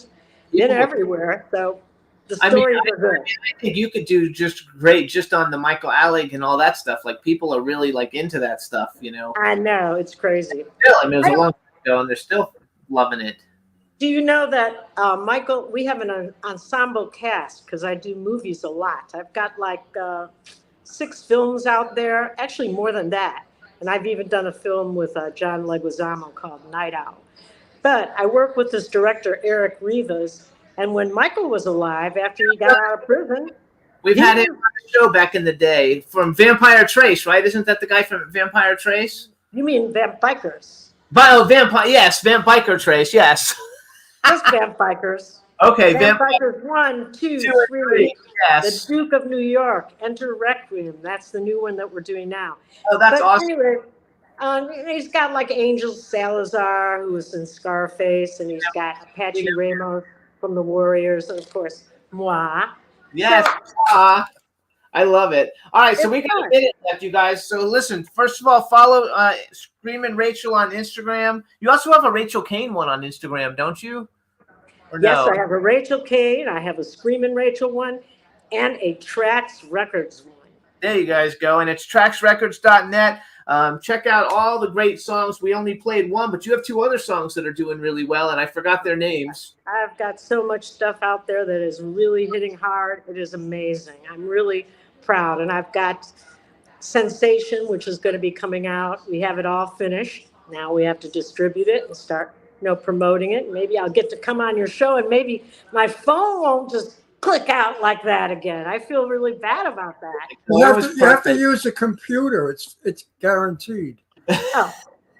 Speaker 8: been everywhere. So the stories are good.
Speaker 4: I think you could do just great just on the Michael Alec and all that stuff. Like people are really into that stuff,
Speaker 8: I know, it's crazy.
Speaker 4: Still, it was a long time ago, and they're still loving it.
Speaker 8: Do you know that, Michael, we have an ensemble cast because I do movies a lot. I've got 6 films out there, actually more than that. And I've even done a film with John Leguizamo called Night Owl. But I work with this director, Eric Rivas. And when Michael was alive, after he got out of prison.
Speaker 4: We've had him on the show back in the day from Vampire Trace, right? Isn't that the guy from Vampire Trace?
Speaker 8: You mean Vamp Bikers?
Speaker 4: Yes, Vampire Trace, yes.
Speaker 8: Just Vampikers.
Speaker 4: Okay,
Speaker 8: Vampikers 1, 2, 3.
Speaker 4: Yes.
Speaker 8: The Duke of New York, Enter Requiem. That's the new one that we're doing now.
Speaker 4: Oh, that's awesome.
Speaker 8: Anyway, he's got Angel Salazar, who was in Scarface, and he's got Apache Ramos from the Warriors, and of course, moi.
Speaker 4: Yes, I love it. All right, so we got a minute left, you guys. So listen, first of all, follow Screamin' Rachel on Instagram. You also have a Rachel Kane one on Instagram, don't you?
Speaker 8: Yes, I have a Rachel Kane, I have a Screamin' Rachel one, and a Trax Records one.
Speaker 4: There you guys go, and it's traxrecords.net. Check out all the great songs. We only played one, but you have 2 other songs that are doing really well, and I forgot their names.
Speaker 8: I've got so much stuff out there that is really hitting hard. It is amazing. I'm really proud, and I've got Sensation, which is going to be coming out. We have it all finished. Now we have to distribute it and start promoting it. Maybe I'll get to come on your show, and maybe my phone won't just click out like that again. I feel really bad about that.
Speaker 5: You have to use a computer. It's guaranteed.
Speaker 8: Oh.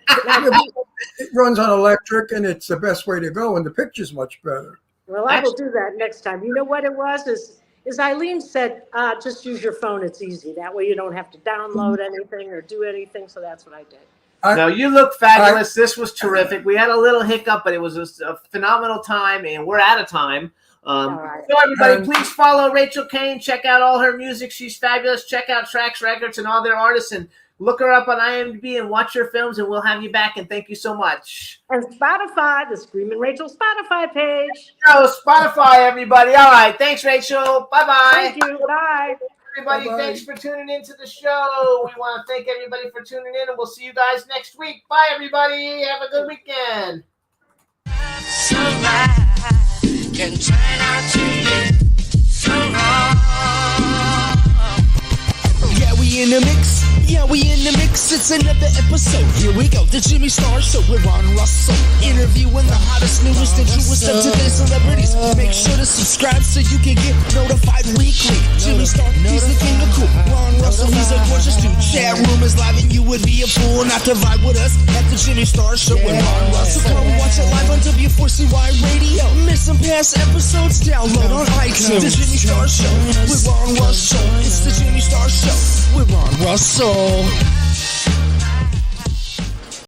Speaker 5: It runs on electric, and it's the best way to go, and the picture's much better.
Speaker 8: Well, I will do that next time. You know what it was? Is Eileen said, just use your phone. It's easy. That way you don't have to download anything or do anything. So that's what I did.
Speaker 4: No, you look fabulous. This was terrific. We had a little hiccup, but it was a phenomenal time, and we're out of time.
Speaker 8: Right.
Speaker 4: So everybody, please follow Rachel Kane. Check out all her music. She's fabulous. Check out Trax Records and all their artists, and look her up on IMDb and watch her films, and we'll have you back. And thank you so much.
Speaker 8: And Spotify, the Screamin' Rachel Spotify page.
Speaker 4: Oh, Spotify, everybody. All right. Thanks, Rachel. Bye-bye.
Speaker 8: Thank you. Bye.
Speaker 4: Everybody, thanks for tuning into the show. We want to thank everybody for tuning in, and we'll see you guys next week. Bye, everybody. Have a good weekend.
Speaker 6: Can turn out to be so wrong. Yeah, we in the mix. Yeah, we in the mix. It's another episode. Here we go. The Jimmy Star Show with Ron Russell. Interviewing the hottest, newest, and truest of today's celebrities. Make sure to subscribe so you can get notified weekly. Jimmy Star, he's the king of cool. Ron Russell, he's a gorgeous dude. Chat room is live, and you would be a fool not to vibe with us at the Jimmy Star Show with Ron Russell. Come watch it live on W4CY Radio. Miss some past episodes? Download on iTunes. The Jimmy Star Show with Ron Russell. It's the Jimmy Star Show with Ron Russell.